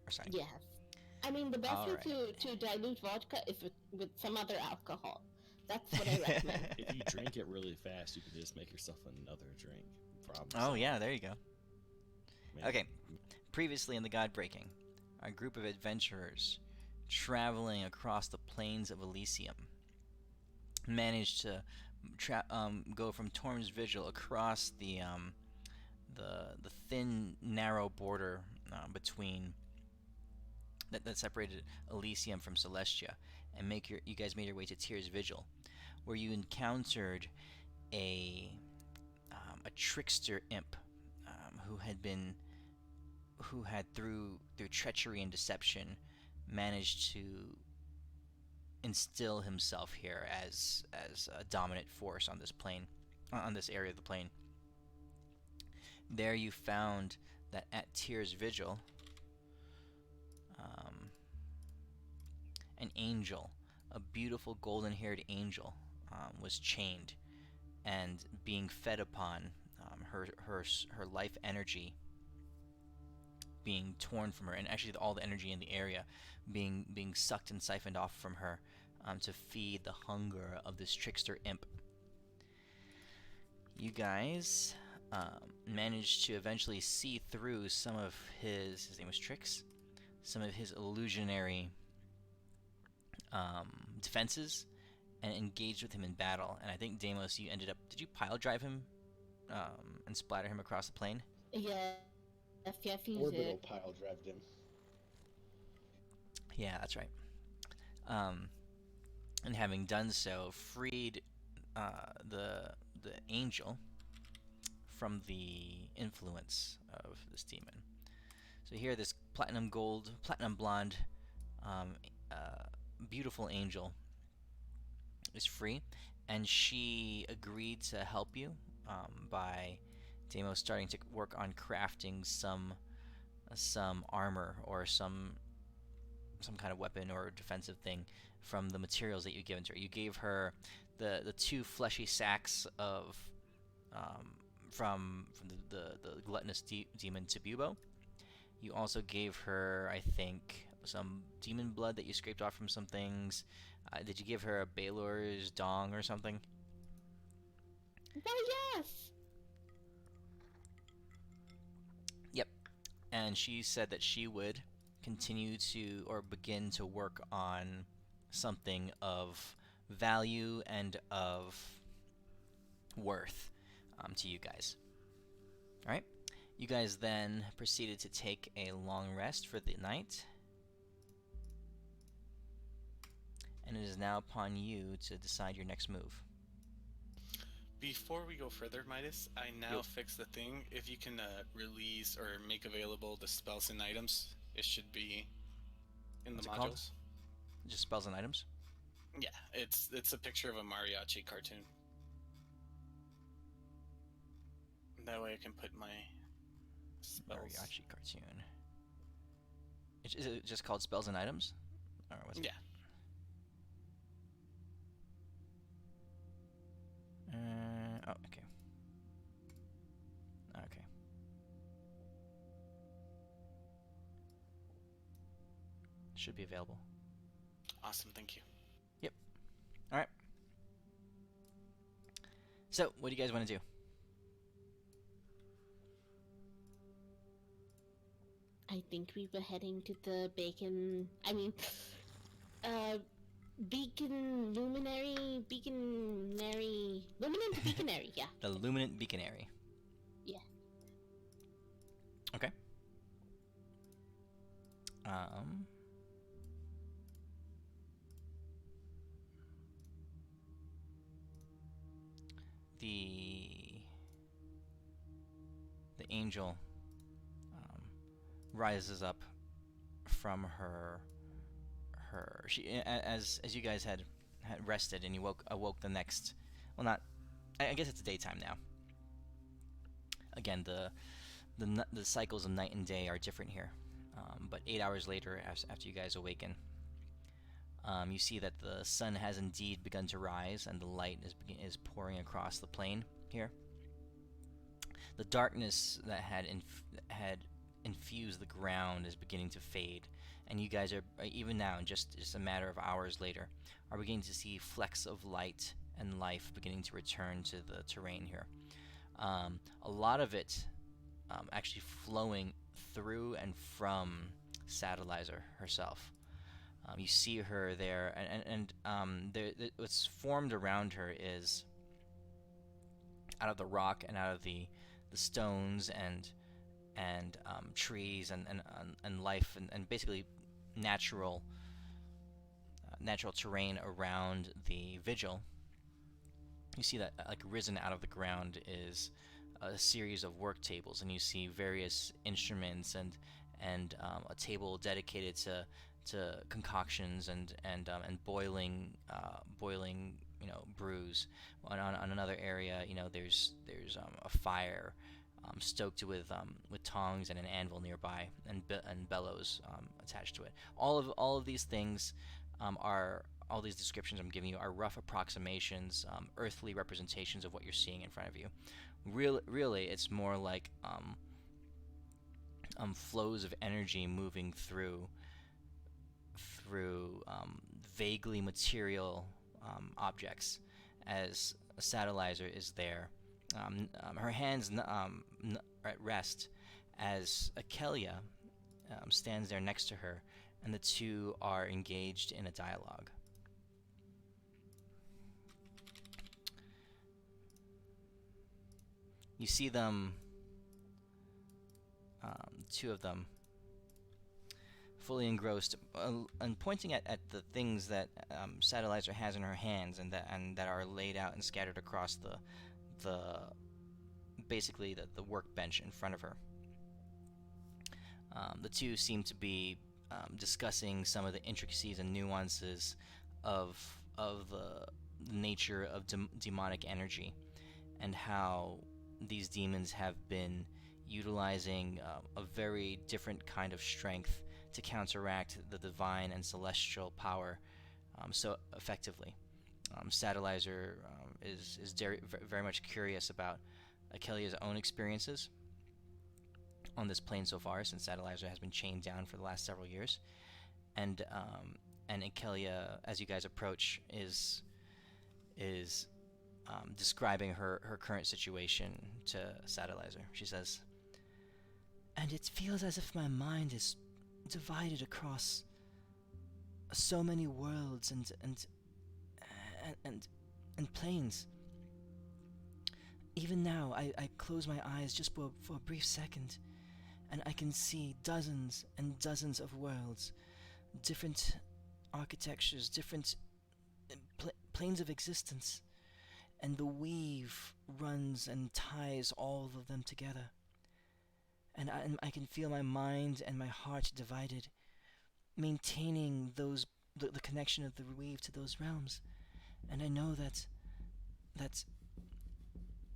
or something. Yes. I mean, the best All way right. to dilute vodka is with some other alcohol. That's what I recommend. If you drink it really fast, you can just make yourself another drink. Problem Oh solved. yeah, there you go. Man. Okay. Previously in the GodBreaking, a group of adventurers traveling across the plains of Elysium managed to go from Torm's Vigil across the thin, narrow border between that separated Elysium from Celestia, and you guys made your way to Tyr's Vigil, where you encountered a a trickster imp who had through treachery and deception managed to instill himself here as a dominant force on this plane, on this area of the plane. There you found that at Tyr's Vigil, an angel, a beautiful golden-haired angel, was chained and being fed upon, her life energy being torn from her, and actually all the energy in the area being sucked and siphoned off from her, to feed the hunger of this trickster imp. You guys managed to eventually see through some of his name was Trix, some of his illusionary defenses, and engaged with him in battle. And I think Deimos, you ended up, did you pile drive him and splatter him across the plane? Yes, yes, you Orbital did. pile drived him. Yeah, that's right. And having done so, freed the angel from the influence of this demon. So here, this platinum blonde, um, beautiful angel is free, and she agreed to help you by Deimos starting to work on crafting some armor or some kind of weapon or defensive thing from the materials that you given to her. You gave her the two fleshy sacks of from the gluttonous demon Tabubo. You also gave her, I think, some demon blood that you scraped off from some things. Did you give her a Baylor's dong or something? Oh, yes! Yep. And she said that she would continue to, or begin to work on something of value and of worth to you guys. All right. You guys then proceeded to take a long rest for the night, and it is now upon you to decide your next move. Before we go further, Midas, I now fix the thing. If you can release or make available the spells and items, it should be in What's the it called? modules. Just spells and items? Yeah, it's a picture of a mariachi cartoon. That way I can put my spells. Mariachi cartoon. Is it just called spells and items? Or what's it? Yeah. Oh, okay. Okay. Should be available. Awesome, thank you. Yep. All right. So, what do you guys want to do? I think we were heading to the Luminant Beaconary, yeah. The Luminant Beaconary. Yeah. Okay. The angel rises up from her she, as you guys had rested and you awoke the next, well, not, I guess it's daytime now. Again, the cycles of night and day are different here, but 8 hours later, after you guys awaken, you see that the sun has indeed begun to rise and the light is pouring across the plain here. The darkness that had infuse the ground is beginning to fade, and you guys are even now, in just a matter of hours later, are beginning to see flecks of light and life beginning to return to the terrain here. A lot of it actually flowing through and from Satellizer herself. You see her there, and what's formed around her is out of the rock and out of the stones and trees and life and basically natural terrain around the vigil. You see that like risen out of the ground is a series of work tables, and you see various instruments and a table dedicated to concoctions and boiling brews. On another area, there's a fire stoked with tongs and an anvil nearby, and bellows attached to it. All of these things all these descriptions I'm giving you are rough approximations, earthly representations of what you're seeing in front of you. Really, it's more like flows of energy moving through vaguely material objects, as a Satellizer is there. Her hands at rest, as Akelia stands there next to her, and the two are engaged in a dialogue. You see them, two of them, fully engrossed, and pointing at the things that Satellizer has in her hands, and that are laid out and scattered across basically the workbench in front of her. The two seem to be discussing some of the intricacies and nuances of the nature of demonic energy, and how these demons have been utilizing a very different kind of strength to counteract the divine and celestial power so effectively. Satellizer is very much curious about Akelia's own experiences on this plane so far, since Satellizer has been chained down for the last several years, and Akelia, as you guys approach, is describing her current situation to Satellizer. She says, "And it feels as if my mind is divided across so many worlds and planes. Even now, I close my eyes just for a brief second, and I can see dozens and dozens of worlds, different architectures, different planes of existence, and the weave runs and ties all of them together. And I can feel my mind and my heart divided, maintaining the connection of the weave to those realms. And I know that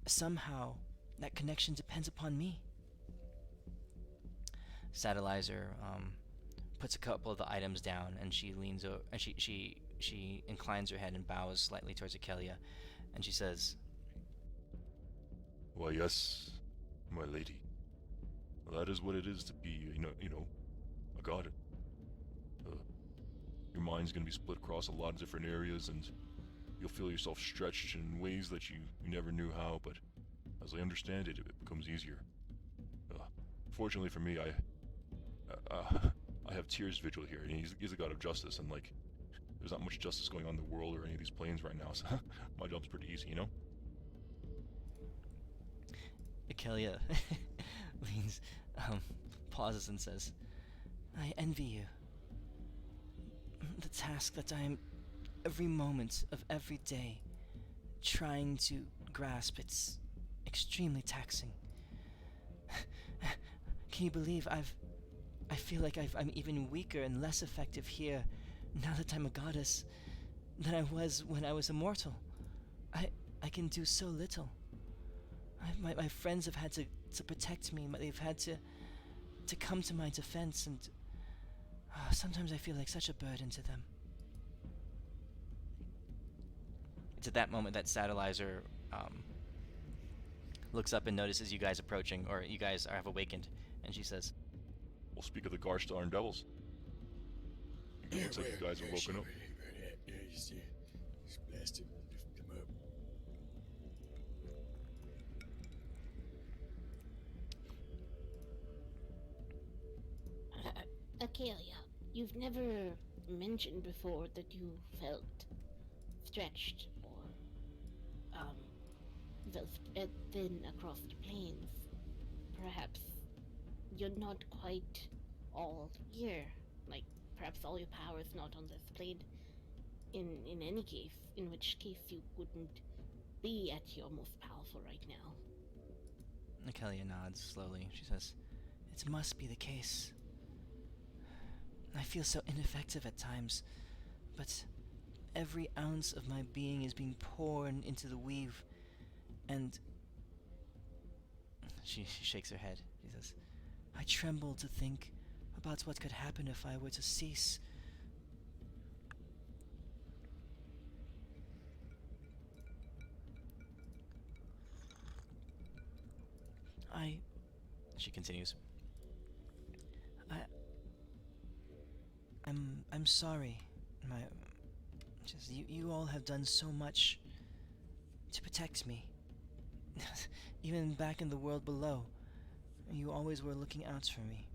somehow that connection depends upon me." Satellizer puts a couple of the items down, and she leans over, and she inclines her head and bows slightly towards Akelia, and she says, "Why, yes, my lady. That is what it is to be, a god. Your mind's gonna be split across a lot of different areas, and you'll feel yourself stretched in ways that you never knew how, but as I understand it, it becomes easier. Fortunately for me, I have Tyr's vigil here, and he's a god of justice, and there's not much justice going on in the world or any of these planes right now, so my job's pretty easy, Akelia leans, pauses and says, "I envy you. The task that I am every moment of every day trying to grasp, it's extremely taxing. Can you believe I feel like I'm even weaker and less effective here now that I'm a goddess than I was when I was a mortal. I can do so little. My friends have had to protect me. They've had to come to my defense, and sometimes I feel like such a burden to them." It's at that moment that Satellizer looks up and notices you guys approaching, or you guys have awakened, and she says, We'll speak of the Garstar Devils. It looks like you guys have woken up. Yeah, just blast him, lift him up. Acalia, you've never mentioned before that you felt stretched or felt spread thin across the plains. Perhaps you're not quite all here. Like, perhaps all your power is not on this plane. In any case, in which case you wouldn't be at your most powerful right now. Akelia nods slowly. She says, "It must be the case. I feel so ineffective at times, but every ounce of my being is being poured into the weave, and..." She shakes her head. She says, "I tremble to think about what could happen if I were to cease. She continues, I'm sorry. You all have done so much to protect me. Even back in the world below, you always were looking out for me.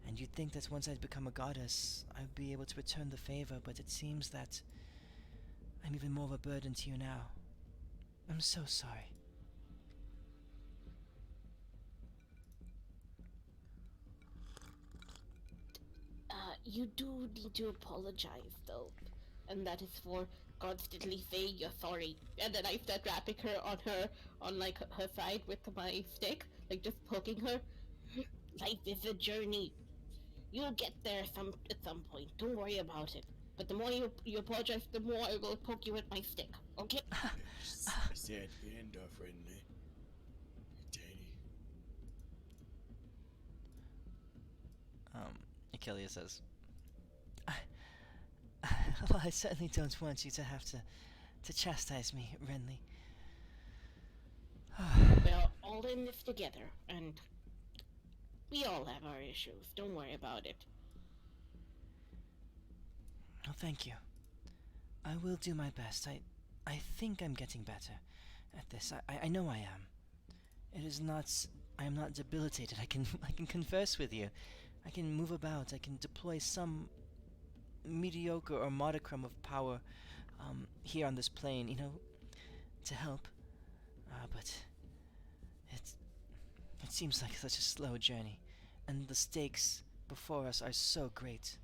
And you'd think that once I'd become a goddess, I'd be able to return the favor, but it seems that I'm even more of a burden to you now. I'm so sorry." You do need to apologize, though, and that is for constantly saying you're sorry. And then I start rapping her on like her side with my stick, like just poking her. Life is a journey. You'll get there at some point. Don't worry about it. But the more you apologize, the more I will poke you with my stick. Okay? I said, end off, friendly. Tiny. Akelia says, "Well, I certainly don't want you to have to chastise me, Renly." We're all in this together, and we all have our issues. Don't worry about it. Oh, thank you. I will do my best. I think I'm getting better at this. I know I am. It is not... I am not debilitated. I can converse with you. I can move about. I can deploy some mediocre or modicum of power here on this plane, to help. But it seems like such a slow journey, and the stakes before us are so great.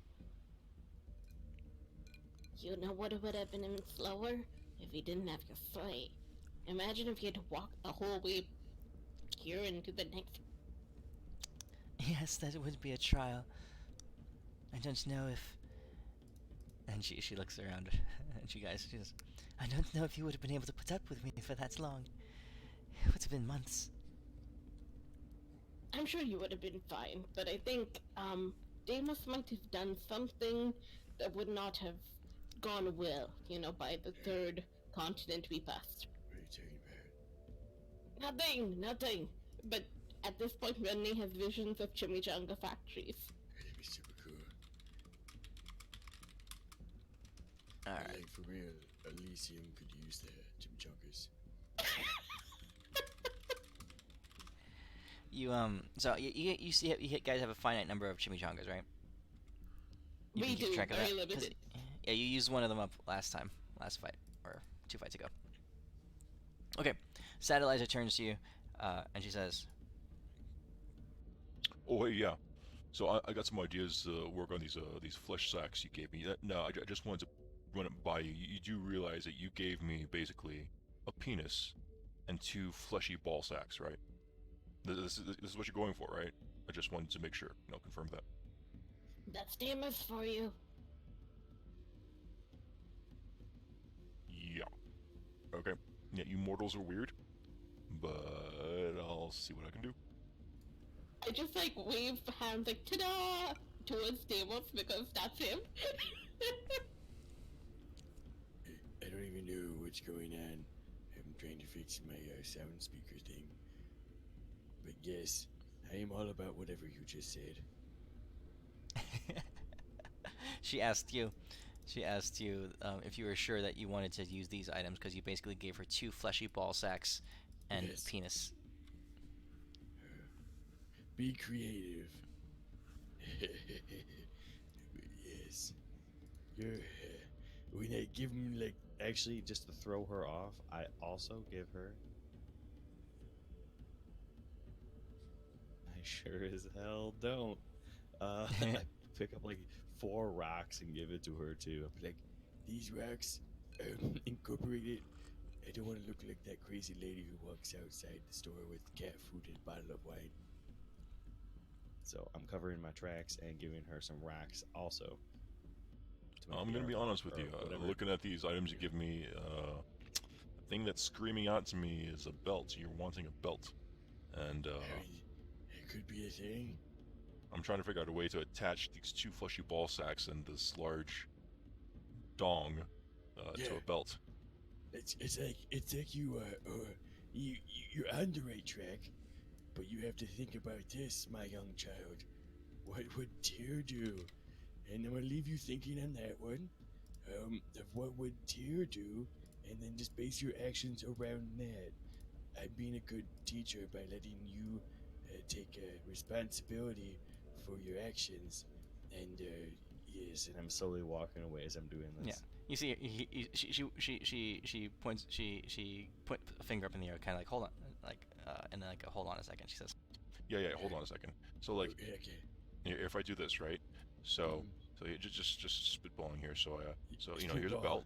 You know what would have been even slower? If you didn't have your sleigh. Imagine if you had to walk the whole way here into the next... Yes, that would be a trial. I don't know if... And she looks around, and she says, "I don't know if you would have been able to put up with me for that long. It would have been months." I'm sure you would have been fine, but I think, Deimos might have done something that would not have gone well, by the third continent we passed. What are you talking about? Nothing. But at this point, Renly has visions of chimichanga factories. That'd be super cool. Alright. Like, for real, Elysium could use the chimichangas. So you guys have a finite number of chimichangas, right? You We can keep do, track of very that? 'Cause limited. yeah, you used one of them up last fight, or 2 fights ago. Okay, Satellizer turns to you, and she says, Oh, hey, yeah. So I got some ideas to work on these flesh sacks you gave me. No, I just wanted to run it by you. You do realize that you gave me basically a penis and 2 fleshy ball sacks, right? This is what you're going for, right? I just wanted to make sure, confirm that. That's Deimos for you. Yeah. Okay. Yeah, you mortals are weird, but I'll see what I can do. I just wave hands ta-da towards Deimos because that's him. I don't even know what's going on. I'm trying to fix my sound speaker thing. But yes, I am all about whatever you just said. She asked you. She asked you if you were sure that you wanted to use these items because you basically gave her 2 fleshy ball sacks and Yes. a penis. Be creative. Yes. You're. When I give him like. Actually, just to throw her off, I also give her. I sure as hell don't. I pick up like 4 rocks and give it to her too. Like, these rocks, incorporated. I don't want to look like that crazy lady who walks outside the store with cat food and a bottle of wine. So I'm covering my tracks and giving her some rocks also. to make I'm the gonna be armor honest with or you. whatever. Looking at these items you give me, the thing that's screaming out to me is a belt. You're wanting a belt, and I mean, it could be a thing. I'm trying to figure out a way to attach these 2 fleshy ball sacks and this large dong to Yeah. a belt. It's like you're on the right track, but you have to think about this, my young child. What would Tyr do? And I'm gonna leave you thinking on that one. Of what would Tyr do, and then just base your actions around that. I'm being a good teacher by letting you take responsibility for your actions, and yes, And I'm slowly walking away as I'm doing this. Yeah. You see, she points, she put a finger up in the air, kind of like hold on, like, and then like hold on a second. She says, Yeah, hold on a second. So like, okay. if I do this right, so you just spitballing here. So here's a belt,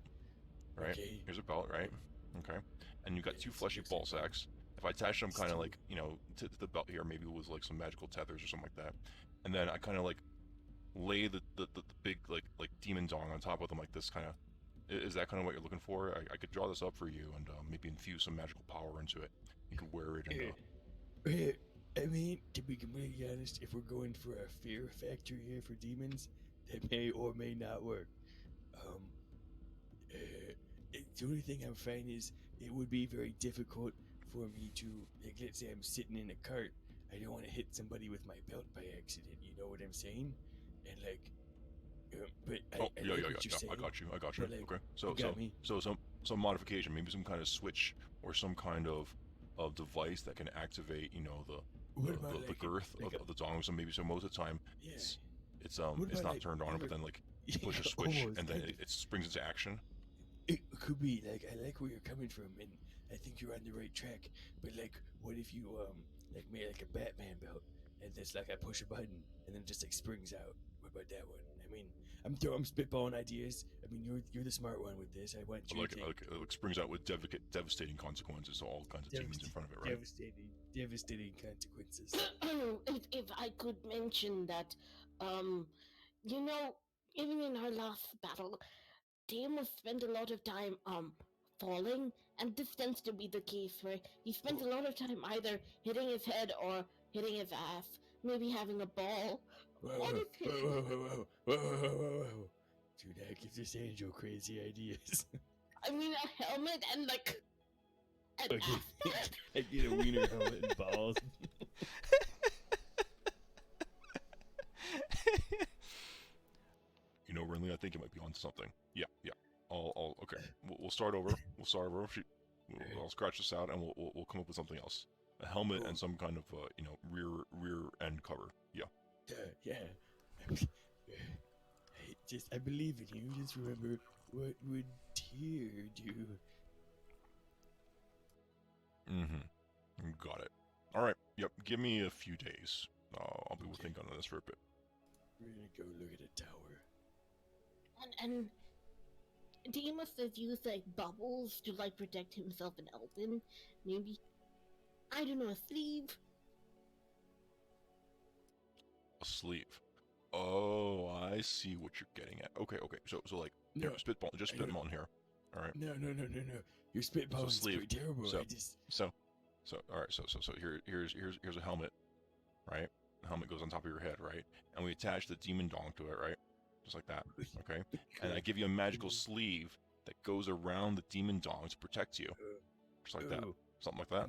right? Okay. Here's a belt, right? Okay. And you got Yeah, 2 it's fleshy looks ball like a belt. sacks. If I attach them kind of Still- like to the belt here, maybe with like some magical tethers or something like that, and then I kind of like lay the big like demon dong on top of them like this kind of. Is that kind of what you're looking for? I could draw this up for you and maybe infuse some magical power into it. You could wear it and I mean, to be completely honest, if we're going for a fear factor here for demons, that may or may not work. The only thing I'm finding is it would be very difficult for me to, like, let's say I'm sitting in a cart. I don't want to hit somebody with my belt by accident. You know what I'm saying? And like, but I like what you're saying. I got you. but, like, Okay. you got me. So some modification, maybe some kind of switch or some kind of device that can activate, What about the like girth of the dong. So maybe most of the time yeah. it's What it's about, not like, turned on, but you're- then like you push a switch almost, and then kind of. it springs into action. It could be like I like where you're coming from, and I think you're on the right track. But like, what if you like made like a Batman belt, and it's like I push a button, and then it just like springs out? What about that one? I mean, I'm spitballing ideas. I mean, you're the smart one with this. I want I you like to it. It like springs out with devastating consequences to all kinds of demons in front of it, right? devastating consequences. if I could mention that, you know, even in our last battle, Deimos spent a lot of time falling, and this tends to be the case where he spends a lot of time either hitting his head or hitting his ass, maybe having a ball. What if his Whoa. Do not give this angel crazy ideas. I mean a helmet and like an Okay. ass? I get a wiener helmet and balls. Rinley, I think you might be onto something. Yeah. Okay. We'll start over. I'll scratch this out and we'll come up with something else. A helmet and some kind of rear end cover. Yeah. Yeah. I believe in you. Just remember, what would Tyr do? Mm-hmm. Got it. All right. Yep. Give me a few days. I'll be thinking on this for a bit. We're gonna go look at a tower. And Deimos has used like bubbles to like protect himself in Elven. Maybe, I don't know, a sleeve. A sleeve. Oh, I see what you're getting at. Okay. So like, No, spitballing here. All right. No. Your spitballing's sleeve. pretty terrible. So- I just So all right. So here's a helmet, right? The helmet goes on top of your head, right? And we attach the demon dong to it, right? Just like that. Okay. And I give you a magical sleeve that goes around the demon dong to protect you, just like that. Oh, Something like that.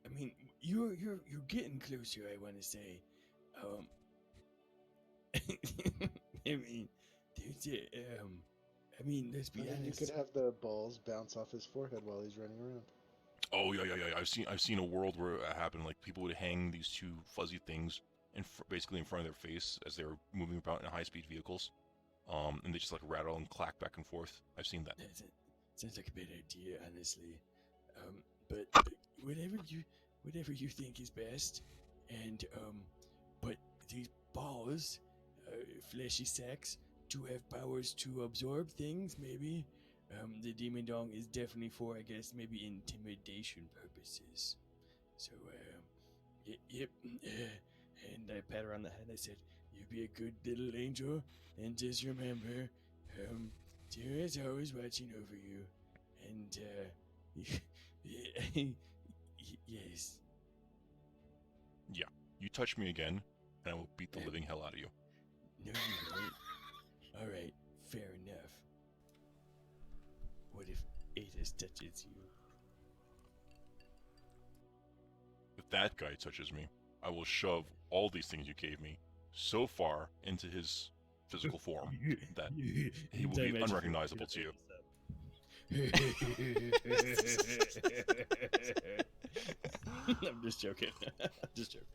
I mean, you're getting closer. I want to say, I mean, there's a, I mean, let's be I mean, you honest. could have the balls bounce off his forehead while he's running around. Oh yeah. I've seen a world where it happened. Like people would hang these two fuzzy things basically in front of their face as they were moving about in high-speed vehicles, and they just like rattle and clack back and forth. I've seen that. Sounds like a bad idea, honestly. But whatever you think is best, and but these balls, fleshy sacks, do have powers to absorb things. Maybe, the demon dong is definitely for, I guess, maybe intimidation purposes. So, yep. And I pat her on the head. I said, "You be a good little angel, and just remember, Tara's always watching over you." And yes. Yeah. You touch me again, and I will beat the living hell out of you. No, you won't. All right, fair enough. What if Atis touches you? If that guy touches me, I will shove all these things you gave me so far into his physical form that he will be unrecognizable to you. I'm just joking. Just joking.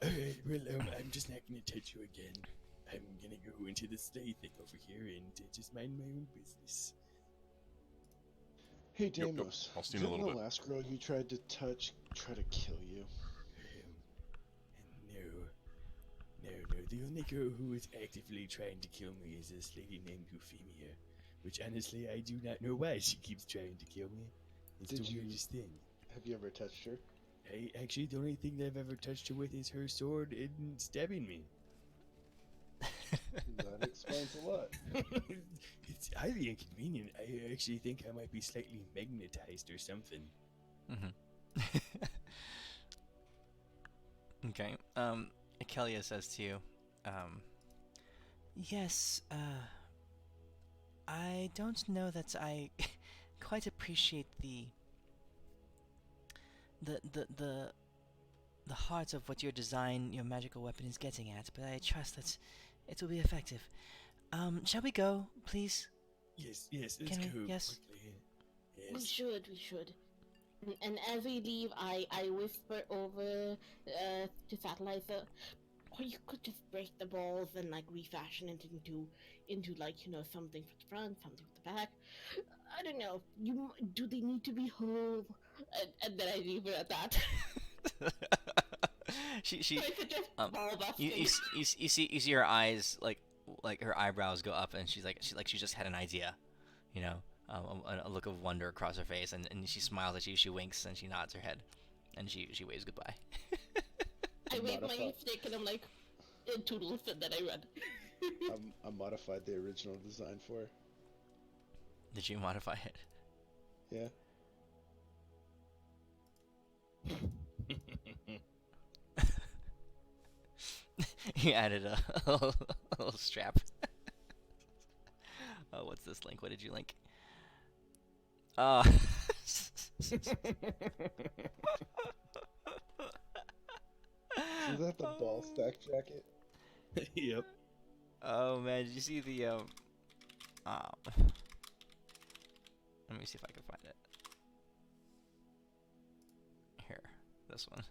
Alright, well, I'm just not gonna touch you again. I'm gonna go into the sleigh thing over here and just mind my own business. Hey, Yep. Damos. I'll see you in a Didn't little the bit. last girl you tried to touch try to kill you? No. The only girl who is actively trying to kill me is this lady named Euphemia. Which, honestly, I do not know why she keeps trying to kill me. It's the weirdest thing. Have you ever touched her? Actually, the only thing that I've ever touched her with is her sword and stabbing me. That explains a lot. It's highly inconvenient. I actually think I might be slightly magnetized or something. Okay. Akelia says to you, yes, I don't know that I quite appreciate the heart of what your design, your magical weapon is getting at, but I trust that it will be effective. Shall we go, please? Yes, let's Can we? go. Yes. Quickly. We Yes. should. And as we leave, I whisper over to Satellite, or you could just break the balls and like refashion it into like, you know, something for the front, something for the back. I don't know. Do they need to be whole? And then I leave her at that. she I suggest um ball you busting. see her eyes like her eyebrows go up, and she just had an idea, you know, a look of wonder across her face, and she smiles at you, she winks, and she nods her head, and she waves goodbye. I wave my Modify- stick and I'm like, toodles, and then I run. I modified the original design for her. Did you modify it? Yeah. You added a little strap. Oh, what's this link? What did you link? Is that the ball stack jacket? Yep. Oh man, did you see the let me see if I can find it. Here, this one.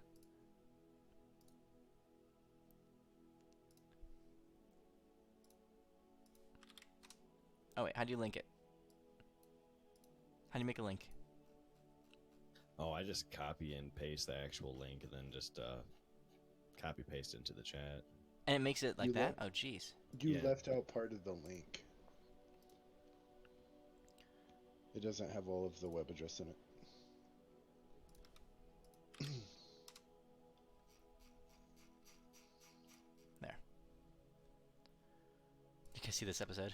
Oh wait, how do you link it? How do you make a link? Oh, I just copy and paste the actual link and then just copy paste into the chat. And it makes it like You that? left- Oh jeez. You Yeah. left out part of the link. It doesn't have all of the web address in it. There. You can see this episode.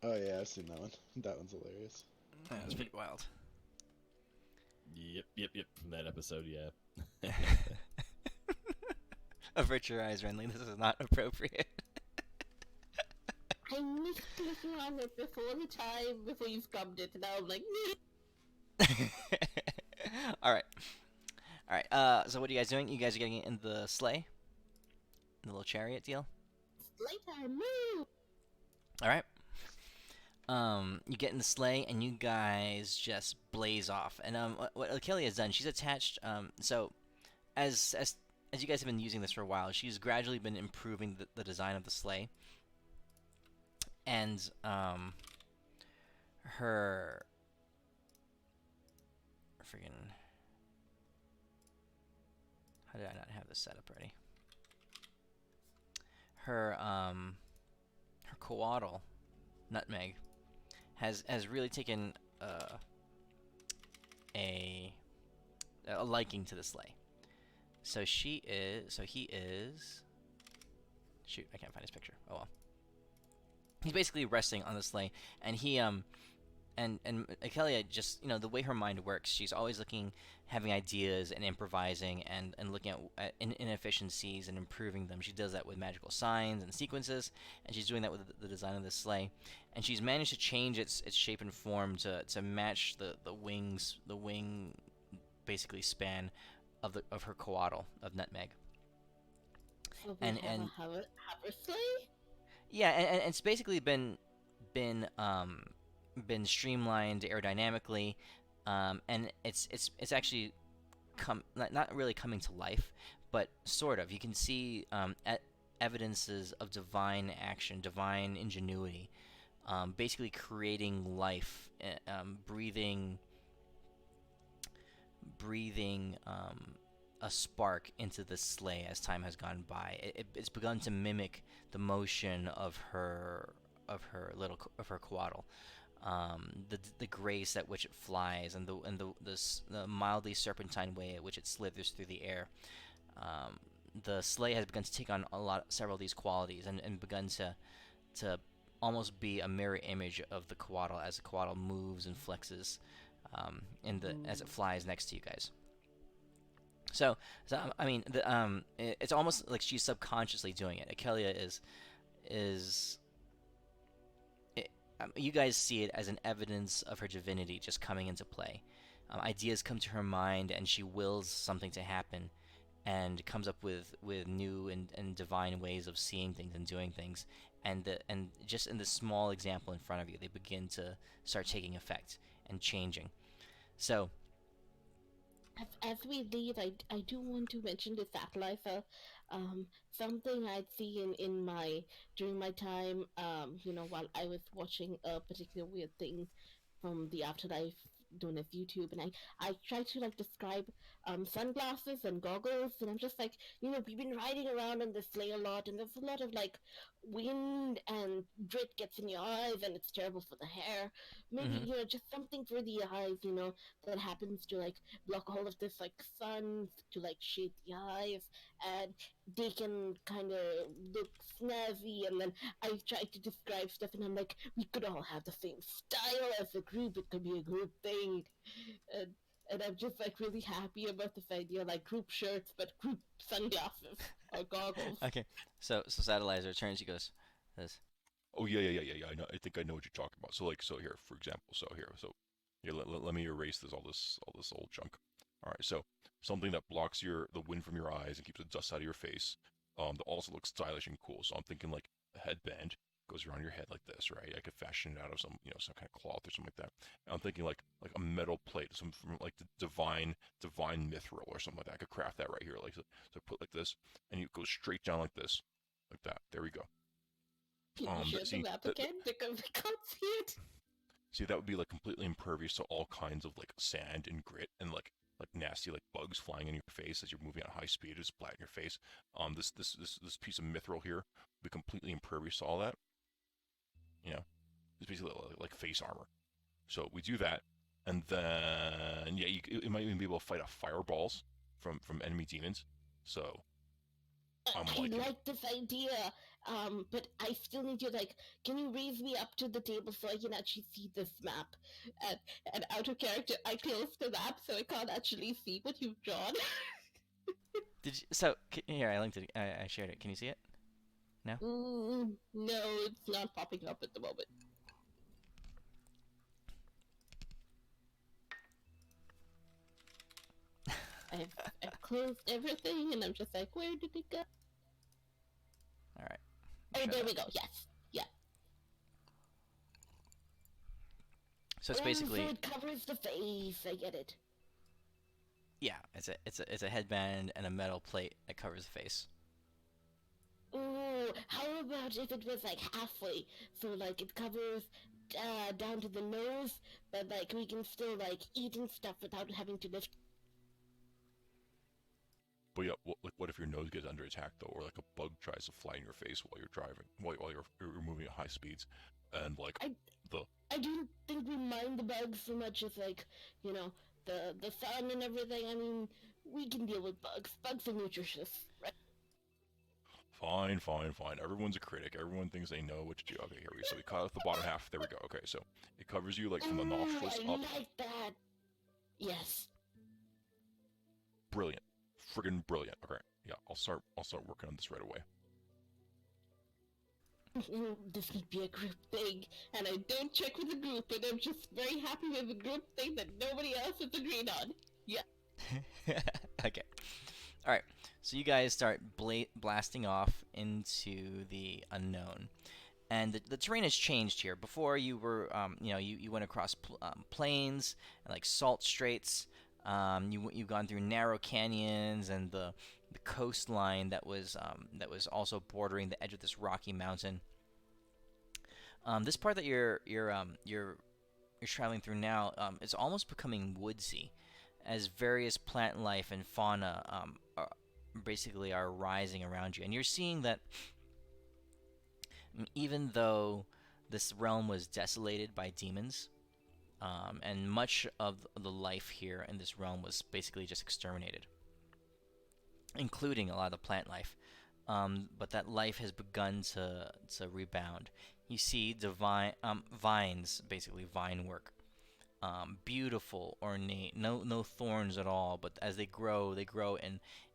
Oh yeah, I've seen that one. That one's hilarious. That was pretty wild. Yep. From that episode, yeah. Avert your eyes, Renly. This is not appropriate. I missed clicking on it before you scrubbed it, and now I'm like, All right. All right. So what are you guys doing? You guys are getting in the sleigh, the little chariot deal. later, move! All right. You get in the sleigh and you guys just blaze off. And what Achille has done, she's attached. So as you guys have been using this for a while, she's gradually been improving the design of the sleigh. And her friggin' how did I not have this set up ready? Her coatl, Nutmeg, has really taken a liking to the sleigh. So he is. Shoot, I can't find his picture. Oh well. He's basically resting on the sleigh, and he and Akelia, just the way her mind works, she's always having ideas and improvising and looking at inefficiencies and improving them. She does that with magical signs and sequences, and she's doing that with the design of the sleigh, and she's managed to change its shape and form to match the wing basically span of her coatl of Nutmeg. So we And have a hover sleigh? yeah, and it's basically been streamlined aerodynamically, and it's actually not really coming to life, but sort of. You can see evidences of divine action, divine ingenuity, basically creating life, breathing a spark into the sleigh as time has gone by. It's begun to mimic the motion of her coatl, the grace at which it flies, and the mildly serpentine way at which it slithers through the air. The sleigh has begun to take on several of these qualities, and begun to almost be a mirror image of the coatl as the coatl moves and flexes as it flies next to you guys. So I mean, it's almost like she's subconsciously doing it. Akelia is you guys see it as an evidence of her divinity just coming into play. Ideas come to her mind, and she wills something to happen, and comes up with new and divine ways of seeing things and doing things. And just in this small example in front of you, they begin to start taking effect and changing. So. As we leave, I do want to mention the satellite. Something I'd seen during my time, while I was watching a particular weird thing from the afterlife known as YouTube, and I tried to describe sunglasses and goggles, and I'm just like, we've been riding around on this sleigh a lot, and there's a lot of wind and grit gets in your eyes, and it's terrible for the hair. Maybe just something for the eyes, that happens to block all of this sun to shade the eyes, and they can kind of look snazzy. And then I tried to describe stuff, and I'm like, we could all have the same style as a group. It could be a group thing, and I'm just really happy about this idea, group shirts, but group sunglasses or goggles. Okay, so Satellizer turns. He goes, says, Oh yeah. I know. I think I know what you're talking about. So here, for example, let me erase all this old junk. All right, so something that blocks the wind from your eyes and keeps the dust out of your face, that also looks stylish and cool. So I'm thinking a headband goes around your head like this, right? I could fashion it out of some kind of cloth or something like that. And I'm thinking like a metal plate, some from the divine mithril or something like that. I could craft that right here, so I put like this, and you go straight down like this, like that. There we go. Can you share the map again? Because I can't see it. See, that would be completely impervious to all kinds of sand and grit and nasty bugs flying in your face as you're moving at high speed, just splat in your face. This piece of mithril here would be completely impervious to all that. It's basically like face armor. So we do that, and then it might even be able to fight off fireballs from enemy demons. So I like this idea, but I still need you. Can you raise me up to the table so I can actually see this map? And out of character, I closed the map so I can't actually see what you've drawn. Did you, so here I linked it. I shared it. Can you see it? No? No, it's not popping up at the moment. I've closed everything, and I'm just like, where did it go? All right. Oh, Try there that. we go. Yes. Yeah. So it's So basically, it covers the face. I get it. yeah, it's a headband and a metal plate that covers the face. Ooh, how about if it was like halfway? So like it covers down to the nose, but like we can still like eat and stuff without having to lift. But yeah, what if your nose gets under attack though, or like a bug tries to fly in your face while you're driving, while you're moving at high speeds, and like I the I don't think we mind the bugs so much as like, you know, the sun and everything. I mean, we can deal with bugs. Bugs are nutritious, right? fine. Everyone's a critic. Everyone thinks they know what to do. Okay, here we go. So we cut off the bottom half. There we go. Okay, so it covers you like from the Ooh, nostrils I up. like that. Yes. Brilliant, friggin' brilliant. Okay, yeah, I'll start working on this right away. This could be a group thing, and I don't check with the group, and I'm just very happy with the group thing that nobody else has agreed on. Yeah. Okay. All right. So you guys start blasting off into the unknown, and the terrain has changed here. Before you were, you went across plains and like salt straits. You've gone through narrow canyons and the coastline that was also bordering the edge of this rocky mountain. This part that you're traveling through now, is almost becoming woodsy, as various plant life and fauna basically are rising around you, and you're seeing that even though this realm was desolated by demons, and much of the life here in this realm was basically just exterminated, including a lot of the plant life. But that life has begun to rebound. You see divine vines, basically vine work, beautiful, ornate, no thorns at all. But as they grow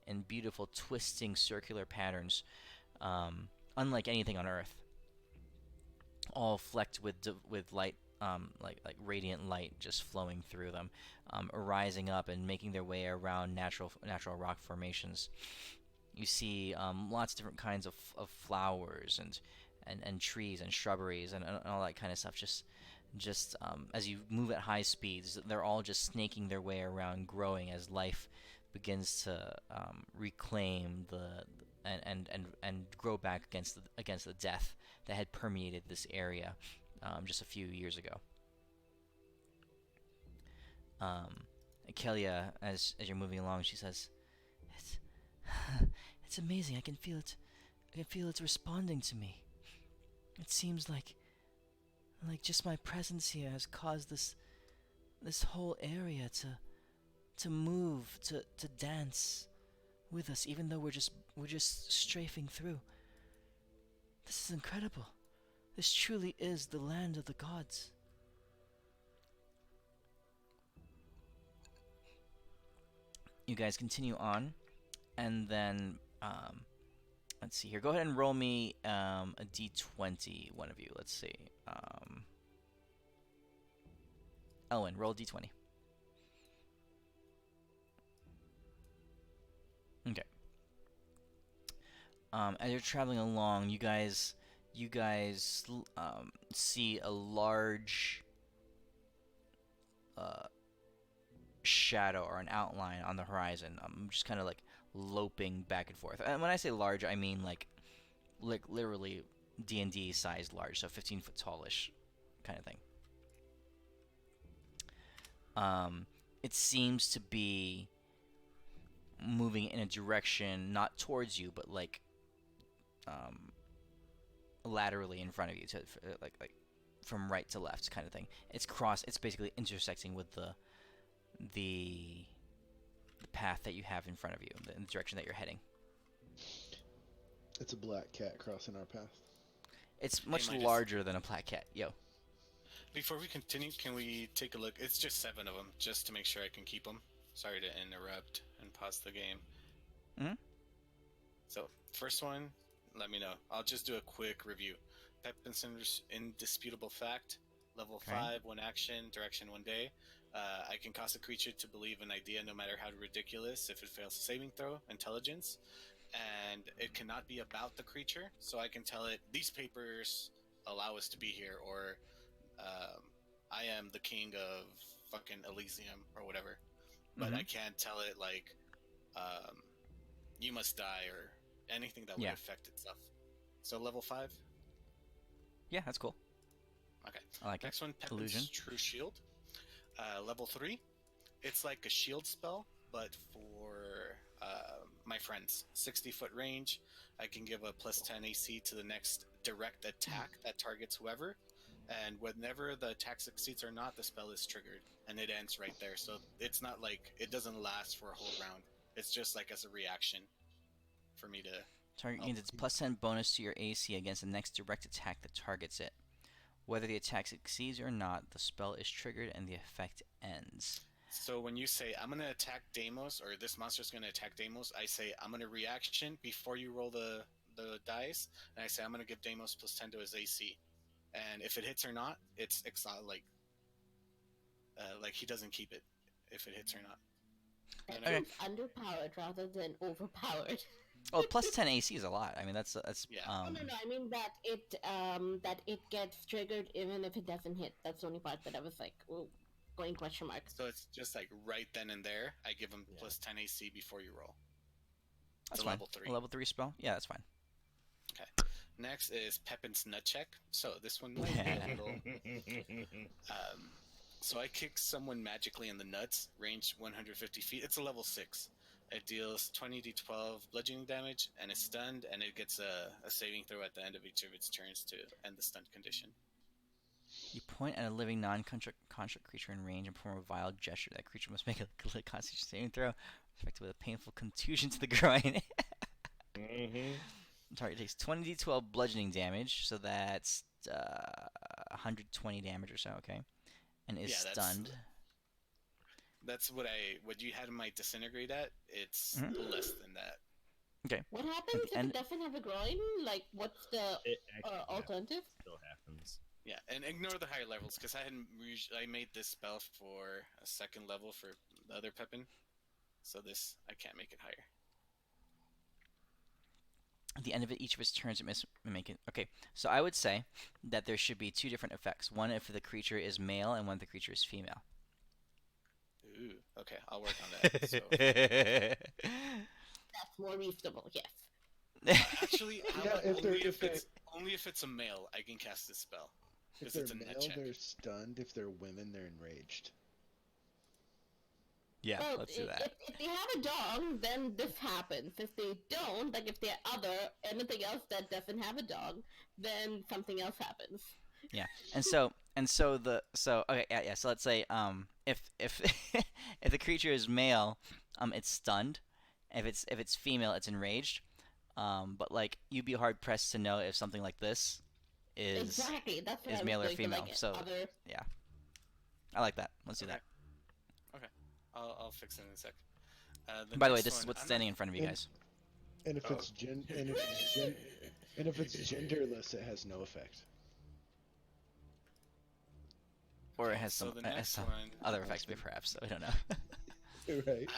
in beautiful twisting circular patterns, unlike anything on Earth. All flecked with light, like radiant light just flowing through them, rising up and making their way around natural rock formations. You see lots of different kinds of flowers and trees and shrubberies and all that kind of stuff. Just as you move at high speeds, they're all just snaking their way around, growing as life begins to reclaim and grow back against the death that had permeated this area just a few years ago. Kelia, as you're moving along, she says, "It's it's amazing. I can feel it. I can feel it's responding to me. It seems like just my presence here has caused this whole area to move, to dance with us, even though we're just strafing through. This is incredible. This truly is the land of the gods." You guys continue on, and then let's see here. Go ahead and roll me a d20, one of you. Let's see. Owen, roll a d20. Okay. As you're traveling along, you guys see a large shadow or an outline on the horizon. Just kind of like loping back and forth. And when I say large, I mean like literally D&D sized large, so 15-foot tallish kind of thing. It seems to be moving in a direction not towards you, but like laterally in front of you, to like from right to left kind of thing. It's basically intersecting with the path that you have in front of you, in the direction that you're heading. It's a black cat crossing our path. It's much Midas. larger than a black cat. Yo. Before we continue, can we take a look? It's just 7 of them, just to make sure I can keep them. Sorry to interrupt and pause the game. Mhm. So, first one, let me know. I'll just do a quick review. Pepin's indisputable fact. Level Okay. 5, 1 action, direction 1 day. I can cause a creature to believe an idea no matter how ridiculous if it fails a saving throw, intelligence. And it cannot be about the creature, so I can tell it, these papers allow us to be here, or I am the king of fucking Elysium, or whatever. But I can't tell it, like, you must die, or anything that would Yeah. affect itself. So level 5? Yeah, that's cool. Okay. I like Next it. one, Pepin's Illusion. True Shield. Level 3. It's like a shield spell, but for my friends. 60-foot range. I can give a plus 10 AC to the next direct attack that targets whoever. And whenever the attack succeeds or not, the spell is triggered. And it ends right there. So it's not like it doesn't last for a whole round. It's just like as a reaction for me to... Target gains its plus 10 bonus to your AC against the next direct attack that targets it. Whether the attack succeeds or not, the spell is triggered and the effect ends. So when you say, I'm going to attack Deimos, or this monster's going to attack Deimos, I say, I'm going to reaction before you roll the dice, and I say, I'm going to give Deimos plus 10 to his AC. And if it hits or not, it's like he doesn't keep it if it hits or not. That Okay. seems underpowered rather than overpowered. Well, plus 10 AC is a lot. I mean, that's Yeah. No, I mean that it gets triggered even if it doesn't hit. That's the only part that I was like, ooh, going question mark. So it's just like right then and there, I give him Yeah. plus 10 AC before you roll. that's It's a fine. level 3. A level 3 spell? Yeah, that's fine. Okay. Next is Pepin's Nut Check. So this one might be a little... So I kick someone magically in the nuts, range 150 feet. It's a level 6. It deals 20d12 bludgeoning damage, and it's stunned, and it gets a saving throw at the end of each of its turns to end the stunned condition. You point at a living non-construct creature in range and perform a vile gesture. That creature must make a Constitution saving throw, affected with a painful contusion to the groin. Target takes 20d12 bludgeoning damage, so that's 120 damage or so, okay? And is Yeah, stunned. That's what you had my disintegrate at. It's less than that. Okay. What happens if And- it doesn't have a groin? Like, what's the It actually alternative? still happens. Yeah, and ignore the higher levels because I made this spell for a second level for the other Pepin, so this I can't make it higher. At the end of each of its turns, it must make it. Okay, so I would say that there should be 2 different effects. One if the creature is male, and one if the creature is female. Ooh, okay, I'll work on that. So, That's more reasonable, yes. actually, how Yeah, about if they're- only if it's a male, I can cast this spell. If 'Cause they're it's a nut male, check. they're stunned. If they're women, they're enraged. Yeah, Well, let's do that. If they have a dog, then this happens. If they don't, like if they're anything else that doesn't have a dog, then something else happens. Yeah, so okay, yeah. So let's say if if the creature is male, it's stunned. If it's female, it's enraged. But like you'd be hard pressed to know if something like this is Exactly, that's what is I was male or going to, female. like, So other... yeah, I like that. Let's do Okay. that. Okay, I'll fix it in a sec. By the way, next this is one, what's I'm standing not- in front of you guys. And if Oh. it's and if it's genderless, it has no effect. Or it Okay, has so some, the it has next some one- other effects, perhaps. So I don't know. Right.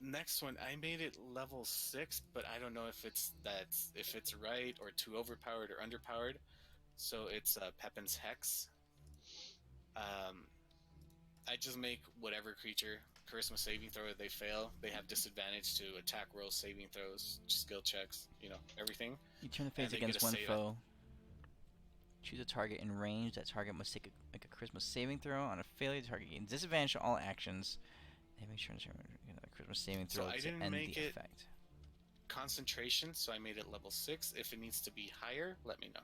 Next one, I made it level 6, but I don't know if it's right or too overpowered or underpowered. So it's Pepin's Hex. I just make whatever creature charisma saving throw they fail. They have disadvantage to attack rolls, saving throws, skill checks, everything. You turn the phase they get against a one save. foe. Choose a target in range. That target must make a charisma saving throw. On a failure, the target gains disadvantage to all actions. They make sure to a charisma saving So throw I to didn't end make the it- effect. Concentration, so I made it level 6. If it needs to be higher, let me know.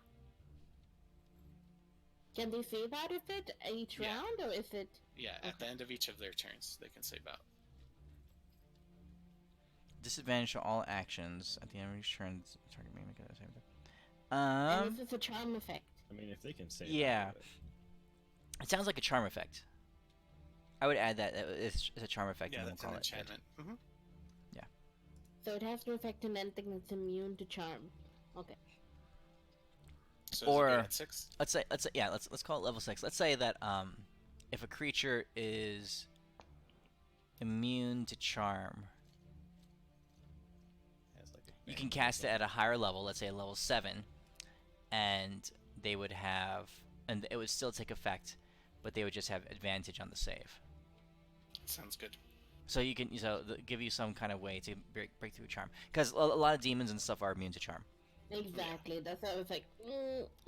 Can they save out of it each Yeah. round, or is it... Yeah, at the Okay. end of each of their turns, they can save out. Disadvantage to all actions at the end of each turn. The target may make a saving throw. and this is a charm effect. I mean, if they can say Yeah. that, It sounds like a charm effect. I would add that it's a charm effect. Yeah, and that's we'll an call it. enchantment. So it has no effect on anything that's immune to charm. Okay. So is it good Or at 6? let's call it level 6. Let's say that if a creature is immune to charm, Has like you can advantage or cast it at something. a higher level, let's say a level 7, and they would have, and it would still take effect, but they would just have advantage on the save. Sounds good. So you can give you some kind of way to break through charm, because a lot of demons and stuff are immune to charm. Exactly. That's why I was like,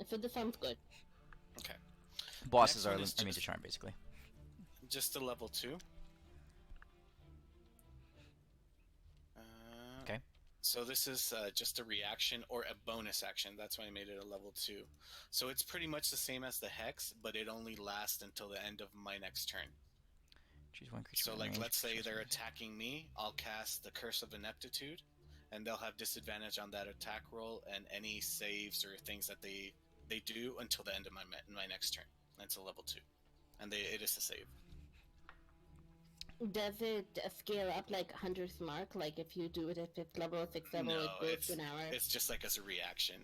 so this sounds good. Okay. Bosses Next are one is immune to charm, basically. Just a level 2. Okay. So this is just a reaction or a bonus action. That's why I made it a level 2. So it's pretty much the same as the Hex, but it only lasts until the end of my next turn. Choose one creature. So, within like, range, let's say choose they're one. attacking me, I'll cast the Curse of Ineptitude, and they'll have disadvantage on that attack roll and any saves or things that they do until the end of my next turn. That's a level 2, and it is a save. Does it scale up like Hunter's Mark? Like if you do it at 5th level, 6th level, No, it goes to an hour? it's just like as a reaction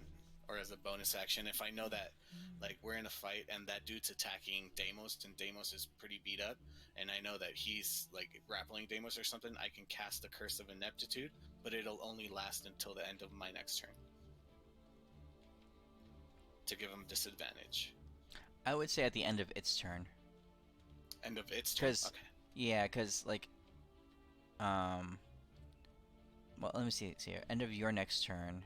or as a bonus action. If I know that like we're in a fight and that dude's attacking Deimos and Deimos is pretty beat up, and I know that he's like grappling Deimos or something, I can cast the Curse of Ineptitude, but it'll only last until the end of my next turn to give him disadvantage. I would say at the end of its turn. End of its turn. Okay. Yeah, because like, well, let me see here. End of your next turn.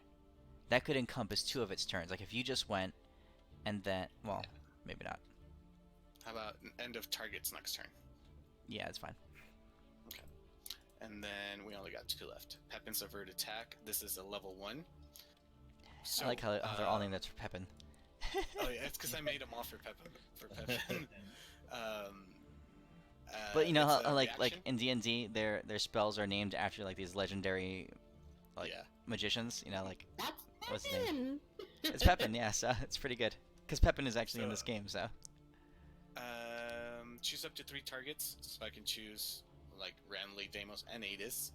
That could encompass 2 of its turns. Like if you just went, and then, well, maybe not. How about end of target's next turn? Yeah, it's fine. Okay. And then we only got 2 left. Pepin's Avert Attack. This is a level 1. So, I like how they're all named after Pepin. Oh yeah, it's because I made them all for Pepin. But you know it's how a like reaction. in D&D, their spells are named after like these legendary like Yeah. magicians. You know, like That's what's his name? Pepin! It's Pepin. Yeah, so it's pretty good because Pepin is actually in this game. So Choose up to 3 targets, so I can choose like randomly Deimos and Adis.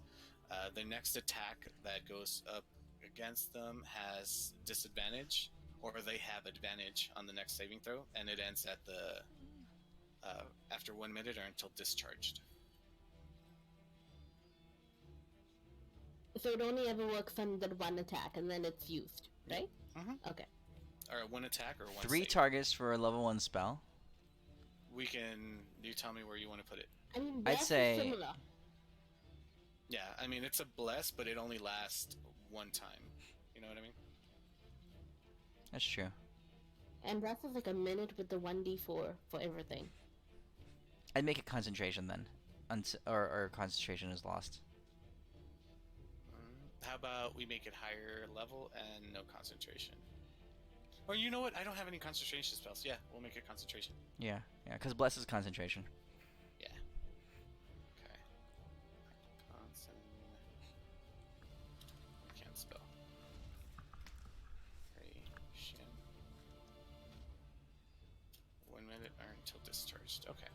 The next attack that goes up against them has disadvantage, or they have advantage on the next saving throw, and it ends at the after 1 minute or until discharged. So it only ever works on that one attack, and then it's used, right? Mhm. Okay. Or 1 attack or 1 3 save. targets for a level 1 spell. We can. You tell me where you want to put it. I mean, I'd bless is say- similar. Yeah, I mean it's a bless, but it only lasts 1 time. You know what I mean? That's true. And bless is like a minute with the 1d4 for everything. I'd make it concentration then, or concentration is lost. How about we make it higher level and no concentration? Or you know what? I don't have any concentration spells. Yeah, we'll make it concentration. Yeah, because bless is concentration. Yeah. Okay. Can't spell. Concentration. 1 minute or until discharged. Okay.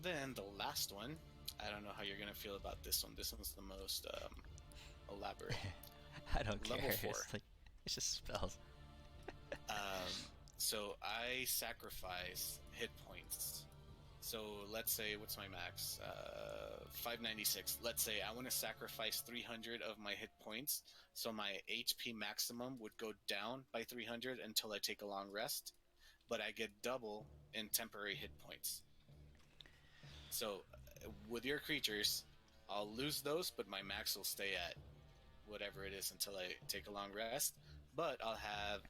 Then the last one. I don't know how you're gonna feel about this one. This one's the most elaborate. I don't Level care. 4. It's just spells. So I sacrifice hit points. So let's say, what's my max? 596. Let's say I want to sacrifice 300 of my hit points, so my HP maximum would go down by 300 until I take a long rest, but I get double in temporary hit points. So with your creatures, I'll lose those, but my max will stay at whatever it is until I take a long rest, but I'll have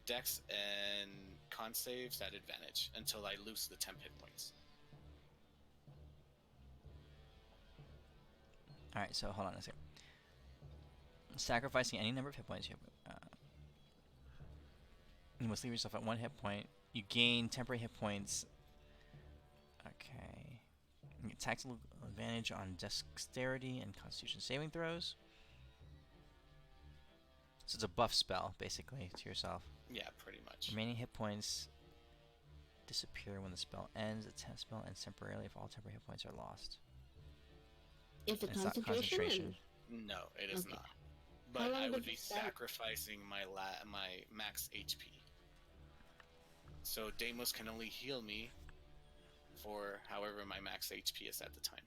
Dex and con saves at advantage until I lose the temp hit points. Alright, so hold on a second. Sacrificing any number of hit points, you must leave yourself at 1 hit point. You gain temporary hit points. Okay. You get tactical advantage on dexterity and constitution saving throws. So it's a buff spell, basically, to yourself. Yeah, pretty much. Remaining hit points disappear when the spell ends. The spell ends temporarily if all temporary hit points are lost. Is it It's not concentration? concentration. No, it is Okay. not. but long I would does be it spell? sacrificing my max HP. So Deimos can only heal me for however my max HP is at the time.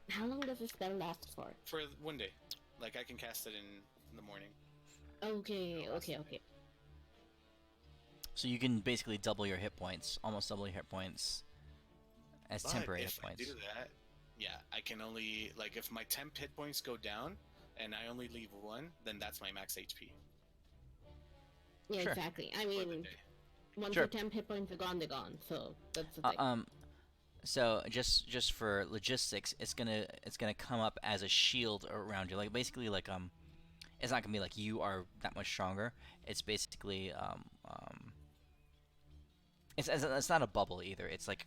How long does the spell last for? For 1 day. Like, I can cast it in the morning. Okay, It'll last okay, a day. okay. So you can basically double your hit points, almost double your hit points as But temporary hit if I points. do that, yeah, I can only, like, if my temp hit points go down and I only leave 1, then that's my max HP Yeah, Sure. exactly. I for the mean, day. once Sure. your temp hit points are gone, they're gone. So that's the thing. So just for logistics, it's gonna come up as a shield around you, like basically like it's not gonna be like you are that much stronger. It's basically it's not a bubble either. It's like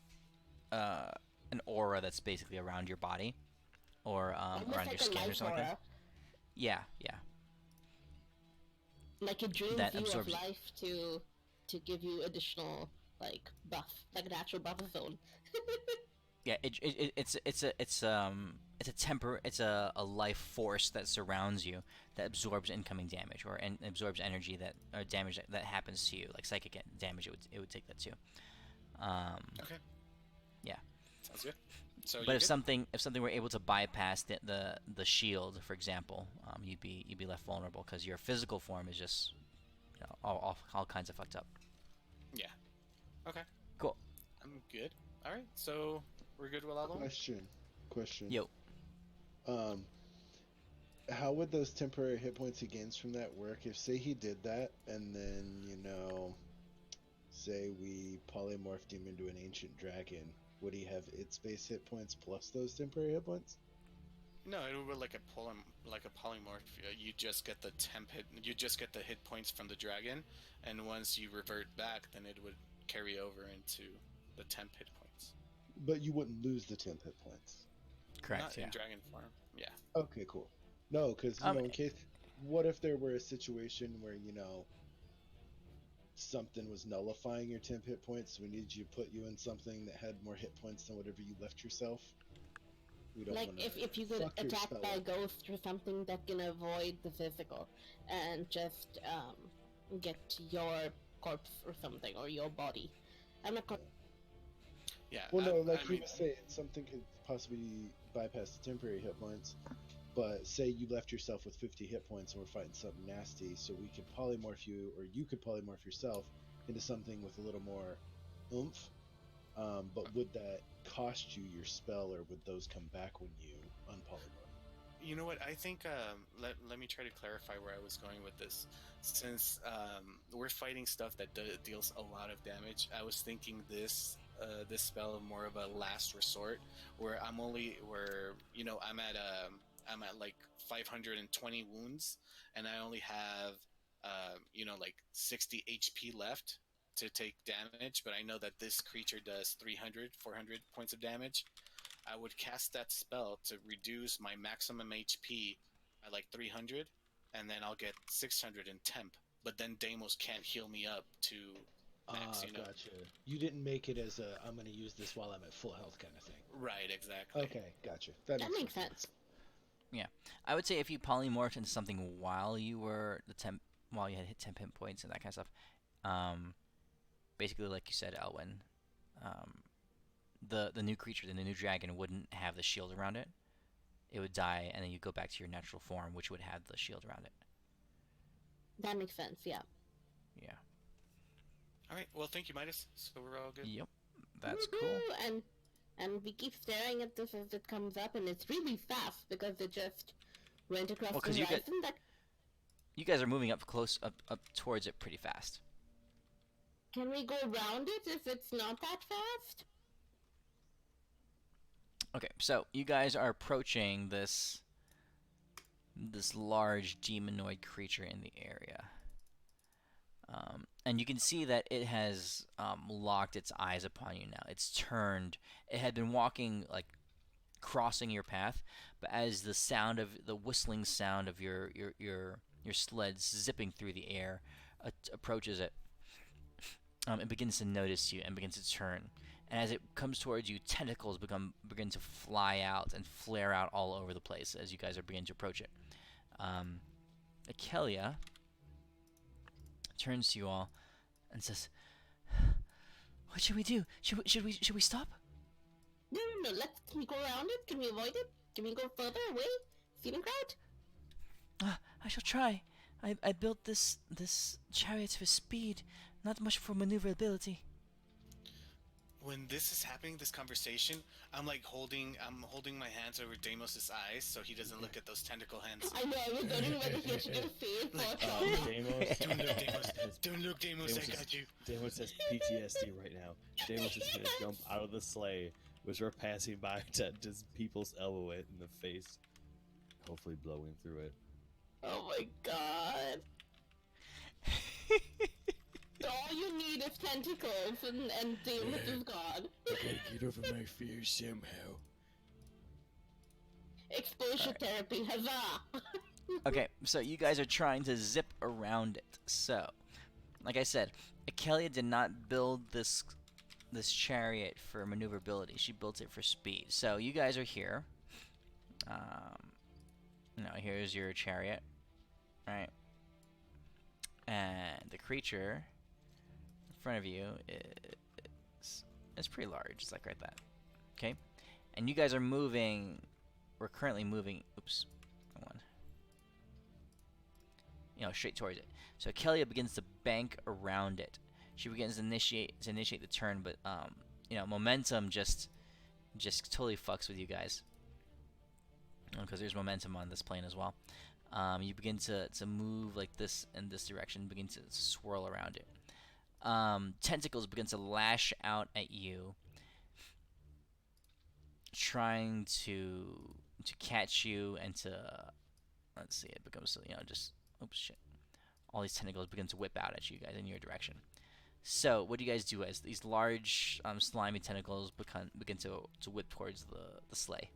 an aura that's basically around your body or Almost around like your a skin or life something. aura. Yeah. Like it drains That you of absorbs- life to give you additional like buff, like an actual buff zone. Yeah, it's a life force that surrounds you that absorbs incoming damage or absorbs energy that or damage that happens to you, like psychic damage. It would take that too. Okay. Yeah. Sounds good. So But you're if good? something were able to bypass the shield, for example, you'd be left vulnerable because your physical form is just all kinds of fucked up. Yeah. Okay. Cool. I'm good. All right. So we're good with all of them? Question. Yo. Um, how would those temporary hit points he gains from that work? If say he did that, and then say we polymorphed him into an ancient dragon, would he have its base hit points plus those temporary hit points? No, it would be like a polymorph. You just get the temp hit. You just get the hit points from the dragon, and once you revert back, then it would carry over into the temp hit points. But you wouldn't lose the temp hit points. Correct. Not Yeah. in dragon form. Yeah. Okay, cool. No, because in case, what if there were a situation where something was nullifying your temp hit points, so we needed you to put you in something that had more hit points than whatever you left yourself? We don't Like wanna if you get fuck your attacked spell by a up. ghost or something that can avoid the physical and just get your corpse or something or your body. I'm not. Yeah. Well, no, like I he mean, was saying, something could possibly bypass the temporary hit points. But say you left yourself with 50 hit points and we're fighting something nasty, so we could polymorph you, or you could polymorph yourself into something with a little more oomph. But would that cost you your spell, or would those come back when you unpolymorph? you know what? I think let me try to clarify where I was going with this. Since we're fighting stuff that deals a lot of damage, I was thinking this spell more of a last resort, where I'm at like 520 wounds, and I only have like 60 HP left to take damage, but I know that this creature does 300, 400 points of damage. I would cast that spell to reduce my maximum HP by like 300, and then I'll get 600 in temp. But then Deimos can't heal me up to max, Gotcha. You didn't make it as a I'm going to use this while I'm at full health kind of thing. Right, exactly. Okay, gotcha. That makes sense. Yeah, I would say if you polymorphed into something while you had hit temp hit points and that kind of stuff, basically like you said, Elwyn, the new creature, the new dragon wouldn't have the shield around it. It would die, and then you go back to your natural form, which would have the shield around it. That makes sense. Yeah. Yeah. All right, well, thank you, Midas. So we're all good. Yep. That's Woohoo! cool. And we keep staring at this as it comes up, and it's really fast because it just went across Well, the 'cause horizon. you guys are moving up towards it pretty fast. Can we go around it if it's not that fast? Okay, so you guys are approaching this large demonoid creature in the area. And you can see that it has locked its eyes upon you now. It's turned. It had been walking, like, crossing your path, but as the whistling sound of your sled zipping through the air approaches it, it begins to notice you and begins to turn. And as it comes towards you, tentacles begin to fly out and flare out all over the place as you guys are beginning to approach it. Akelia turns to you all and says, "What should we do? Should we stop?" No, can we go around it? Can we avoid it? Can we go further away? Feeding crowd? I shall try. I built this chariot for speed, not much for maneuverability. When this is happening, this conversation, I'm holding my hands over Deimos' eyes so he doesn't look at those tentacle hands. I know, I was wondering whether he should get a fade Deimos. Don't look, Deimos. Don't look, Deimos. I got you. Deimos has PTSD right now. Deimos is gonna jump out of the sleigh, which we're passing by, to just people's elbow it in the face, hopefully blowing through it. Oh my god. All you need is tentacles and Deimos is God. I gotta get over my fears somehow. Exposure therapy, huzzah! Okay, so you guys are trying to zip around it. So, like I said, Akelia did not build this chariot for maneuverability. She built it for speed. So you guys are here. Here's your chariot, right? And the creature in front of you is pretty large. It's like right that. Okay, and you guys are moving. We're currently moving. Oops, wrong one. Straight towards it. So Akelia begins to bank around it. She begins to initiate the turn, but momentum just totally fucks with you guys, because there's momentum on this plane as well. You begin to move like this in this direction, begin to swirl around it. Tentacles begin to lash out at you, trying to catch you and to, let's see, it becomes, just, oops, shit. All these tentacles begin to whip out at you guys in your direction. So what do you guys do as these large slimy tentacles begin to whip towards the sleigh?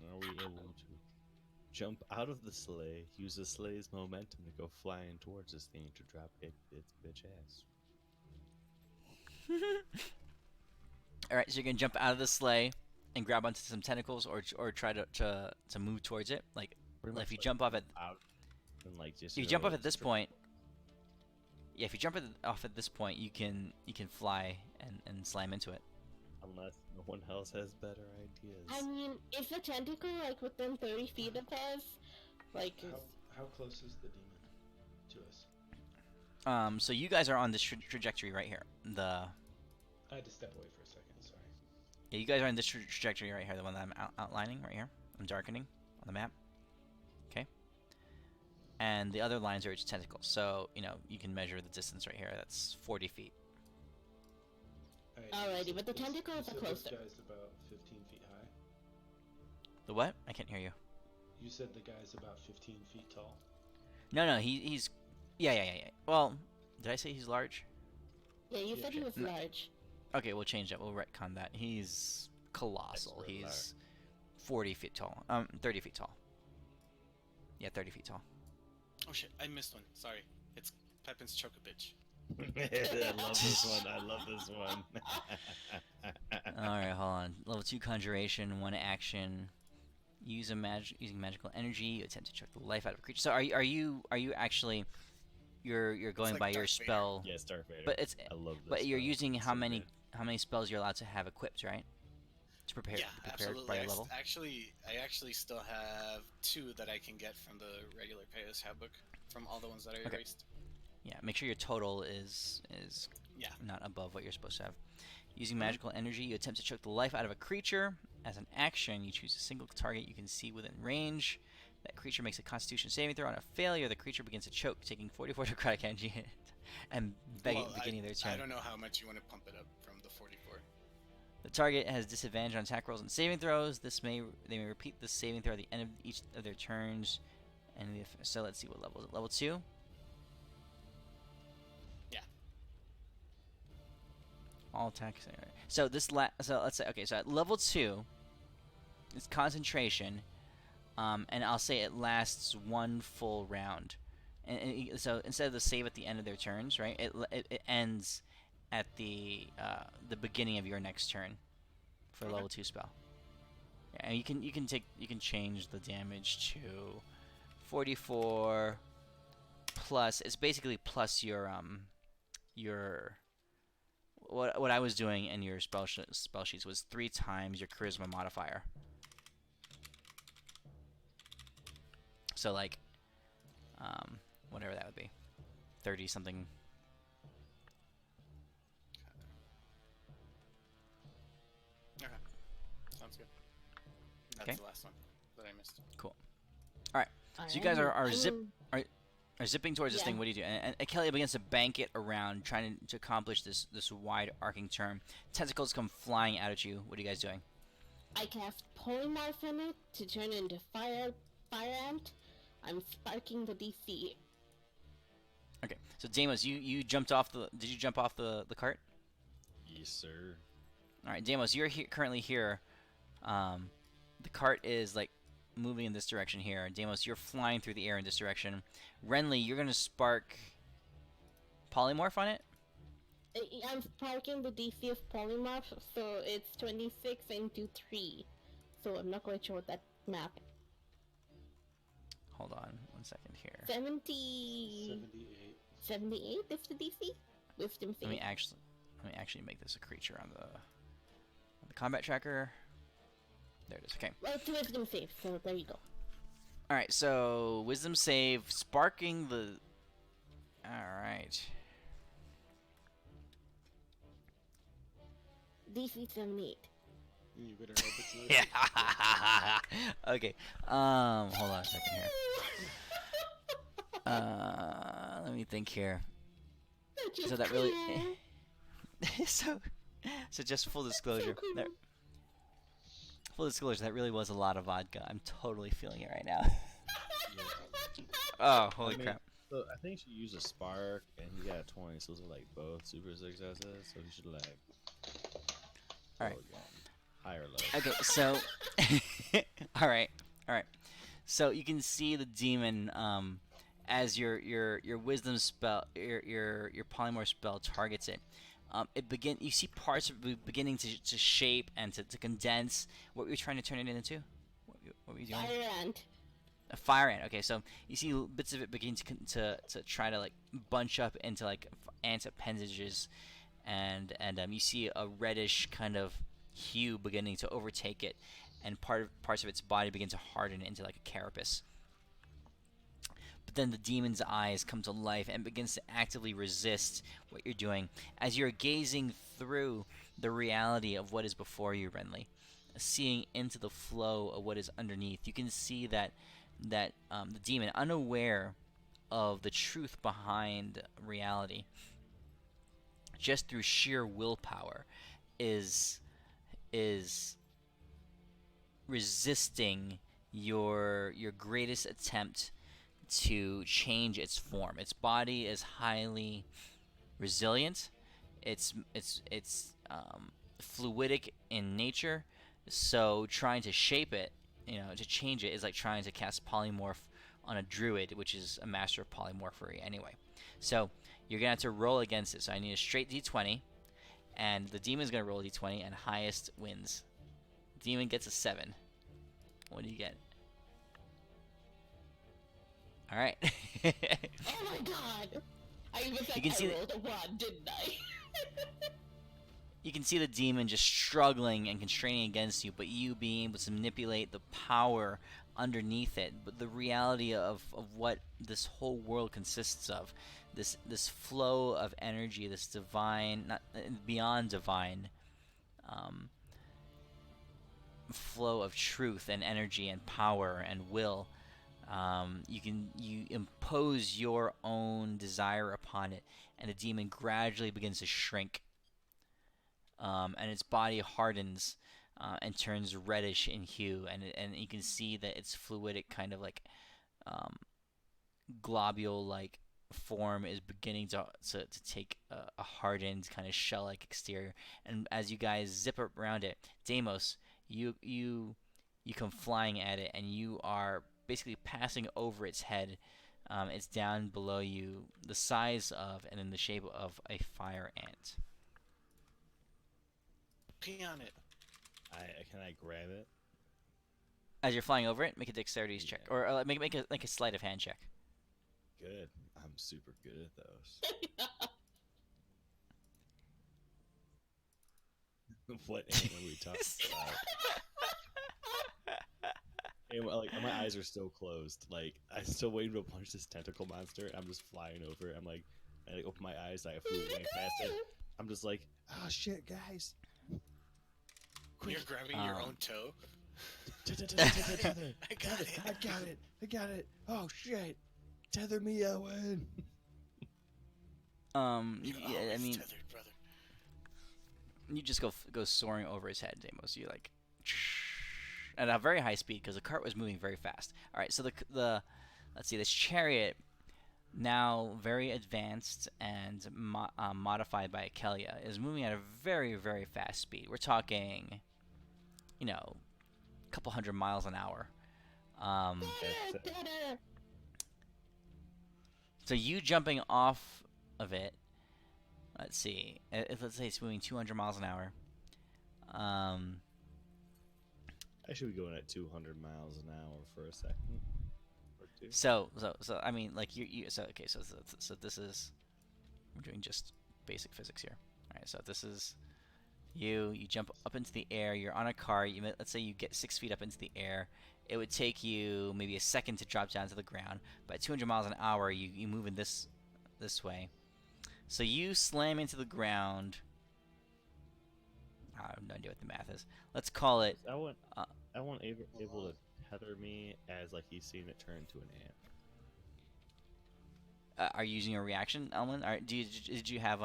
Are we able to jump out of the sleigh, use the sleigh's momentum to go flying towards this thing to drop its bitch ass? Alright, so you're gonna jump out of the sleigh and grab onto some tentacles, or try to move towards it. Like, if you jump off at if you jump off at this point, yeah, if you jump off at this point, you can fly and slam into it. Unless no one else has better ideas. I mean, if the tentacle, within 30 feet of us, How close is the demon to us? So you guys are on this trajectory right here. I had to step away for a second, sorry. Yeah, you guys are on this trajectory right here, the one that I'm outlining right here. I'm darkening on the map. Okay. And the other lines are its tentacles. So, you can measure the distance right here. That's 40 feet. Alrighty, but the tentacles are closer. This guy's about 15 feet high. The what? I can't hear you. You said the guy's about 15 feet tall. No, he's... Yeah. Well, did I say he's large? Yeah, you said he was No. large. Okay, we'll change that. We'll retcon that. He's colossal. He's 40 feet tall. 30 feet tall. Yeah, 30 feet tall. Oh shit, I missed one. Sorry. It's Pepin's Choco-Bitch. I love this one. Alright, hold on. Level 2 Conjuration, 1 action. Using magical energy, you attempt to choke the life out of a creature. So are you actually... You're going like by your Darth Vader. spell... Yes, Darth Vader. But it's... I love this. But you're spell. using It's how so many good. spells you're allowed to have equipped, right? To prepare, Yeah, prepared absolutely. by your level. I actually still have 2 that I can get from the regular Payos Handbook, from all the ones that I Okay. erased. Yeah, make sure your total is Yeah. not above what you're supposed to have. Using magical energy, you attempt to choke the life out of a creature. As an action, you choose a single target you can see within range. That creature makes a Constitution saving throw. On a failure, the creature begins to choke, taking 44 necrotic energy hit, and beginning their turn. I don't know how much you want to pump it up from the 44. The target has disadvantage on attack rolls and saving throws. They may repeat the saving throw at the end of each of their turns. And so let's see what level is it. Level 2. Yeah. All attacks. So so let's say, okay, so at level 2, it's concentration, and I'll say it lasts 1 full round. So instead of the save at the end of their turns, right? It ends at the beginning of your next turn for a Okay. level 2 spell. And you can change the damage to 44 plus. It's basically plus your what I was doing in your spell sheets was 3 times your charisma modifier. So like whatever that would be, 30 something. Okay. Sounds good. That's Okay. the last one that I missed. Cool. All right. So you guys are zipping towards this Yeah. thing. What do you do? And Kelly begins to bank it around, trying to accomplish this wide arcing turn. Tentacles come flying out at you. What are you guys doing? I cast polymorph on it to turn into fire ant. I'm sparking the DC. Okay. So Deimos, you jumped off the. Did you jump off the cart? Yes, sir. All right, Deimos, you're currently here. The cart is like moving in this direction here. Deimos, you're flying through the air in this direction. Renly, you're gonna spark polymorph on it. I'm sparking the DC of polymorph, so it's 26 into 3. So I'm not quite sure what that map. Hold on 1 second here. 78. 78 is the DC? Wisdom save. Let me actually make this a creature on the combat tracker. There it is. Okay. Well, it's wisdom save, so there you go. All right. So wisdom save, sparking the. All right. DC 78. You better hope it's not. Yeah. Okay. Hold on a second here. Let me think here. So that really. so just full disclosure. Full disclosure, that really was a lot of vodka. I'm totally feeling it right now. Oh, holy crap. So I think she used a spark, and he got a 20, so those are like both super successes. So he should like. All right. roll again. High or low. Okay, so. all right. So you can see the demon as your wisdom spell, your polymorph spell targets it. You see parts of it beginning to shape and to condense. What were you trying to turn it into? What were you doing? Fire ant. A fire ant. Okay, so you see bits of it begin to try to like bunch up into like ant appendages, and you see a reddish kind of hue beginning to overtake it, and parts of its body begin to harden into like a carapace. But then the demon's eyes come to life and begins to actively resist what you're doing as you're gazing through the reality of what is before you, Renly, seeing into the flow of what is underneath. You can see that the demon, unaware of the truth behind reality, just through sheer willpower, is resisting your greatest attempt to change its form. Its body is highly resilient. It's fluidic in nature, so trying to shape it, to change it, is like trying to cast polymorph on a druid, which is a master of polymorphery anyway. So you're gonna have to roll against it. So I need a straight d20, and the demon's gonna roll a d20, and highest wins. Demon gets a 7. What do you get? All right. Oh my god! I was like, You can see I rolled a 1, didn't I? You can see the demon just struggling and constraining against you, but you being able to manipulate the power underneath it. But the reality of what this whole world consists of, this flow of energy, this divine, not beyond divine, flow of truth and energy and power and will. You impose your own desire upon it, and the demon gradually begins to shrink, and its body hardens and turns reddish in hue, and you can see that its fluidic kind of like globule-like form is beginning to take a hardened kind of shell-like exterior. And as you guys zip around it, Deimos, you come flying at it, and you are basically passing over its head. It's down below you, the size of and in the shape of a fire ant. Pee on it. Can I grab it? As you're flying over it, make a dexterity check, Yeah. or make a sleight of hand check. Good. I'm super good at those. What animal are we talking about? And, like, my eyes are still closed. Like, I'm still waiting to punch this tentacle monster. I'm just flying over it. I like, open my eyes. I flew way past it. I'm just like, oh shit, guys! You're grabbing your own toe. Tether. I got it. I got it. Oh shit! Tether me, Owen. Yeah, I Always mean, tethered, brother. you just go soaring over his head, Deimos. You like at a very high speed because the cart was moving very fast. All right, so the let's see, this chariot, now very advanced and modified by Akelia, is moving at a very, very fast speed. We're talking, a couple hundred miles an hour. So you jumping off of it, let's see, let's say it's moving 200 miles an hour. I should be going at 200 miles an hour for a second or two. So I mean, like so this is, we're doing just basic physics here. All right, so this is you jump up into the air. You're on a car. Let's say you get 6 feet up into the air. It would take you maybe a second to drop down to the ground. But at 200 miles an hour, you move in this way. So you slam into the ground. I have no idea what the math is. Let's call it. I want able to tether me as like he's seen it turn into an ant. Are you using a reaction, Elman? Did you have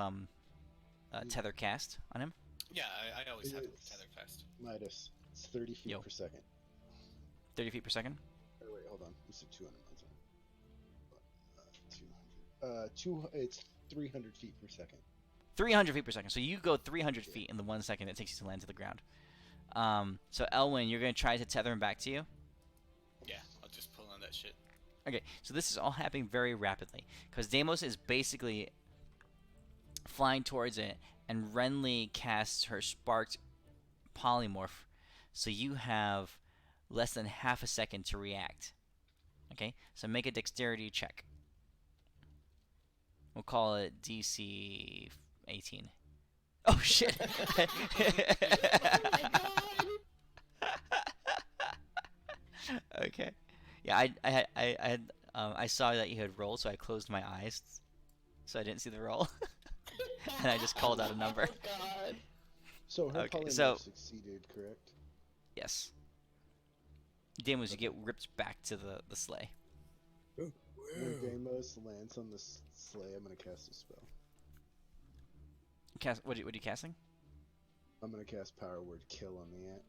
tether cast on him? Yeah, I always have It's- tether fast. Midas. It's 30 feet Yo. per second. 30 feet per second. Oh, wait, hold on. You said 200 miles an hour. 200. It's 300 feet per second. 300 feet per second. So you go 300 feet in the 1 second it takes you to land to the ground. So Elwin, you're going to try to tether him back to you? Yeah, I'll just pull on that shit. Okay, so this is all happening very rapidly. Because Deimos is basically flying towards it, and Renly casts her sparked polymorph. So you have less than half a second to react. Okay, so make a dexterity check. We'll call it DC 18. Oh shit! Oh my god! Okay. Yeah, I saw that you had rolled, so I closed my eyes, so I didn't see the roll, and I just called out a number. Oh god. So her Okay, polymorph so- succeeded, correct? Yes. Deimos, you get ripped back to the sleigh. When Deimos lands on the sleigh, I'm going to cast a spell. What are you casting? I'm going to cast Power Word Kill on the ant.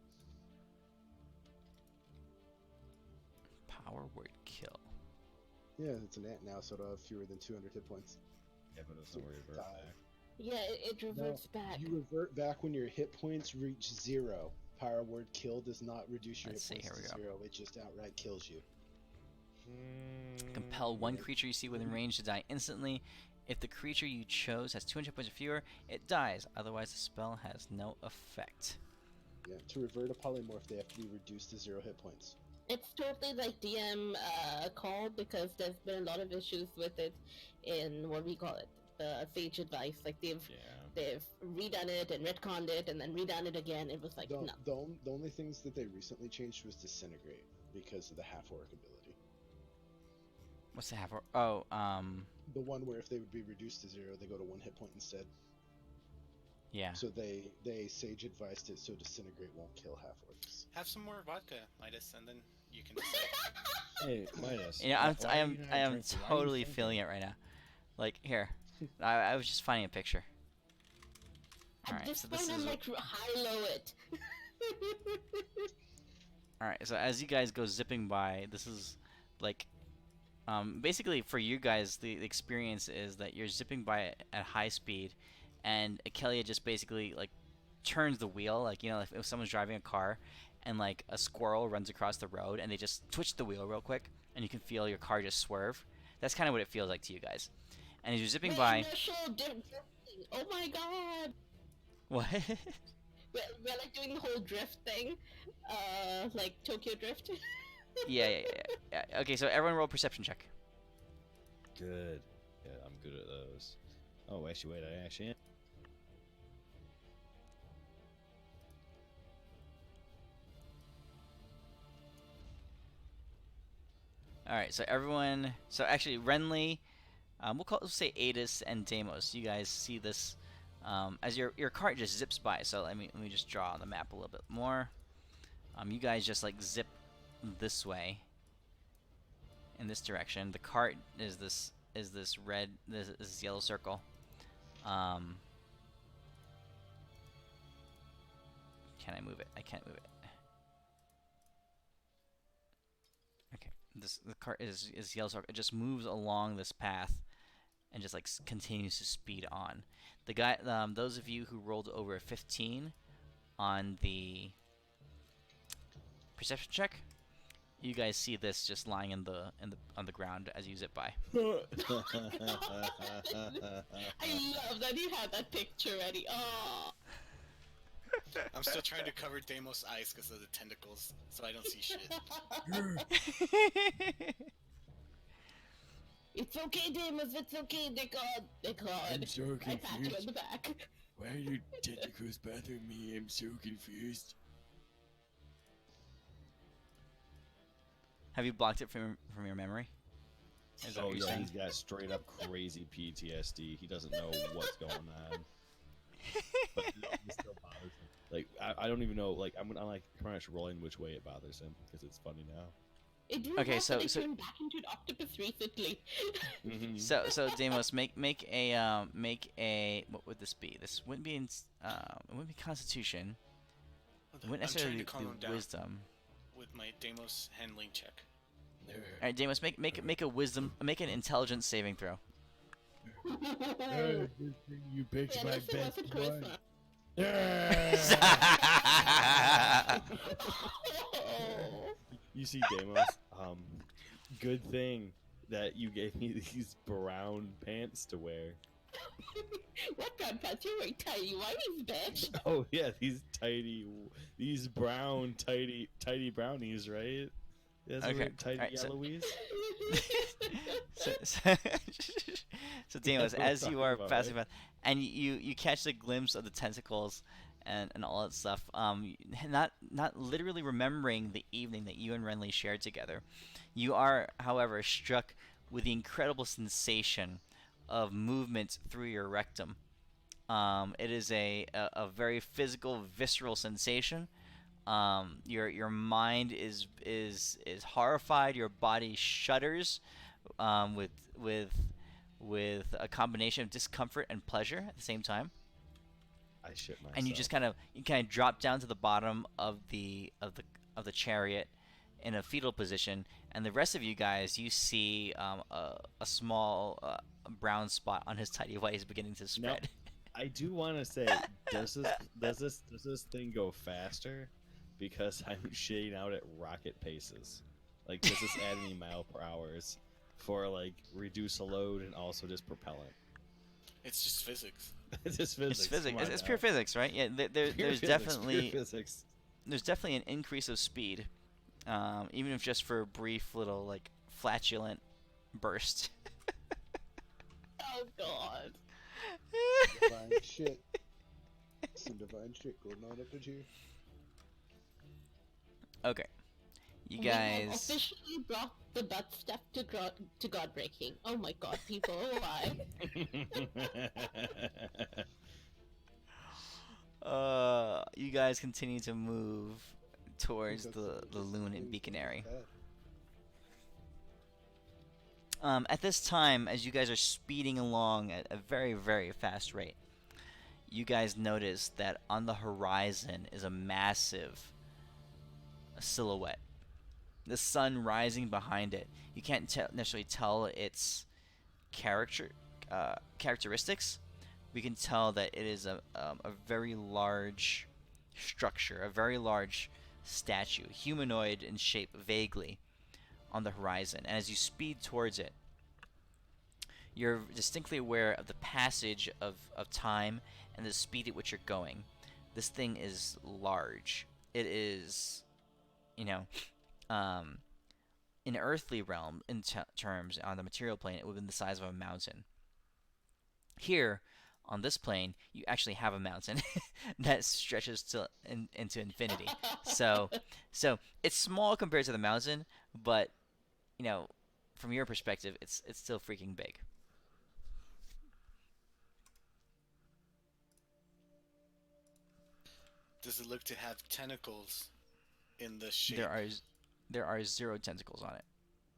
Power word kill. Yeah, it's an ant now, so it'll have fewer than 200 hit points. Yeah, but it's not revert Die. back. Yeah, it reverts back. You revert back when your hit points reach 0. Power Word Kill does not reduce your Let's see, hit points here to we 0. It just outright kills you. Compel one creature you see within range to die instantly. If the creature you chose has 200 points or fewer, it dies. Otherwise, the spell has no effect. Yeah, to revert a polymorph, they have to be reduced to 0 hit points. It's totally like DM call because there's been a lot of issues with it in what we call it, the Sage Advice. Like they've redone it and retconned it and then redone it again. It was like no. The only things that they recently changed was Disintegrate because of the half-orc ability. What's the half? Oh, The one where if they would be reduced to 0, they go to 1 hit point instead. yeah. So they Sage advised it so Disintegrate won't kill half-orcs. Have some more vodka, Midas, and then you can decide. Hey, Midas. You know, why are you not I am drinking? Why are you totally thinking? feeling it right now. Like here, I was just finding a picture. At Alright, this so point, this I'm is like high-low it. Alright, so as you guys go zipping by, this is like basically for you guys the experience is that you're zipping by at high speed, and Akelia just basically like turns the wheel, like if someone's driving a car and like a squirrel runs across the road and they just twitch the wheel real quick and you can feel your car just swerve. That's kind of what it feels like to you guys. And as you're zipping My by, initial oh my god! what? we're like doing the whole drift thing, like Tokyo Drift. Yeah. Okay, so everyone roll perception check. Good. Yeah, I'm good at those. Oh, actually, wait, I actually am. All right, so everyone. So actually, Renly, we'll say Adis and Deimos. You guys see this as your cart just zips by. So let me just draw on the map a little bit more. You guys just like zip this way in this direction. The cart is this red this yellow circle. Can I move it? I can't move it. Okay, the cart is yellow circle. It just moves along this path and just like continues to speed on. The guy, those of you who rolled over a 15 on the perception check, you guys see this just lying on the ground as you zip by. I love that you had that picture ready. Oh. I'm still trying to cover Deimos' eyes because of the tentacles, so I don't see shit. It's okay, Deimos. It's okay. They're God. I'm so I pat you on confused. the back. Why are your tentacles bothering me? I'm so confused. Have you blocked it from your memory? Is that Oh what you're yeah, saying? he's got straight up crazy PTSD. He doesn't know what's going on. But it still bothers him. Like I don't even know. Like I'm like pretty much rolling which way it bothers him because it's funny now. It didn't Okay, have so- to, like, so- turn back into an octopus recently. Mm-hmm. So Deimos, make a what would this be? This wouldn't be it wouldn't be Constitution. It wouldn't I'm trying necessarily to calm him be down Wisdom. with my Deimos handling check. All right, Deimos, make a Wisdom, make an Intelligence saving throw. Good thing you picked my Unless it best wasn't one. charisma. You see, Deimos. Good thing that you gave me these brown pants to wear. What brown pants? You're wearing tiny whities, bitch. Oh yeah, these brown tidy brownies, right? That's Okay, right, tidy alright, so- yellowies. So Deimos, That's what I'm as you talking are about, passing right? by, and you catch a glimpse of the tentacles and all that stuff. Not literally remembering the evening that you and Renly shared together. You are, however, struck with the incredible sensation of movement through your rectum. It is a very physical, visceral sensation. Your mind is horrified. Your body shudders with a combination of discomfort and pleasure at the same time. I shit myself. And you just kind of drop down to the bottom of the chariot in a fetal position, and the rest of you guys, you see a small brown spot on his tidy white is beginning to spread. I do want to say, does this thing go faster? Because I'm shitting out at rocket paces. Like, does this add any mile per hours for like reduce a load and also just propellant? It's just physics. It's just physics. It's physics. Come on It's now. pure physics, right? Yeah. Pure There's physics, definitely pure physics. there's definitely an increase of speed, even if just for a brief little like flatulent burst. Oh God. Divine shit. Some divine shit going on up in here. Okay, you We have guys. officially brought the butt stuff to GodBreaking. Oh my God, people, why? You guys continue to move towards That's the just Luminant really Beaconary. bad. At this time, as you guys are speeding along at a very, very fast rate, you guys notice that on the horizon is a massive silhouette. The sun rising behind it. You can't necessarily tell its characteristics. We can tell that it is a very large structure, a very large statue, humanoid in shape vaguely, on the horizon. And as you speed towards it, you're distinctly aware of the passage of time and the speed at which you're going. this thing is large. It is, you know, um, in earthly realm, in terms on the material plane, it would have been the size of a mountain. Here, on this plane, you actually have a mountain that stretches into infinity. So it's small compared to the mountain, but from your perspective, it's still freaking big. Does it look to have tentacles in the shape? There are 0 tentacles on it.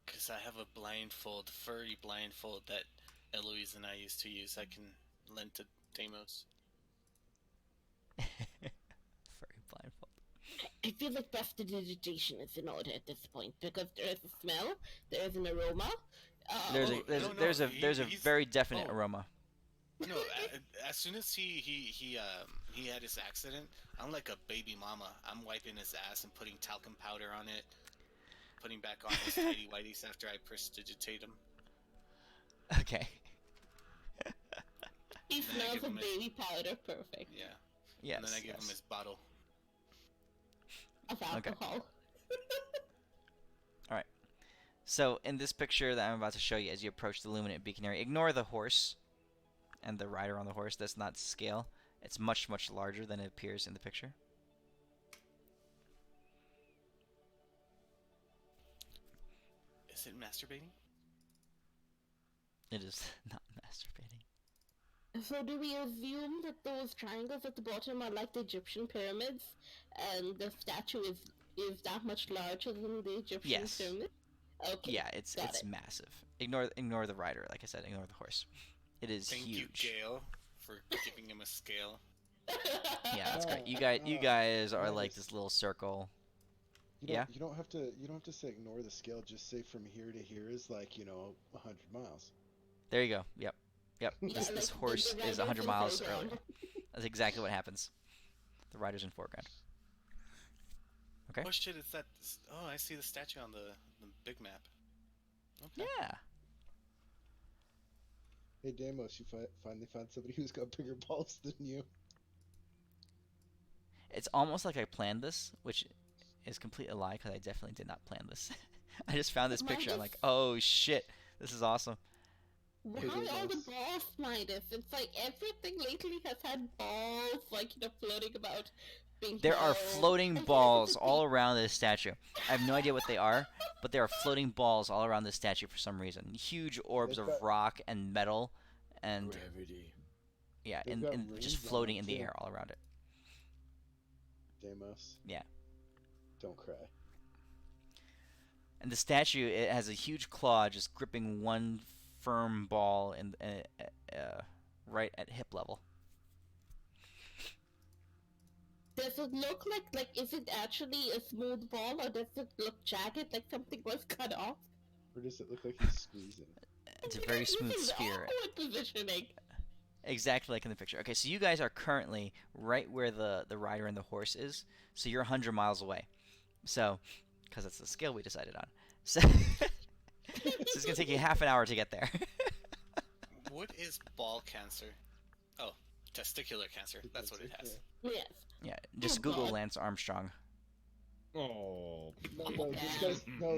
Because I have a blindfold, furry blindfold that Eloise and I used to use. I can lend to Deimos. Furry blindfold. I feel like prestidigitation is in order at this point because there is a smell, there is an aroma. There's a very definite aroma. No, as soon as he had his accident, I'm like a baby mama. I'm wiping his ass and putting talcum powder on it, putting back on his tidy whities after I prestidigitate him. Okay. He smells of baby powder, perfect. Yeah. Yes. And then I give him his bottle of alcohol. Okay. All right. So in this picture that I'm about to show you, as you approach the Luminant Beaconary, ignore the horse and the rider on the horse. That's not scale. It's much, much larger than it appears in the picture. Is it masturbating? It is not masturbating. So do we assume that those triangles at the bottom are like the Egyptian pyramids, and the statue is that much larger than the Egyptian pyramid? Okay. Yeah, it's massive. Ignore the rider, like I said. Ignore the horse. It is huge. Thank you, Gale, for giving him a scale. Yeah, that's great. You guys are like this little circle. You don't have to say ignore the scale. Just say from here to here is like 100 miles. There you go. Yep. Yeah, This horse is 100 miles earlier. That's exactly what happens. The rider's in foreground. Okay. Oh shit! It's that. Oh, I see the statue on the big map. Okay. Yeah. Hey Deimos, you finally found somebody who's got bigger balls than you. It's almost like I planned this, which is completely a lie because I definitely did not plan this. I just found this picture. I'm like, oh shit, this is awesome. Why all the balls, Midas? It's like everything lately has had balls, like floating about. There are floating balls all around this statue. I have no idea what they are, but there are floating balls all around this statue for some reason. Huge orbs of rock and metal, and gravity. Yeah, and just floating in the air all around it. Deimos. Yeah. Don't cry. And the statue, it has a huge claw just gripping one firm ball in right at hip level. Does it look like is it actually a smooth ball, or does it look jagged, like something was cut off? Or does it look like he's squeezing? It's a very smooth This is sphere. awkward positioning. Exactly like in the picture. Okay, so you guys are currently right where the rider and the horse is, so you're 100 miles away. So, because that's the scale we decided on. So, it's going to take you half an hour to get there. What is ball cancer? Oh, testicular cancer. That's what it has. Yes. Yeah, just Google Lance Armstrong. Oh.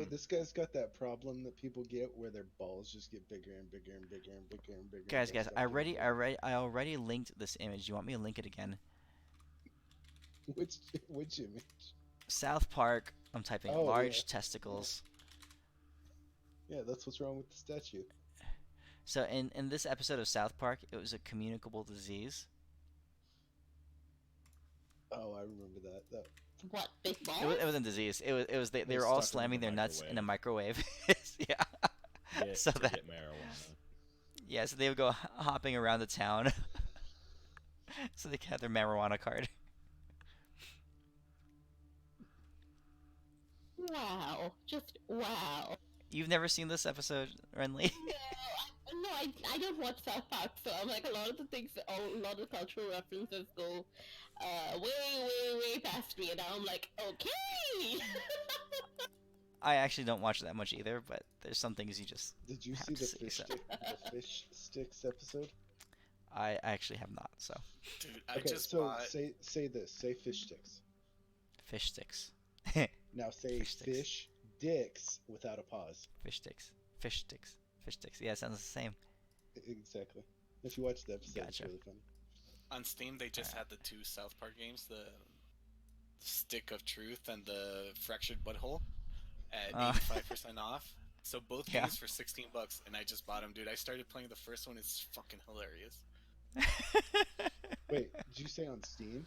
This guy's got that problem that people get where their balls just get bigger and bigger and bigger and bigger and bigger. Guys, I already linked this image. Do you want me to link it again? Which image? South Park. I'm typing large testicles. Yeah, that's what's wrong with the statue. So in this episode of South Park, it was a communicable disease. Oh, I remember that. What, big balls? It wasn't disease. It was they were all slamming their nuts in a microwave. Yeah. So that get marijuana. Yeah, so they would go hopping around the town. So they could have their marijuana card. Wow. Just wow. You've never seen this episode, Renly? No, I don't watch South Park, so I'm like a lot of the things, a lot of cultural references go way past me, and now I'm like, okay. I actually don't watch that much either, but there's some things you just Did you have see to the see, fish so. the fish sticks episode? I actually have not. So Dude, I Okay, just so bought. say this. Say fish sticks. fish sticks. Now say Fish sticks. fish dicks without a pause. Fish sticks. Fish sticks. Fish sticks. Yeah, it sounds the same. Exactly. If you watch the episode, it's Gotcha. really funny. On Steam, they just had the two South Park games, the Stick of Truth and the Fractured Butthole, at Uh, 85% off. So both Yeah. games for $16, and I just bought them, dude. I started playing the first one; it's fucking hilarious. Wait, did you say on Steam?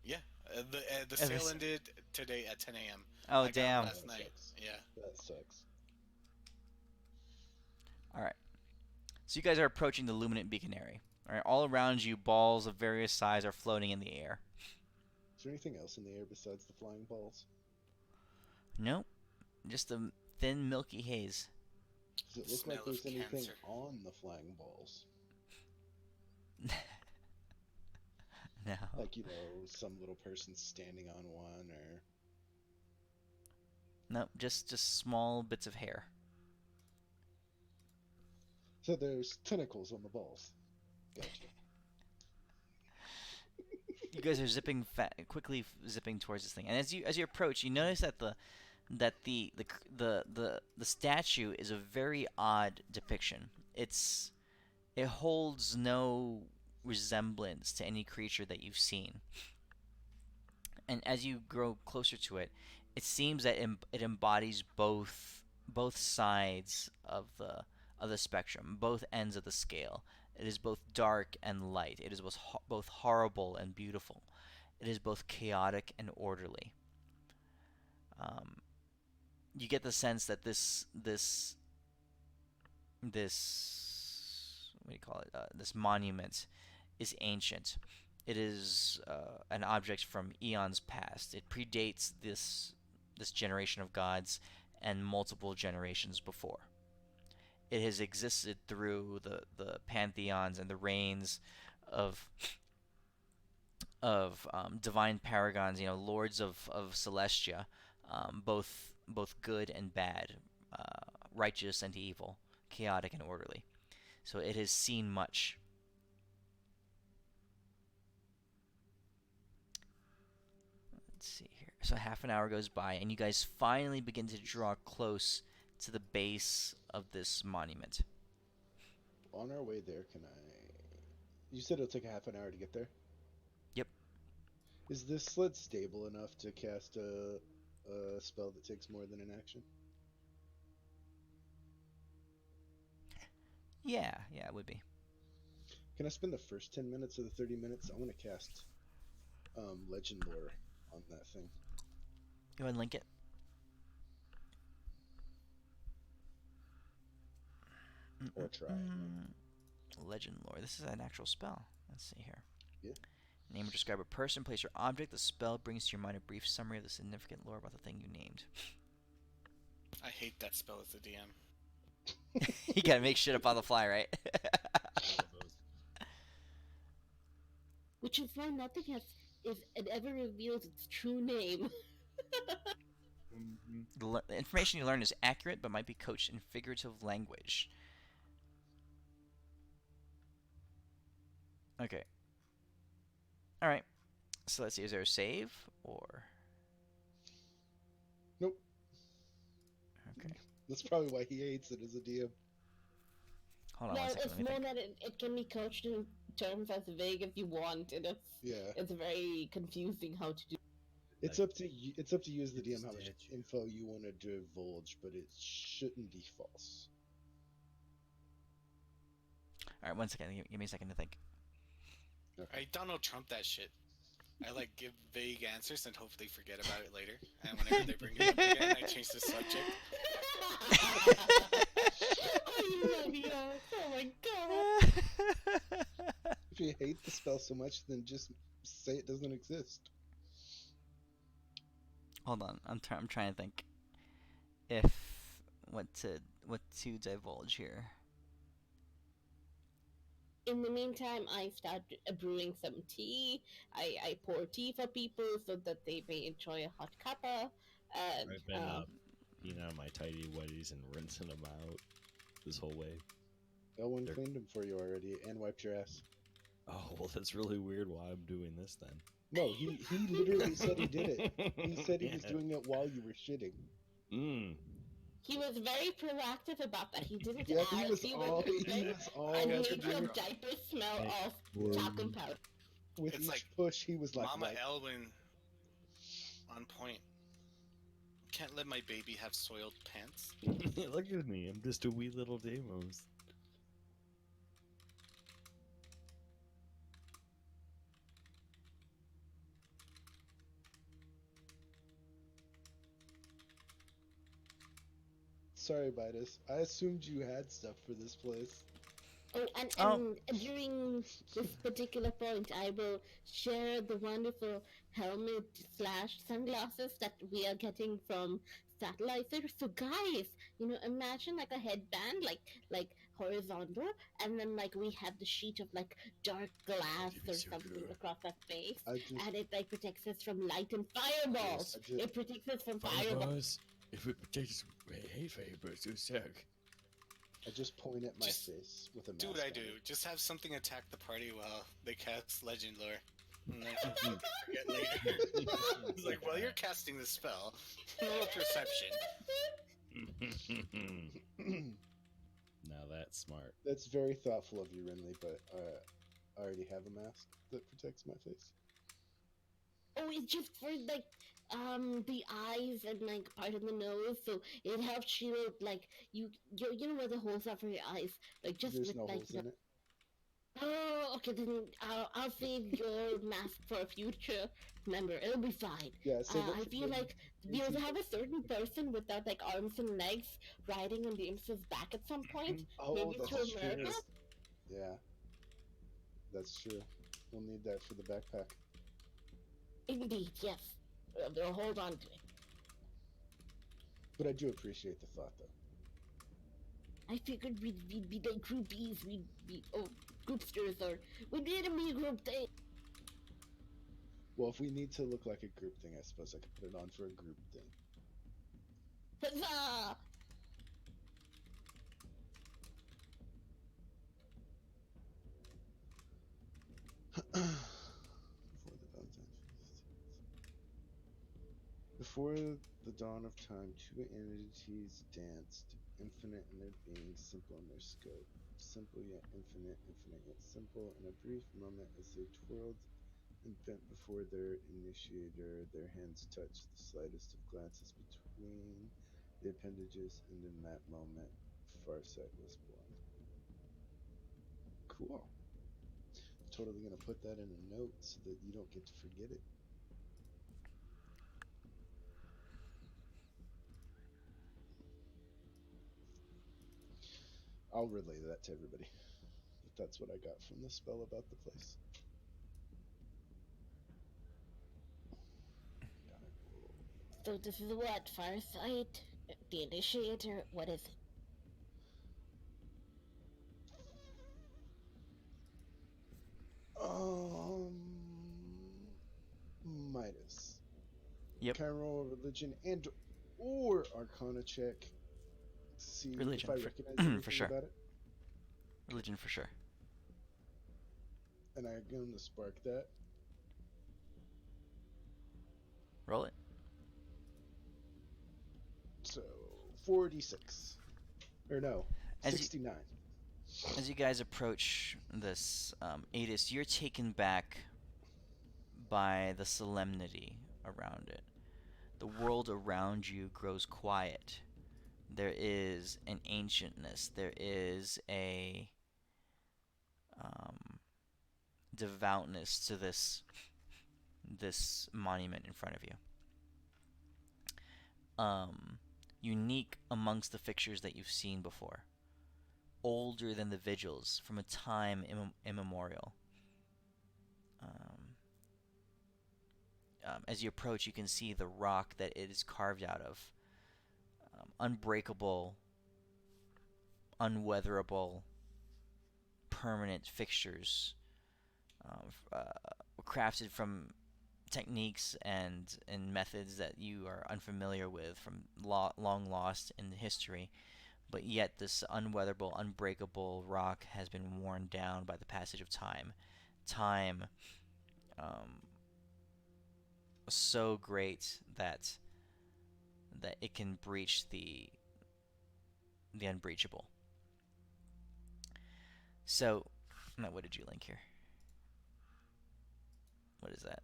Yeah, the It sale was- ended today at 10 a.m. Oh, I got 'em damn. last That night. sucks. Yeah. That sucks. All right. So you guys are approaching the Luminant Beaconary. All right. All around you, balls of various size are floating in the air. Is there anything else in the air besides the flying balls? Nope. Just a thin, milky haze. Does it look Smell like of there's anything cancer. on the flying balls? No. Like, some little person standing on one, or... Nope. Just small bits of hair. So there's tentacles on the balls. Gotcha. You guys are quickly zipping towards this thing, and as you approach, you notice that the statue is a very odd depiction. It holds no resemblance to any creature that you've seen, and as you grow closer to it, it seems that it embodies both sides of the spectrum, both ends of the scale. It is both dark and light. It is both horrible and beautiful. It is both chaotic and orderly. You get the sense that this what do you call it? This monument is ancient. It is an object from eons past. It predates this generation of gods and multiple generations before. It has existed through the pantheons and the reigns of divine paragons, lords of Celestia, both good and bad, righteous and evil, chaotic and orderly. So it has seen much. Let's see here. So half an hour goes by, and you guys finally begin to draw close to the base of this monument. On our way there, can I... You said it'll take a half an hour to get there? Yep. Is this sled stable enough to cast a spell that takes more than an action? Yeah, it would be. Can I spend the first 10 minutes of the 30 minutes? I want to cast Legend Lore on that thing. Go ahead and link it. Or try. Legend lore. This is an actual spell. Let's see here. Yeah. Name or describe a person, place, or object. The spell brings to your mind a brief summary of the significant lore about the thing you named. I hate that spell as a DM. You gotta make shit up on the fly, right? Which is why nothing has, if it ever reveals its true name. The information you learn is accurate, but might be coached in figurative language. Okay. Alright. So let's see, is there a save? Or... Nope. Okay. That's probably why he hates it as a DM. Hold on No, one second, it's let me more think. that it can be couched in terms as vague as you want, and Yeah. it's very confusing how to do. It's up to you. It's up to you as the It's DM how much statue. info you want to divulge, but it shouldn't be false. Alright, one second. Give me a second to think. I Donald Trump that shit. I give vague answers and hope they forget about it later. And whenever they bring it up again, I change the subject. I love you. Oh my god. If you hate the spell so much, then just say it doesn't exist. Hold on, I'm trying to think if what to divulge here. In the meantime, I start brewing some tea. I pour tea for people so that they may enjoy a hot cuppa. And I've been peeing on my tidy whities and rinsing them out this whole way. Elwyn They're- cleaned them for you already and wiped your ass. Oh, well, that's really weird why I'm doing this then. No, he literally said he did it. He said he was Yeah. doing it while you were shitting. He was very proactive about that. He did it Yeah, he as was he all was he leaving, was all and guys made are your doing- diaper smell Hey, of talcum powder. with It's each like push. He was like, Mama right. Elwin on point. Can't let my baby have soiled pants. Look at me. I'm just a wee little Deimos. Sorry, Midas. I assumed you had stuff for this place. Oh, Oh. and during this particular point, I will share the wonderful helmet slash sunglasses that we are getting from Satellizer. So, guys, imagine like a headband, like horizontal, and then like we have the sheet of like dark glass Give me or circular. something across our face, I just, and it like protects us from light and fireballs. I just, It protects us from fireballs. Fireballs? If it protects. I hate fireballs, so suck. I just point at my Just face with a mask Do what I on do. it. Just have something attack the party while they cast Legend Lore. And then forget later. It's like, well, you're casting the spell. Roll perception. Now that's smart. That's very thoughtful of you, Renly, but I already have a mask that protects my face. Oh, it's just for like the eyes and like part of the nose, so it helps shield like you know where the holes are for your eyes, like just There's with no like holes in it. Oh, okay, then I'll save your mask for a future member. It'll be fine. Yeah, save it I for feel the- like in we'll future. have a certain person without like arms and legs riding on the Imsa's back at some point. Oh, Maybe that's to true. America. Yeah, that's true. We'll need that for the backpack. Indeed, yes. They'll hold on to it. But I do appreciate the thought, though. I figured we'd be like groupies, we'd be groupsters, or we didn't be a group thing. Well, if we need to look like a group thing, I suppose I could put it on for a group thing. Huzzah! Before the dawn of time, two entities danced, infinite in their being, simple in their scope. Simple yet infinite, infinite yet simple. In a brief moment, as they twirled and bent before their initiator, their hands touched the slightest of glances between the appendages, and in that moment, Farsight was born. Cool. Totally gonna put that in a note so that you don't get to forget it. I'll relay that to everybody. But that's what I got from the spell about the place. So this is what? Farsight? The initiator? What is it? Midas. Yep. Can I roll a religion and or Arcana check to see Religion, if I for- recognize for anything sure. about it? Religion for sure. And I'm going to spark that. Roll it. So 46. Or no, As you- 69. As you guys approach this Adis, you're taken back by the solemnity around it. The world around you grows quiet. There is an ancientness. There is a devoutness to this monument in front of you. Unique amongst the fixtures that you've seen before. Older than the vigils from a time immemorial. As you approach, you can see the rock that it is carved out of. Unbreakable, unweatherable, permanent fixtures, crafted from techniques and methods that you are unfamiliar with, from long lost in history. But yet this unweatherable, unbreakable rock has been worn down by the passage of time. time so great that it can breach the unbreachable. So, now what did you link here? What is that?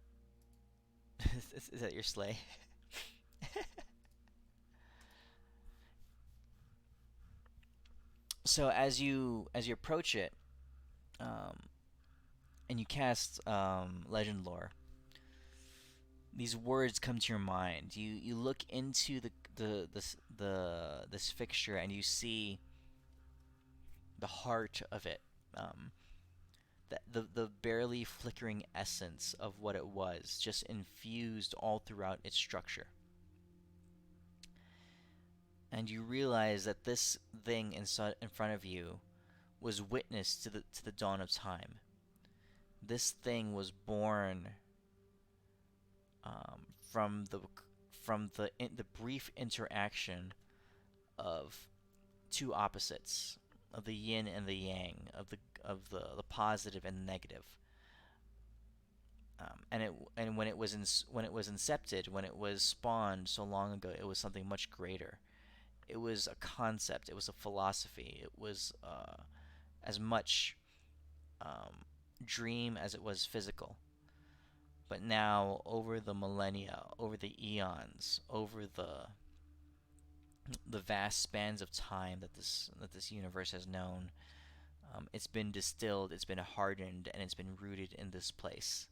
Is that your sleigh? So as you approach it, and you cast legend lore, these words come to your mind. You look into this fixture and you see the heart of it, the barely flickering essence of what it was, just infused all throughout its structure. And you realize that this thing in front of you was witness to the dawn of time. This thing was born from the brief interaction of two opposites, of the yin and the yang, of the positive and negative. And when it was incepted, when it was spawned so long ago, it was something much greater. It was a concept. It was a philosophy. It was as much dream as it was physical. But now, over the millennia, over the eons, over the vast spans of time that this universe has known, it's been distilled, it's been hardened, and it's been rooted in this place.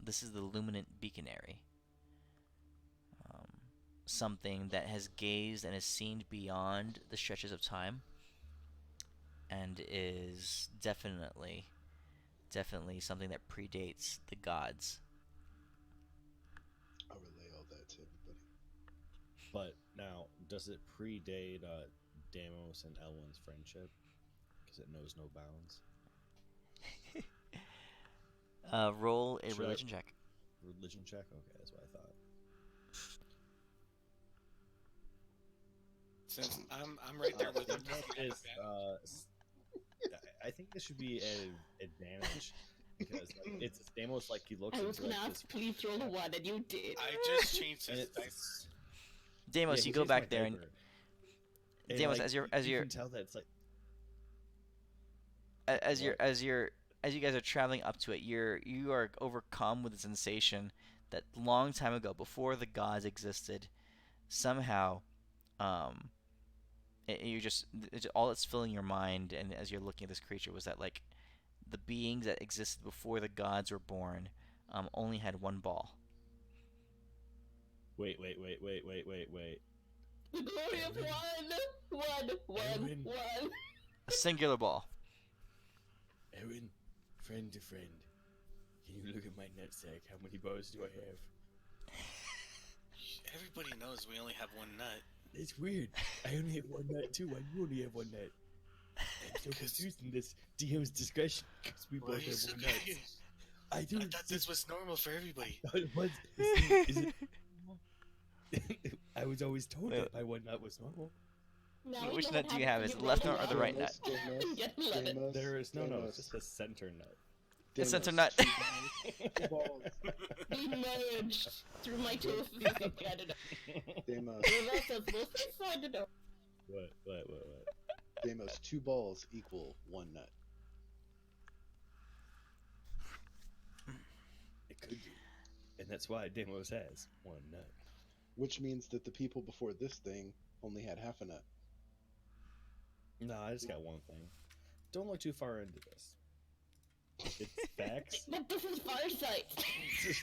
This is the Luminant Beaconary. Something that has gazed and has seen beyond the stretches of time, and is definitely something that predates the gods. I'll relay all that to everybody. But now, does it predate Deimos and Elwyn's friendship? Because it knows no bounds. Roll a Sure. religion check. Religion check? Okay, that's what I thought. Since I'm right there with him. I think this should be an advantage because it's Deimos, like he looks I was into gonna like ask, please roll a 1, and you did. I just changed and his it's dice. Deimos, yeah, you he go changed my back there and diaper. Deimos, like, as you're you can tell that it's like as what? you guys are traveling up to it, you are overcome with the sensation that long time ago, before the gods existed, somehow, all that's filling your mind, and as you're looking at this creature, was that like the beings that existed before the gods were born, only had one ball. Wait. The glory of Edwin. one. A singular ball. Erin, friend to friend, can you look at my nutsack? How many balls do I have? Everybody knows we only have one nut. It's weird. I only have one nut too. Why you only have one nut? I'm so confused in this DM's discretion because we both have one nut. I I don't. thought this was normal for everybody. What? Is it? I was always told that my one nut was normal. Now Which we nut don't do you have have? to Is it get left rid nut or of the it. right nut? Get 11. There is no, it's just the center nut. The center nut. Two balls. We merged through my tooth. Deimos, What? Deimos, 2 balls equal 1 nut. It could be. And that's why Deimos has one nut. Which means that the people before this thing only had half a nut. No, I just got one thing. Don't look too far into this. It's facts. But this is Farsight.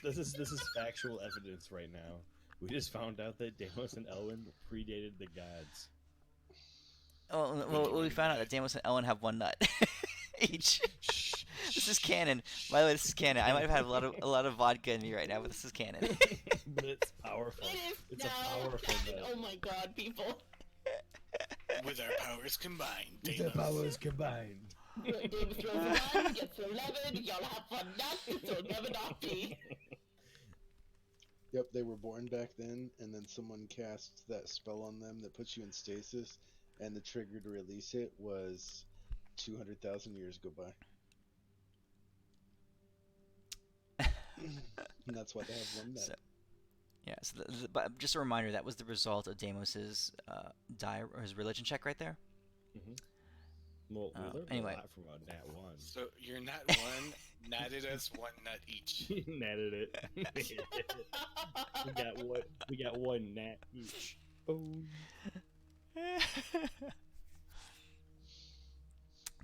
This is factual evidence right now. We just found out that Deimos and Elwyn predated the gods. Well, we found out that Deimos and Ellen have one nut each. This is canon. By the way, this is canon. I might have had a lot of vodka in me right now, but this is canon. But it's powerful. It is It's now a powerful canon. nut. Oh my god, people. With our powers combined, With the Deimos. powers combined. Davis throws 1, gets 11, y'all have one nut, so never not be. Yep, they were born back then, and then someone cast that spell on them that puts you in stasis, and the trigger to release it was 200,000 years go by. And that's why they have Luminant. So, yeah. So, but just a reminder, that was the result of Deimos's or his religion check right there. Well, we learned anyway. a lot from a nat 1. So your nat 1 natted us 1 nut each. Natted it. we got one nat each. Boom.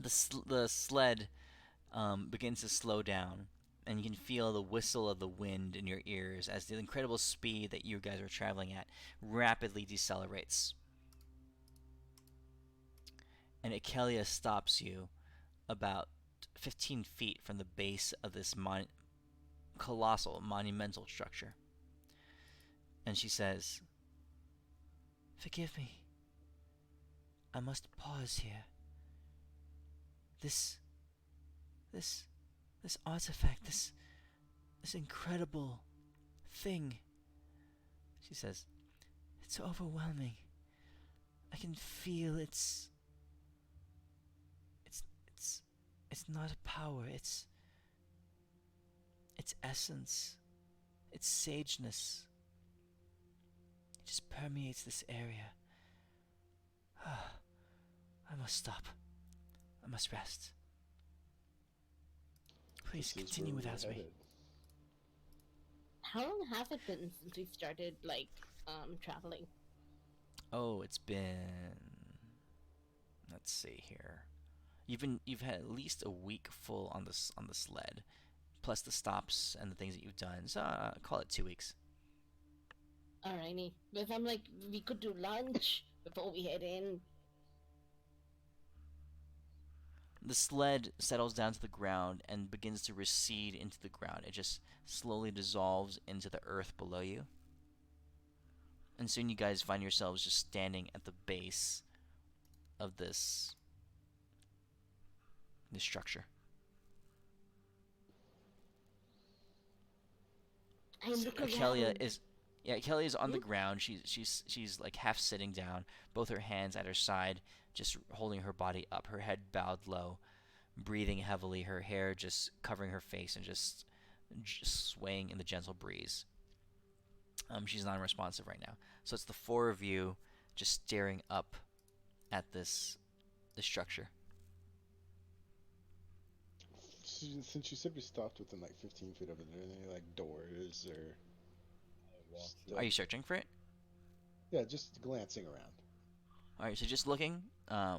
The sled begins to slow down, and you can feel the whistle of the wind in your ears as the incredible speed that you guys are traveling at rapidly decelerates. And Ikelia stops you about 15 feet from the base of this colossal, monumental structure. And she says, "Forgive me. I must pause here. This artifact, this incredible thing," she says, "it's overwhelming. I can feel it's not a power, it's essence, it's sageness. It just permeates this area. I must stop. I must rest. Please This is continue where we're without me." headed. How long has it been since we started traveling? Oh, it's been, let's see here. You've had at least a week full on the sled, plus the stops and the things that you've done. So call it 2 weeks. Alrighty. If I'm like, we could do lunch before we head in. The sled settles down to the ground and begins to recede into the ground. It just slowly dissolves into the earth below you. And soon you guys find yourselves just standing at the base of this structure. I look Akelia around. is on the ground. She's like half sitting down, both her hands at her side, just holding her body up, her head bowed low, breathing heavily, her hair just covering her face and just swaying in the gentle breeze. She's non-responsive right now. So it's the four of you just staring up at this structure. Since you said we stopped within like 15 feet of it, are there any like doors or? Are you searching for it? Yeah, just glancing around. All right, so just looking. I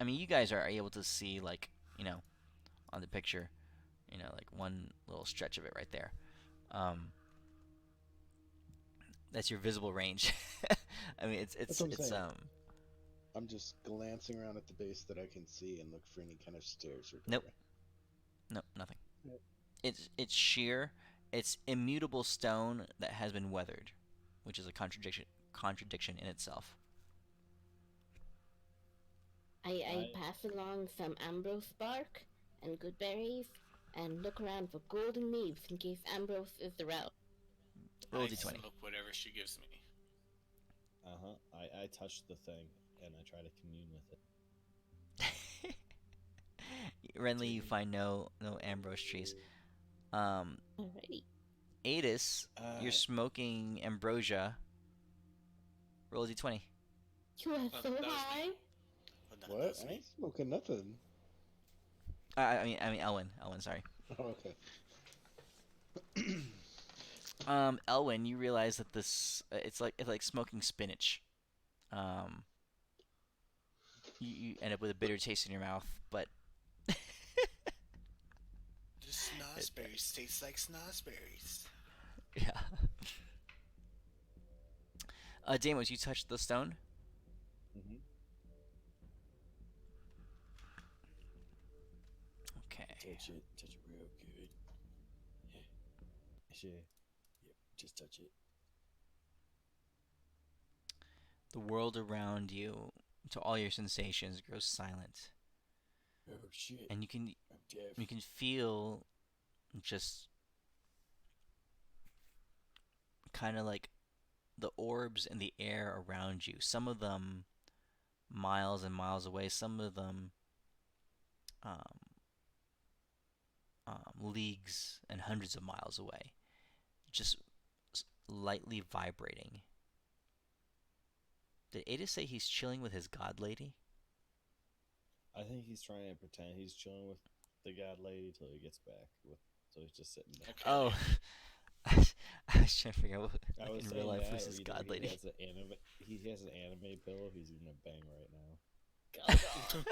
mean, you guys are able to see, like, on the picture, like one little stretch of it right there. That's your visible range. I mean, it's That's what I'm saying. I'm just glancing around at the base that I can see and look for any kind of stairs or door. Nope, nothing. Nope. It's sheer. It's immutable stone that has been weathered, which is a contradiction in itself. I pass along some Ambrose bark and good berries and look around for golden leaves in case Ambrose is the route. Roll I d20. smoke whatever she gives me. I touch the thing and I try to commune with it. Renly, you find no ambrose trees. Alrighty. Adis, you're smoking ambrosia. Roll a d20. You are Oh, so that was me. high. Oh, that What? was I me. ain't smoking nothing. I mean Elwyn, sorry. Oh, okay. Elwyn, you realize that this it's like smoking spinach. You end up with a bitter taste in your mouth, but The snozzberries taste like snozzberries. yeah. Deimos, you touched the stone. Mm-hmm. Okay. Touch it real good. Yeah. Sure. Yep, just touch it. The world around you, to all your sensations, grows silent, Oh shit. and you can I'm deaf. feel just kind of like the orbs in the air around you. Some of them miles and miles away. Some of them leagues and hundreds of miles away. just lightly vibrating. Did Ada say he's chilling with his god lady? I think he's trying to pretend he's chilling with the god lady till he gets back. So he's just sitting there. Okay. Oh, I was trying to figure out what I was in saying real life that, was or his either god lady. he has an anime pillow he's gonna bang right now. God.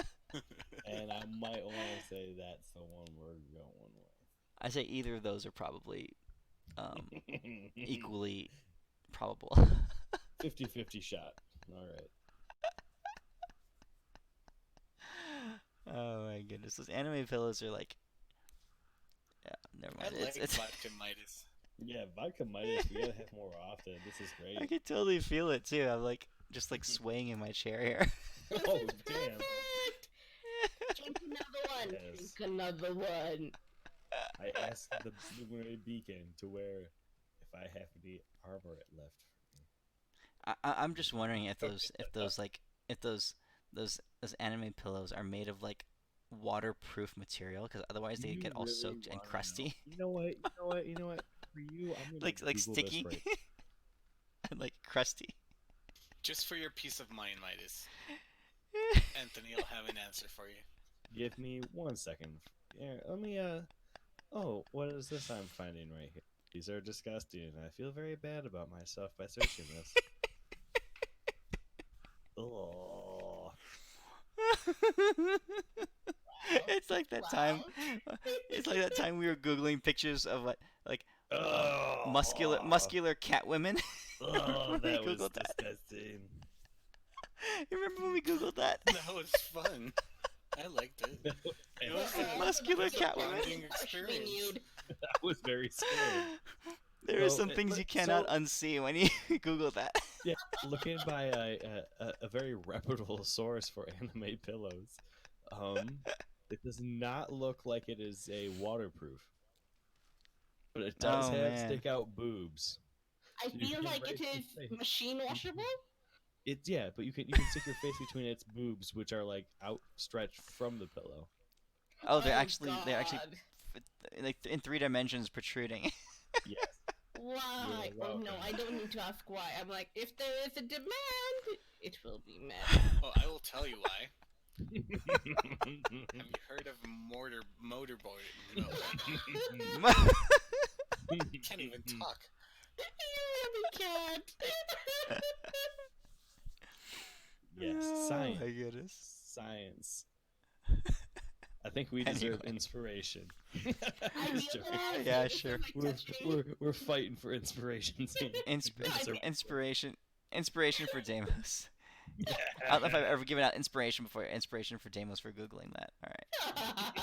And I might want to say that's the one we're going I say either of those are probably with. equally probable. 50-50 shot. All right. Oh my goodness, those anime pillows are like, yeah, never I mind. like It's vodka Midas. Yeah, vodka Midas. We gotta have more often. This is I great. can totally feel it too. I'm like just like swaying in my chair here. Oh damn! Perfect. Drink another one. Yes. Drink another one. I asked the Luminary Beacon to wear if I have any armor left for me. I'm just wondering if those anime pillows are made of like waterproof material, because otherwise they You get all really soaked and wanna know? crusty, You know what? You know what? For you, I'm gonna like Google sticky this right. and like crusty. Just for your peace of mind, Midas. Anthony will have an answer for you. Give me 1 second. Yeah, let me. Oh, what is this I'm finding right here? These are disgusting, and I feel very bad about myself by searching this. Oh. It's like that time. It's like that time we were googling pictures of like muscular cat women. Oh, When we that was googled that. disgusting. You remember when we googled that? That was fun. I liked it. It was a, Muscular it was a cat women. bonding experience. Nude. I was very scared. There are So, some things you cannot unsee when you Google that. Yeah, looking by a very reputable source for anime pillows, it does not look like it is a waterproof, but it does Oh, have man. stick out boobs. I You feel can like it raise your is face. machine washable. It's but you can stick your face between its boobs, which are like outstretched from the pillow. Oh, they're Oh, actually God. like in 3 dimensions protruding. Yes. Why? You're Oh no, welcome. I don't need to ask why. I'm like, if there is a demand, it will be met. Oh, I will tell you why. Have you heard of motorboarding? No, I can't even talk. You really can't. Yes, Oh science. my goodness. Science. I think we deserve Anyway. inspiration. I Just joking. realize Yeah, this is sure. like touching- We're fighting for inspiration. Inspiration for Damos. I don't know if I've ever given out inspiration before. Inspiration for Damos for googling that. All right.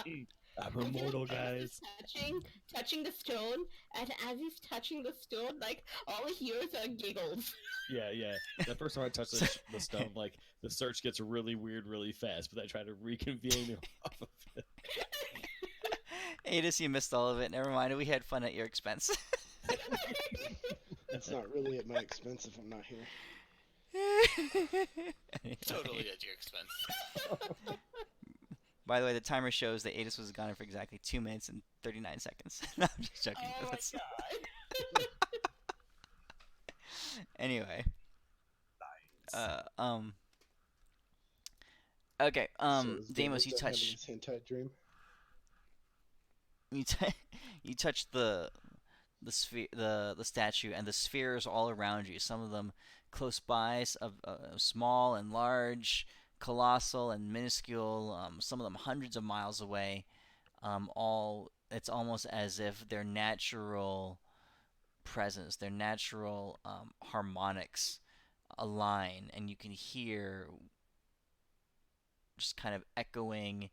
I'm I feel like immortal, as guys. he's touching the stone, and as he's touching the stone, like all he hears are giggles. Yeah. The first time I touch the stone, like the search gets really weird really fast, but I try to reconvene off of it. Adis, you missed all of it. Never mind. We had fun at your expense. It's not really at my expense if I'm not here. Totally at your expense. By the way, the timer shows that Adis was gone for exactly 2 minutes and 39 seconds. No, I'm just joking. Oh my That's- god. Anyway. Okay. So is Damos, Damos you done having touch his hentai dream? you touch the sphere, the statue, and the spheres all around you. Some of them close by, small and large, colossal and minuscule. Some of them hundreds of miles away. All it's almost as if their natural presence, their natural harmonics align, and you can hear just kind of echoing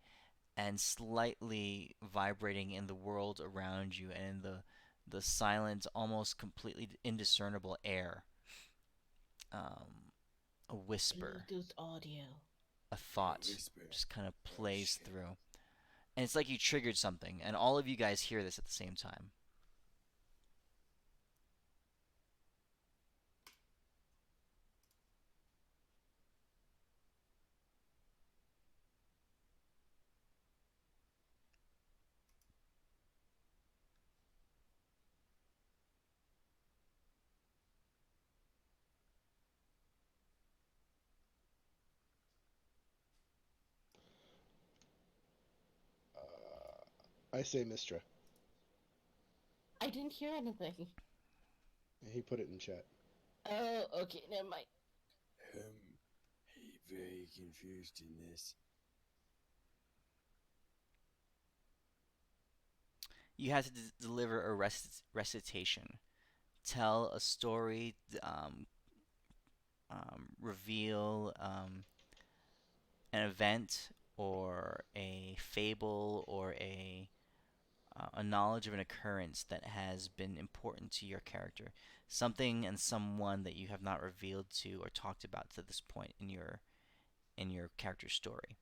and slightly vibrating in the world around you, and in the silent, almost completely indiscernible air. A whisper, Bluetooth audio. a thought Whisper. just kind of plays shit. through. And it's like you triggered something, and all of you guys hear this at the same time. I say Mistra. I didn't hear anything. He put it in chat. Oh, okay, never mind. Very confused in this. You have to deliver a recitation. Tell a story, reveal an event or a fable or a knowledge of an occurrence that has been important to your character, something and someone that you have not revealed to or talked about to this point in your character's story.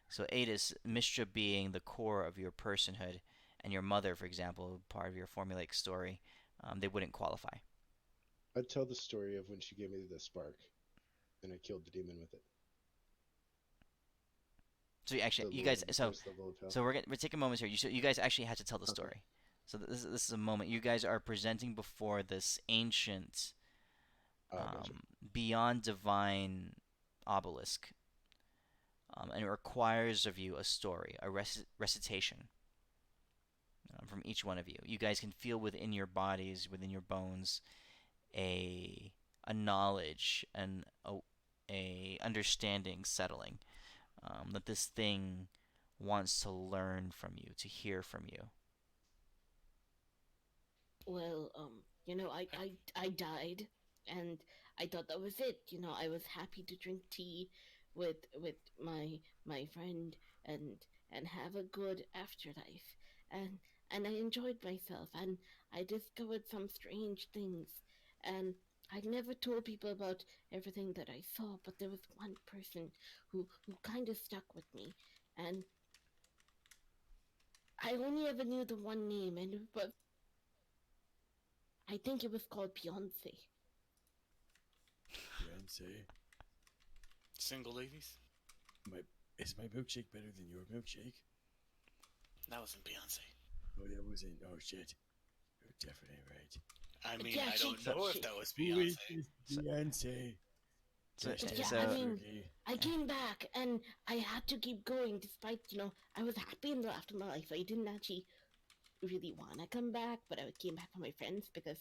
So Adis, Mistra being the core of your personhood, and your mother, for example, part of your formulaic story, they wouldn't qualify. I'd tell the story of when she gave me the spark, and I killed the demon with it. So actually, The you Lord, guys, the so first level of hell. so we're taking moments here. You guys actually had to tell the Okay. story. So this is a moment. You guys are presenting before this ancient, Gotcha. beyond divine obelisk, and it requires of you a story, a recitation from each one of you. You guys can feel within your bodies, within your bones, a knowledge and a understanding settling, that this thing wants to learn from you, to hear from you. Well, I died, and I thought that was it. I was happy to drink tea with my friend and have a good afterlife, and I enjoyed myself, and I discovered some strange things, and I never told people about everything that I saw, but there was one person who kind of stuck with me, and I only ever knew the one name, but I think it was called Beyonce. Beyonce, Single ladies? is my milkshake better than your milkshake? That wasn't Beyonce. Oh, that wasn't. Oh shit. You're definitely right. I mean, Yeah, I don't know if that was Who is Beyonce. this Beyonce? So, yeah, I so mean, I came back and I had to keep going despite, I was happy in the afterlife. I didn't actually really want to come back, but I came back for my friends because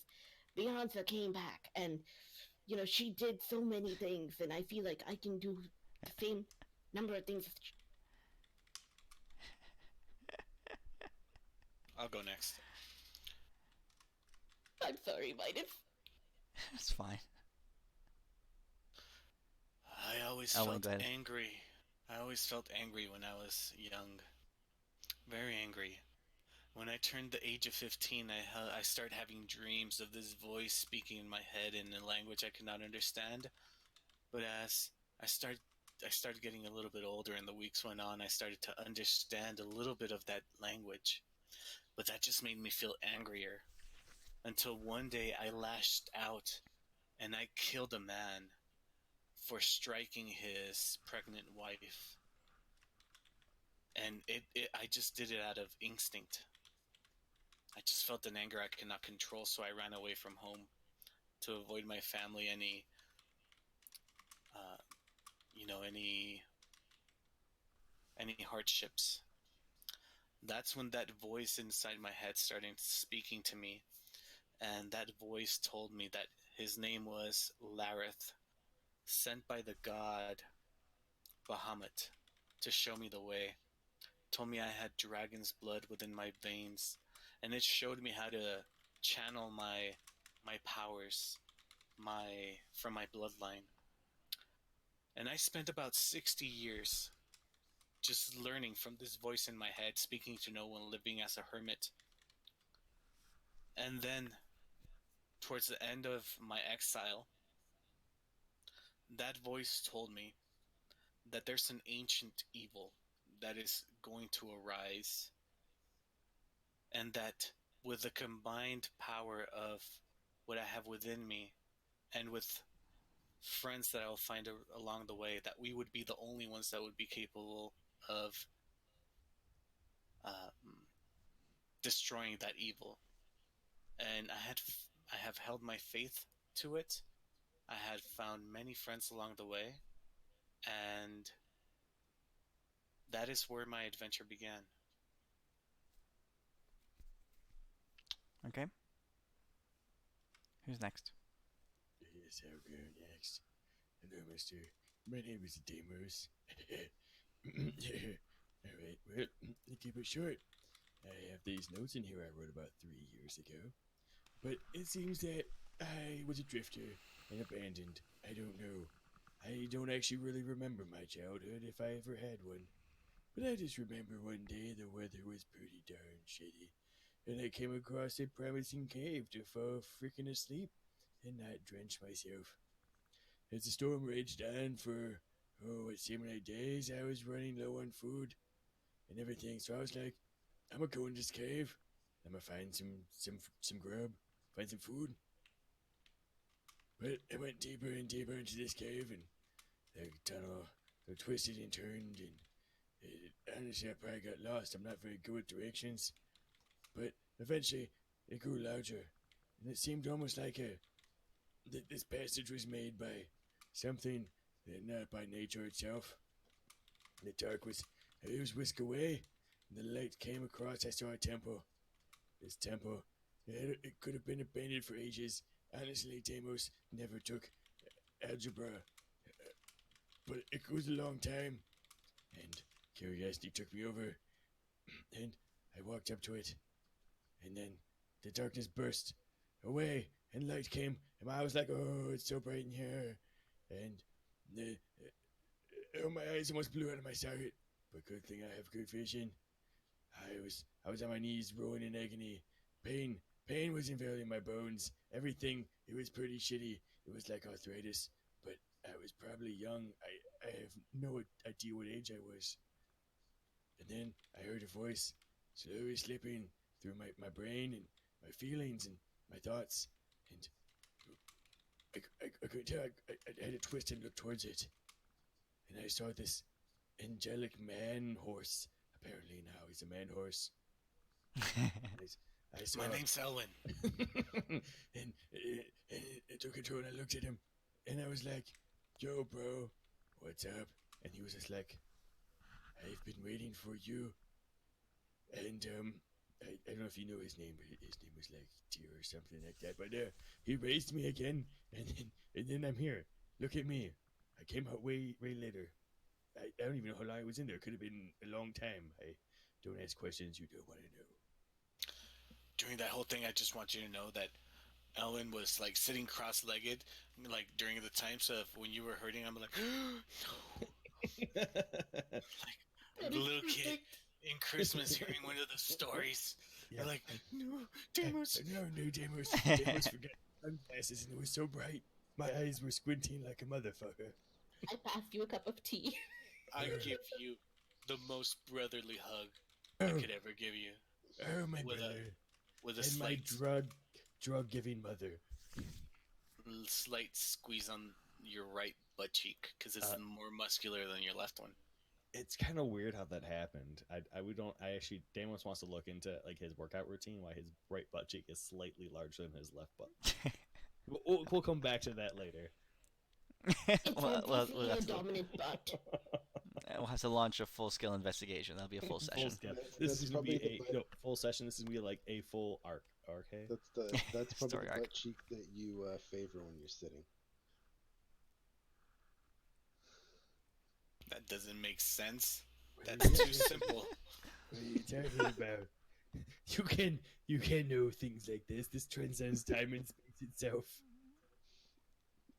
Beyonce came back and, she did so many things and I feel like I can do the same number of things. I'll go next. I'm sorry, Midas. it's fine. I always Owen, felt go ahead. angry. I always felt angry when I was young. Very angry. When I turned the age of 15, I started having dreams of this voice speaking in my head in a language I could not understand. But as I started I started getting a little bit older and the weeks went on, I started to understand a little bit of that language. But that just made me feel angrier. Until one day I lashed out and I killed a man for striking his pregnant wife. And I just did it out of instinct. I just felt an anger I could not control, so I ran away from home to avoid my family uh, any hardships. That's when that voice inside my head started speaking to me, and that voice told me that his name was Lareth, sent by the god Bahamut to show me the way. Told me I had dragon's blood within my veins, and it showed me how to channel my powers, from my bloodline. And I spent about 60 years just learning from this voice in my head, speaking to no one, living as a hermit. And then, towards the end of my exile, that voice told me that there's an ancient evil that is going to arise, and that with the combined power of what I have within me and with friends that I'll find along the way, that we would be the only ones that would be capable of destroying that evil. And I have held my faith to it. I had found many friends along the way, and that is where my adventure began. Okay. Who's next? Yes, I'll go next. Hello, mister. My name is Deimos. Alright, well, to keep it short, I have these notes in here I wrote about 3 years ago. But it seems that I was a drifter and abandoned. I don't know. I don't actually really remember my childhood if I ever had one. But I just remember one day the weather was pretty darn shitty, and I came across a promising cave to fall frickin' asleep and not drench myself. As the storm raged on for, it seemed like days, I was running low on food and everything, so I was like, I'm gonna go in this cave. I'm gonna find some grub, find some food. But I went deeper and deeper into this cave, and the tunnel twisted and turned, and honestly, I probably got lost. I'm not very good with directions. But eventually, it grew larger, and it seemed almost like this passage was made by something, not by nature itself. The dark was whisked away, and the light came across. I saw a temple. This temple, it could have been abandoned for ages. Honestly, Deimos never took algebra, but it was a long time, and curiosity took me over, and I walked up to it, and then the darkness burst away, and light came, and I was like, oh, it's so bright in here, and my eyes almost blew out of my socket, but good thing I have good vision. I was on my knees, rolling in agony. Pain was invading my bones. Everything, it was pretty shitty. It was like arthritis, but I was probably young. I have no idea what age I was. And then I heard a voice slowly slipping through my brain and my feelings and my thoughts. And I could tell I had to twist and look towards it. And I saw this angelic man horse. Apparently now he's a man horse. I saw. My name's Selwyn. and it took control, and I looked at him, and I was like, "Yo, bro, what's up?" And he was just like, "I've been waiting for you." And I don't know if you know his name, but his name was like Deer or something like that. But he raised me again, and then I'm here. Look at me. I came out way later. I don't even know how long I was in there. Could have been a long time. I don't ask questions you don't want to know. During that whole thing, I just want you to know that Ellen was like sitting cross-legged, like during the times of when you were hurting. I'm like, no, like the little kid in Christmas hearing one of the stories. Yeah. You're like, no, Deimos. No, Deimos. Deimos forgot sunglasses, and it was so bright. My eyes were squinting like a motherfucker. I passed you a cup of tea. I give you the most brotherly hug I Oh, could ever give you, oh, my with brother. with a And my slight drug-giving mother. slight squeeze on your right butt cheek because it's more muscular than your left one. It's kind of weird how that happened. I actually, Damos wants to look into like his workout routine, why his right butt cheek is slightly larger than his left butt. We'll come back to that later. It's definitely a dominant butt. We'll have to launch a full-scale investigation. That'll be a full session. Full scale. That's This is gonna be probably a full session. This is gonna be like a full arc. Okay. That's probably Story the arc. butt cheek that you favor when you're sitting. That doesn't make sense. What That's too simple. are you talking about? You can know things like this. This transcends time and space itself.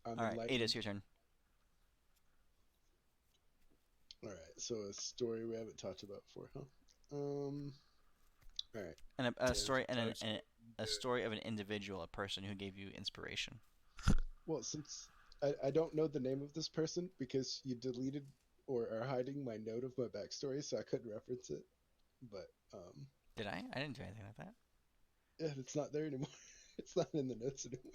I'm All right, enlightened. Ada's your turn. All right, so a story we haven't talked about before, huh? All right. And a story and touch a story of an individual, a person who gave you inspiration. Well, since I don't know the name of this person because you deleted or are hiding my note of my backstory, so I couldn't reference it. But Did I? I didn't do anything like that. yeah, it's not there anymore. It's not in the notes anymore.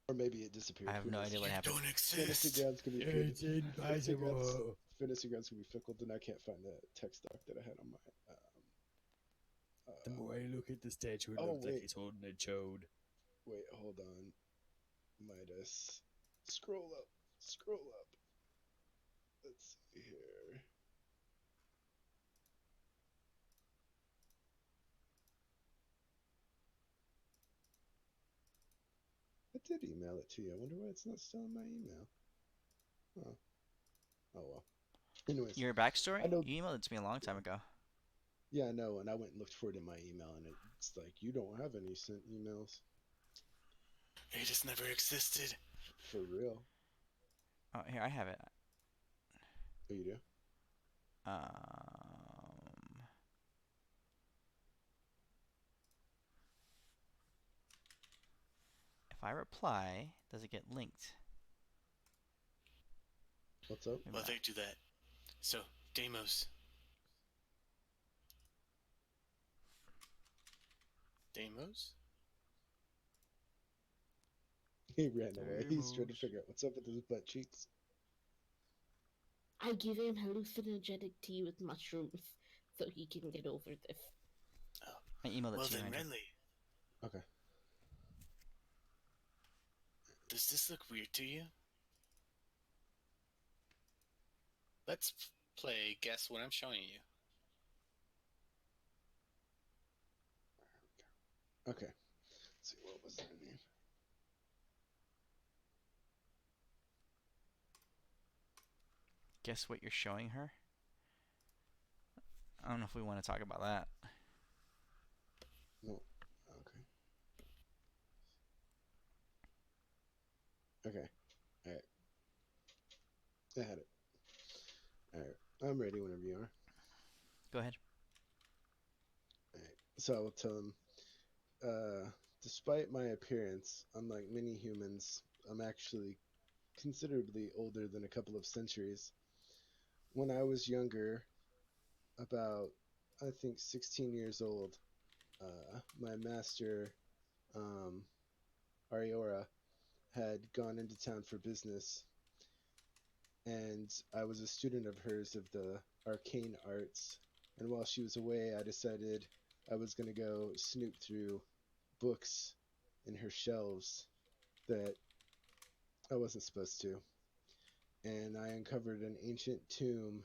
Or maybe it disappeared. I have Who no knows? idea what You happened. don't Fantasy exist. grounds can be It's impossible. Fantasy grounds can be fickle, and I can't find the text doc that I had on my. The more I look at the statue, it Oh, looks like wait. he's holding a chode. Wait, hold on. Midas. Scroll up. Scroll up. Let's see here. did email it to you. I wonder why it's not still in my email. Oh, oh well. Anyways, Your I backstory? know. You emailed it to me a long time Yeah, ago. yeah, I know. And I went and looked for it in my email, and it's like you don't have any sent emails It just never existed. for real. Oh, here I have it. Oh, you do? Um, if I reply, does it get linked? What's up? Maybe Well, not. they do that. So, Deimos. Deimos? He ran away. He's trying to Deimos. figure out what's up with his butt cheeks. I give him hallucinogenic tea with mushrooms so he can get over this. Oh. I emailed it Well to you, then, Andrew. Renly, Okay. does this look weird to you? Let's play Guess What I'm Showing You. Okay. Let's see, what was their name? Guess what you're showing her? I don't know if we want to talk about that. No. Okay. Okay. All right. I had it. All right. I'm ready whenever you are. Go ahead. All right. So I will tell him. Despite my appearance, unlike many humans, I'm actually considerably older than a couple of centuries. When I was younger, about I think 16 years old, my master, um, Ariora, had gone into town for business, and I was a student of hers of the arcane arts. And while she was away, I decided I was going to go snoop through books in her shelves that I wasn't supposed to. And I uncovered an ancient tomb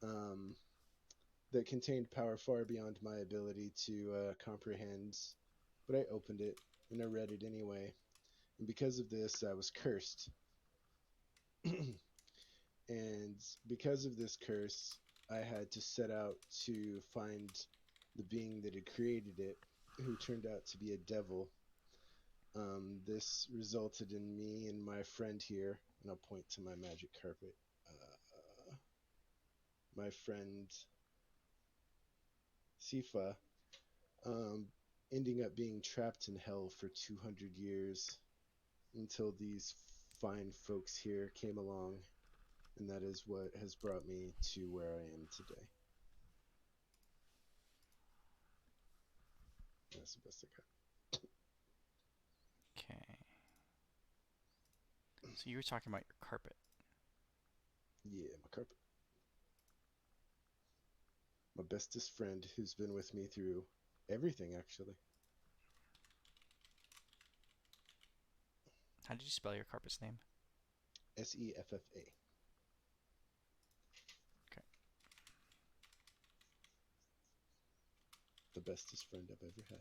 um, that contained power far beyond my ability to comprehend. But I opened it and I read it anyway. And because of this, I was cursed. And because of this curse, I had to set out to find the being that had created it, who turned out to be a devil. This resulted in me and my friend here, and I'll point to my magic carpet. My friend Sifa, ending up being trapped in hell for 200 years until these fine folks here came along, and that is what has brought me to where I am today. That's the best I got. Okay. So you were talking about your carpet. Yeah, my carpet. My bestest friend who's been with me through everything, actually. How did you spell your carpet's name? Seffa. Okay. The bestest friend I've ever had.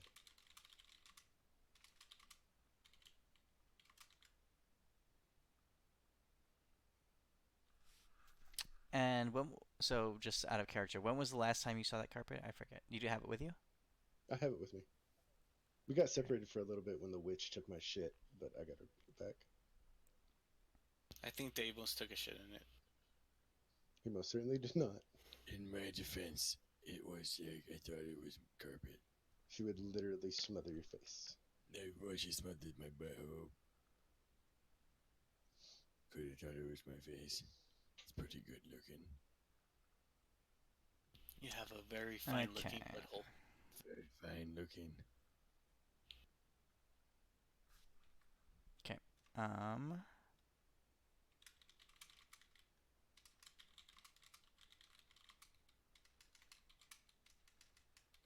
And when? So just out of character, when was the last time you saw that carpet? I forget. You do have it with you? I have it with me. We got Okay. separated for a little bit when the witch took my shit, but I got her back. I think Deimos took a shit in it. He most certainly did not. In my defense, it was I thought it was carpet. She would literally smother your face. Well, she smothered my butthole. Could have thought it was my face. It's pretty good looking. You have a very fine looking Okay. butthole. Very fine looking. Okay.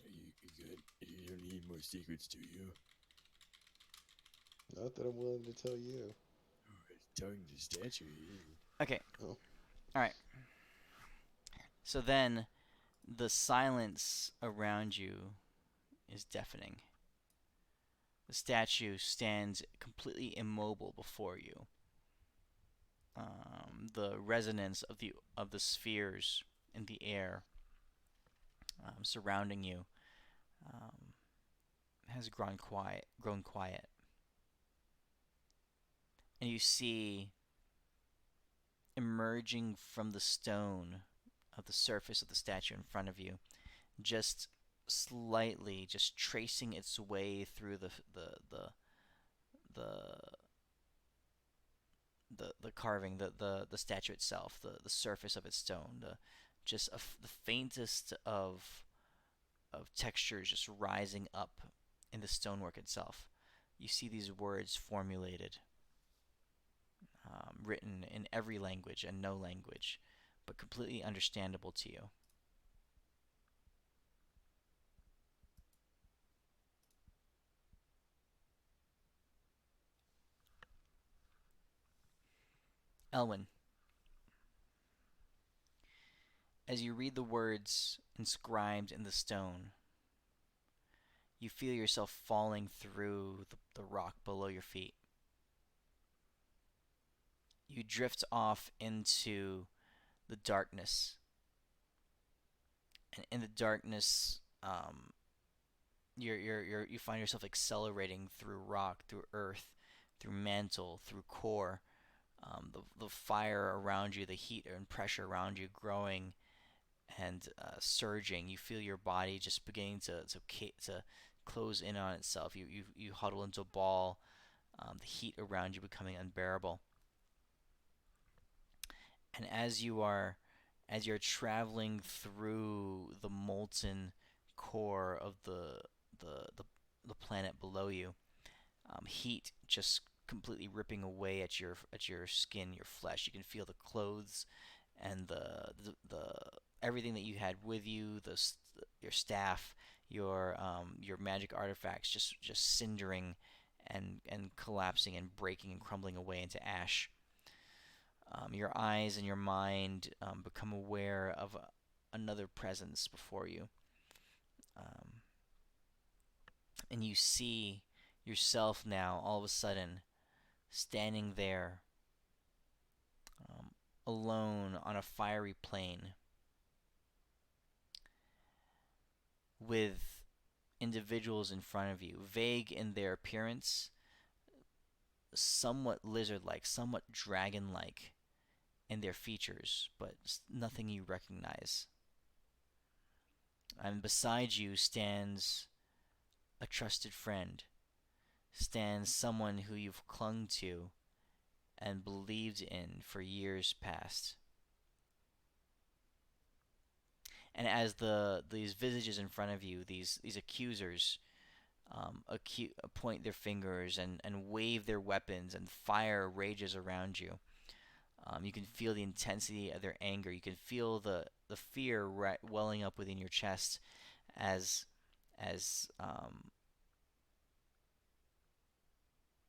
Are you good? You don't need more secrets, do you? Not that I'm willing to tell you. Tongue to statue here. Okay. Oh. All right. So then, the silence around you is deafening. The statue stands completely immobile before you. The resonance of the spheres in the air surrounding you um, has grown quiet. And you see emerging from the stone of the surface of the statue in front of you, just slightly, just tracing its way through the the carving, the statue itself, the surface of its stone, the faintest of textures just rising up in the stonework itself. You see these words formulated, written in every language and no language, but completely understandable to you. Elwin, as you read the words inscribed in the stone, you feel yourself falling through the rock below your feet. You drift off into the darkness, and in the darkness, you find yourself accelerating through rock, through earth, through mantle, through core. The fire around you, the heat and pressure around you growing and surging. You feel your body just beginning to close in on itself. You huddle into a ball. The heat around you becoming unbearable. And as you're traveling through the molten core of the the, the planet below you, heat just completely ripping away at your skin, your flesh. You can feel the clothes and the everything that you had with you, your staff, your magic artifacts, just cindering and collapsing and breaking and crumbling away into ash. Your eyes and your mind become aware of another presence before you, um, and you see yourself now all of a sudden standing there, alone on a fiery plain with individuals in front of you, vague in their appearance, somewhat lizard like, somewhat dragon like in their features, but nothing you recognize. And beside you stands a trusted friend, stands someone who you've clung to and believed in for years past. And as these visages in front of you, these accusers, point their fingers and wave their weapons, and fire rages around you. You can feel the intensity of their anger. You can feel the fear welling up within your chest as as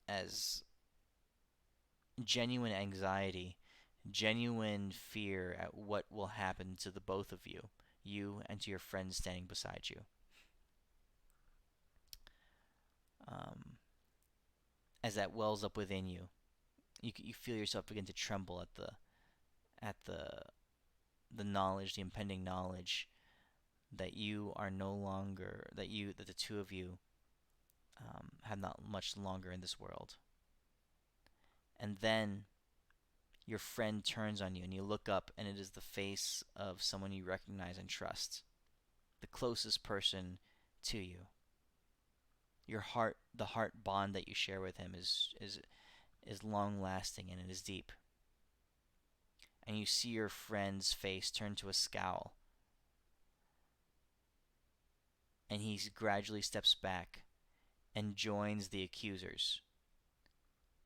as genuine anxiety, genuine fear at what will happen to the both of you and to your friends standing beside you. Um, as that wells up within you, you feel yourself begin to tremble at the knowledge, the impending knowledge that you are no longer that the two of you have not much longer in this world. And then your friend turns on you, and you look up, and it is the face of someone you recognize and trust, the closest person to you. The heart bond that you share with him is long lasting, and it is deep. And you see your friend's face turn to a scowl, and he gradually steps back and joins the accusers,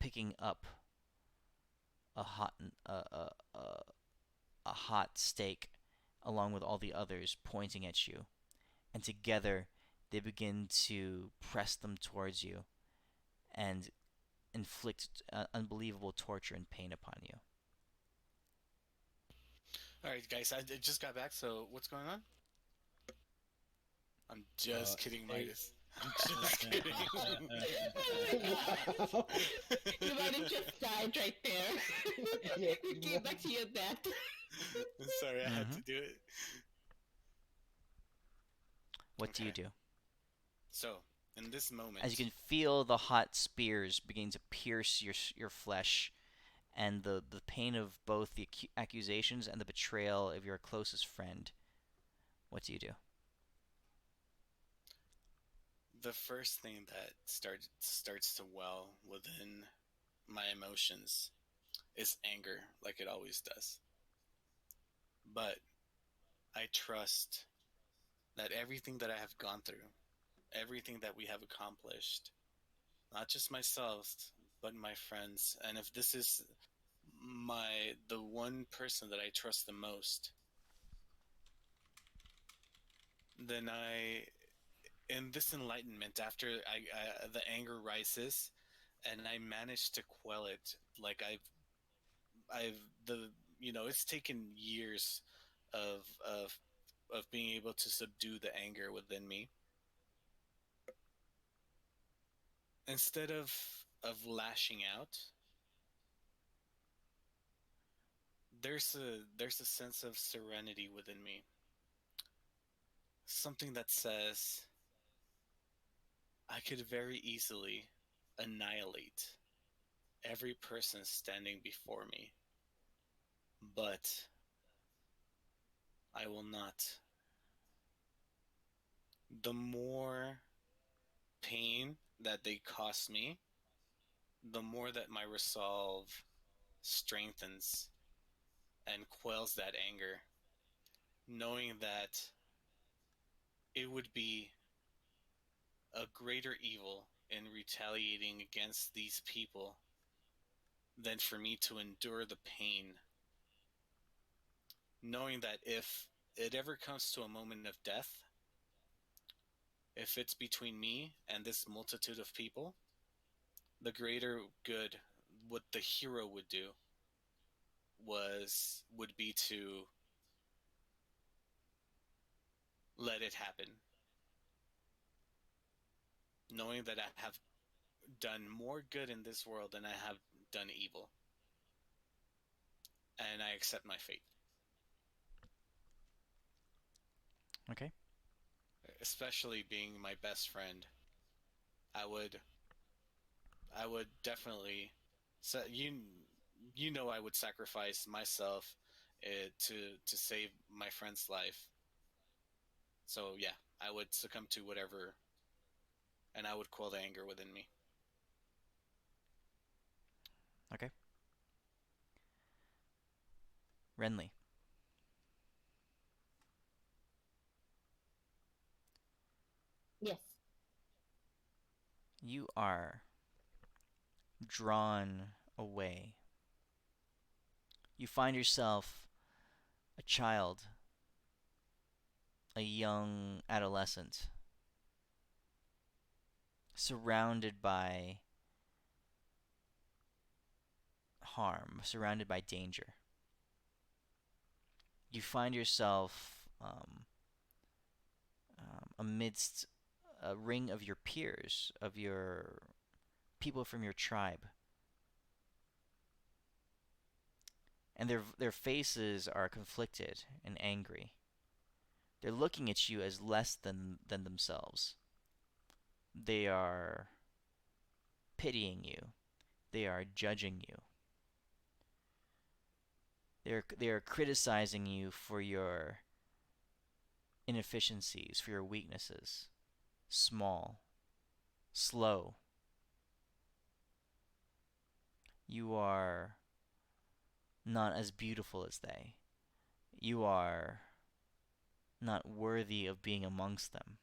picking up a hot a hot steak along with all the others, pointing at you. And together they begin to press them towards you and inflict unbelievable torture and pain upon you. All right, guys, I just got back. So what's going on? I'm Uh, just kidding, hey, Midas. I'm just kidding. Wow. You might have just died right there. Yeah, It came back to your death. Sorry, I had Mhm. to do it. What do you Okay. do? So, in this As you moment, can feel the hot spears beginning to pierce your flesh, and the pain of both the accusations and the betrayal of your closest friend, what do you do? the first thing that starts to well within my emotions is anger, like it always does. But I trust that everything that I have gone through, everything that we have accomplished, not just myself, but my friends, and if this is the one person that I trust the most, then in this enlightenment, after the anger rises, and I manage to quell it, like I've the it's taken years of of of being able to subdue the anger within me. Instead of lashing out, there's a sense of serenity within me, something that says I could very easily annihilate every person standing before me, but I will not. The more pain that they cost me, the more that my resolve strengthens and quells that anger, knowing that it would be a greater evil in retaliating against these people than for me to endure the pain, knowing that if it ever comes to a moment of death, if it's between me and this multitude of people, the greater good, what the hero would do would be to let it happen, knowing that I have done more good in this world than I have done evil, and I accept my fate. Okay. Especially being my best friend, I would definitely, so I would sacrifice myself to save my friend's life. So yeah, I would succumb to whatever, and I would quell the anger within me. Okay. Renly, Yes. you are drawn away. You find yourself a child, a young adolescent, surrounded by harm, surrounded by danger. You find yourself amidst a ring of your peers, of your people from your tribe, and their faces are conflicted and angry. They're looking at you as less than themselves. They are pitying you. They are judging you. They are criticizing you for your inefficiencies, for your weaknesses. Small, slow. You are not as beautiful as they. You are not worthy of being amongst them.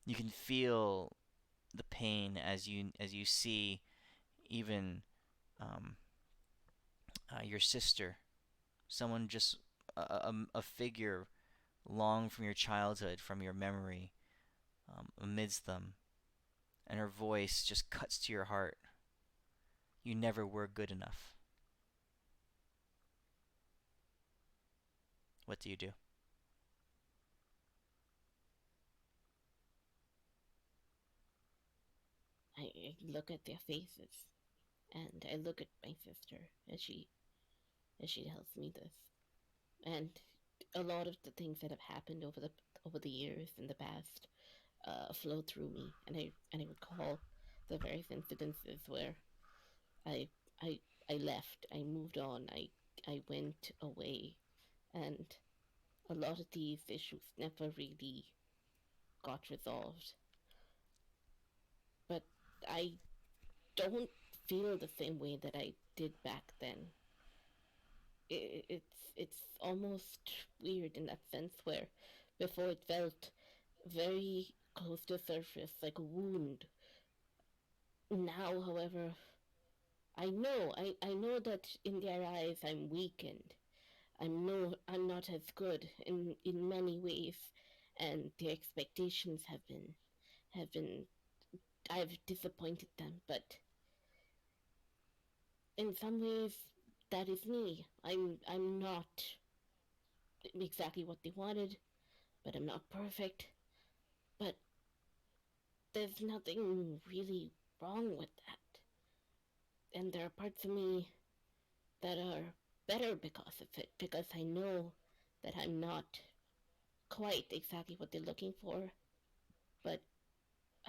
You can feel the pain as you see even um, your sister, someone just a figure long from your childhood, from your memory, amidst them, and her voice just cuts to your heart. You never were good enough. What do you do? I look at their faces, and I look at my sister as she tells me this, and a lot of the things that have happened over the years in the past flow through me, and I recall the various incidences where I I I left, I moved on, I went away, and a lot of these issues never really got resolved. But I don't feel the same way that I did back then. It's almost weird in that sense where before it felt very close to the surface, like a wound. Now, however, I know that in their eyes I'm weakened. I'm not as good in many ways, and their expectations have been I've disappointed them, but in some ways that is me. I'm not exactly what they wanted, but I'm not perfect. But there's nothing really wrong with that. And there are parts of me that are better because of it, because I know that I'm not quite exactly what they're looking for, but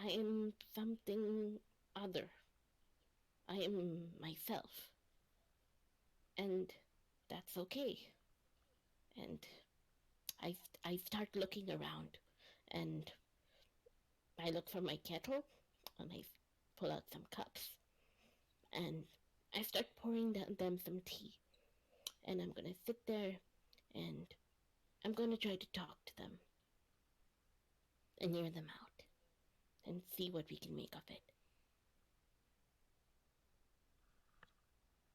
I am something other. I am myself. And that's okay. And I, I start looking around, and I look for my kettle, and I pull out some cups, and I start pouring them some tea. And I'm gonna sit there, and I'm gonna try to talk to them and hear them out and see what we can make of it.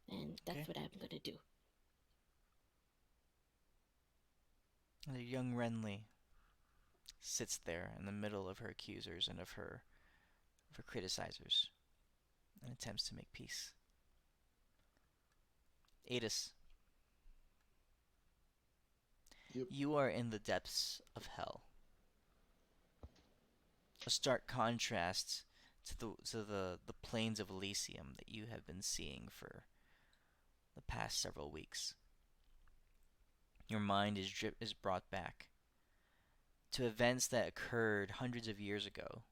And that's Okay. what I'm gonna do. The young Renly sits there in the middle of her accusers and of her criticizers and attempts to make peace. Adis, Yep. you are in the depths of hell. A stark contrast to the plains of Elysium that you have been seeing for the past several weeks. Your mind is brought back to events that occurred hundreds of years ago,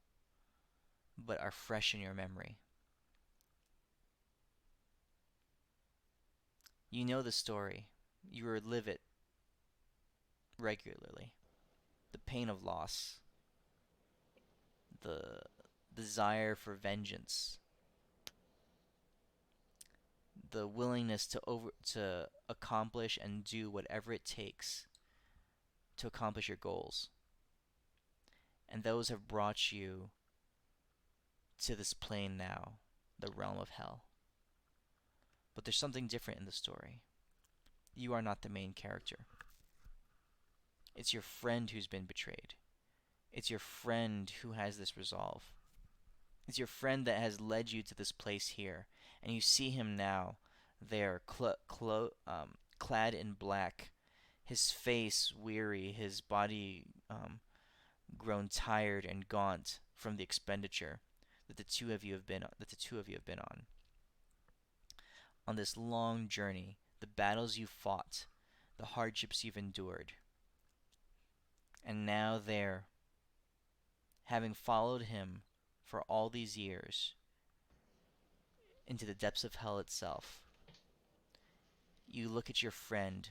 but are fresh in your memory. You know the story. You relive it regularly. The pain of loss, the desire for vengeance, the willingness to accomplish and do whatever it takes to accomplish your goals. And those have brought you to this plane now, the realm of hell. But there's something different in the story. You are not the main character. It's your friend who's been betrayed. It's your friend who has this resolve. It's your friend that has led you to this place here. And you see him now, there, clad in black, his face weary, his body grown tired and gaunt from the expenditure that the two of you have been on this long journey, the battles you fought, the hardships you've endured. And now there, having followed him for all these years into the depths of hell itself, you look at your friend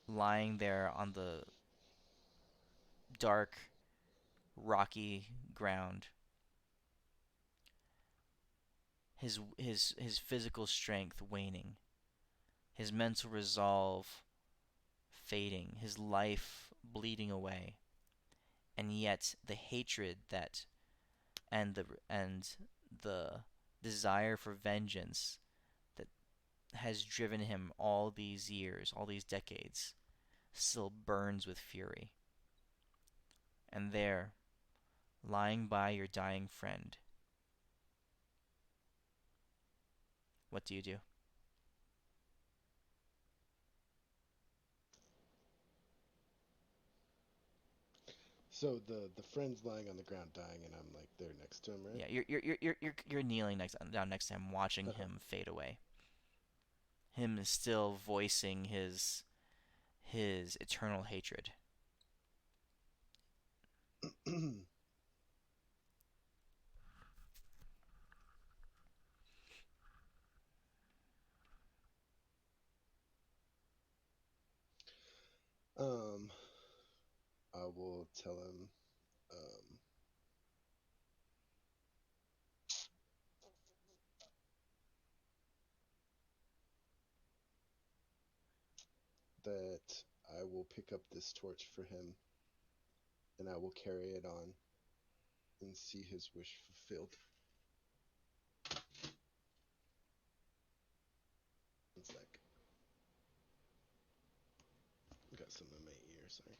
lying there on the dark, rocky ground, his physical strength waning, his mental resolve fading, his life bleeding away, and yet the hatred that and the desire for vengeance that has driven him all these years, all these decades, still burns with fury. And there, lying by your dying friend, what do you do? So the friend's lying on the ground dying, and I'm like there next to him, right? Yeah, you're kneeling down next to him, watching Uh-huh. him fade away. Him still voicing his eternal hatred. um, I will tell him. Um, that I will pick up this torch for him and I will carry it on and see his wish fulfilled. One sec. Got some in my ear, sorry.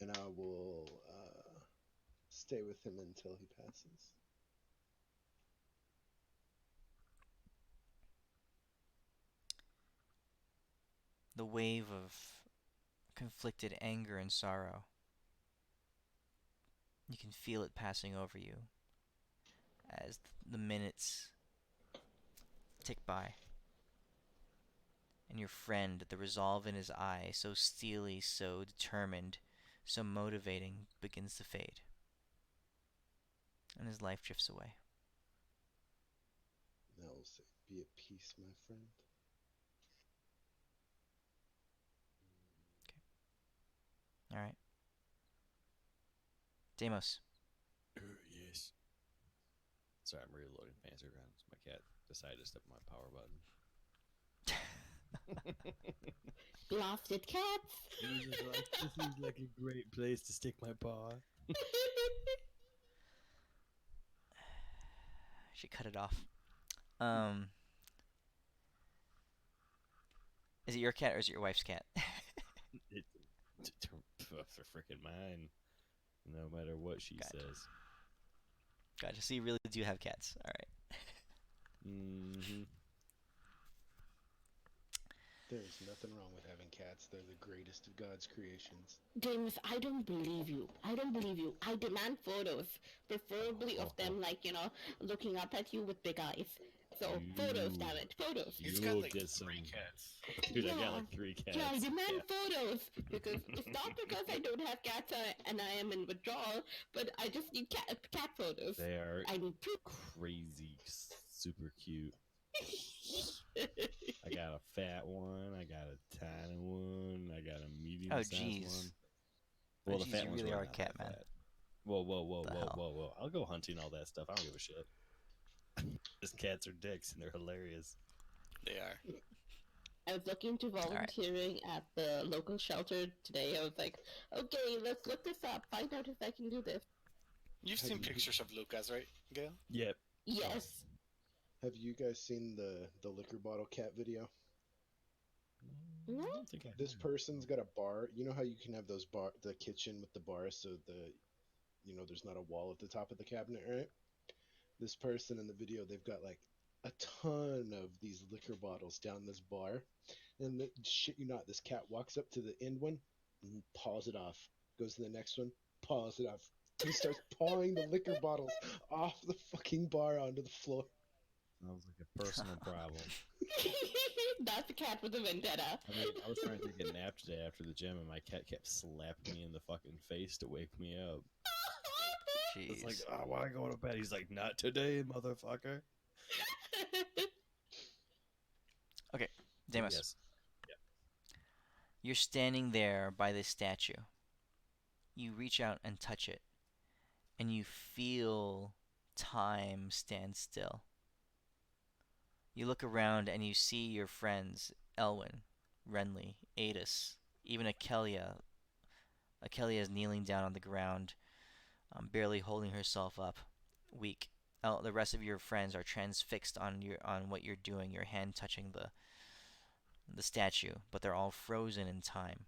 And I will stay with him until he passes. The wave of conflicted anger and sorrow. You can feel it passing over you as the minutes tick by. And your friend, the resolve in his eye, so steely, so determined, so motivating, begins to fade. And his life drifts away. And I will say, be at peace, my friend. Alright. Deimos. Yes. Sorry, I'm reloading Fancy Grounds. My cat decided to step on my power button. Blasted cats. He was just like, this seems like a great place to stick my paw. She cut it off. Is it your cat or is it your wife's cat? They're freaking mine. No matter what she Gotcha. says. Gotcha. So you really do have cats. Alright. Mm-hmm. There's nothing wrong with having cats. They're the greatest of God's creations. James, I don't believe you. I don't believe you. I demand photos, preferably of them, like, looking up at you with big eyes. So, photos, damn it, photos. He's You'll got like get 3 some- cats. Dude, I Yeah. got like 3 cats. Yeah, I demand Yeah. photos because it's not because I don't have cats and I am in withdrawal, but I just need cat photos. They are I need two. crazy, super cute. I got a fat one. I got a tiny one. I got a medium-sized jeez. one. Well, the jeez, fat you one's really really are a not cat that man. fat. Whoa. The hell? Whoa. I'll go hunting, all that stuff. I don't give a shit. Just cats are dicks, and they're hilarious. They are. I was looking into volunteering at the local shelter today. I was like, okay, let's look this up, find out if I can do this. You've Have seen you- pictures of Lucas, right, Gail? Yep. Yes. Have you guys seen the liquor bottle cat video? No? I don't think I This have. person's got a bar. You know how you can have those the kitchen with the bars, so there's not a wall at the top of the cabinet, right? This person in the video, they've got like a ton of these liquor bottles down this bar, and shit you not, this cat walks up to the end one and paws it off. Goes to the next one, paws it off. He starts pawing the liquor bottles off the fucking bar onto the floor. Sounds like a personal problem. That's a cat with a vendetta. I mean, I was trying to take a nap today after the gym, and my cat kept slapping me in the fucking face to wake me up. Jeez. It's like, I want to go to bed. He's like, not today, motherfucker. Okay, Deimos. Yes. You're standing there by this statue. You reach out and touch it, and you feel time stand still. You look around and you see your friends, Elwyn, Renly, Adis, even Akelia. Akelia is kneeling down on the ground, barely holding herself up, weak. The rest of your friends are transfixed on what you're doing, your hand touching the statue, but they're all frozen in time.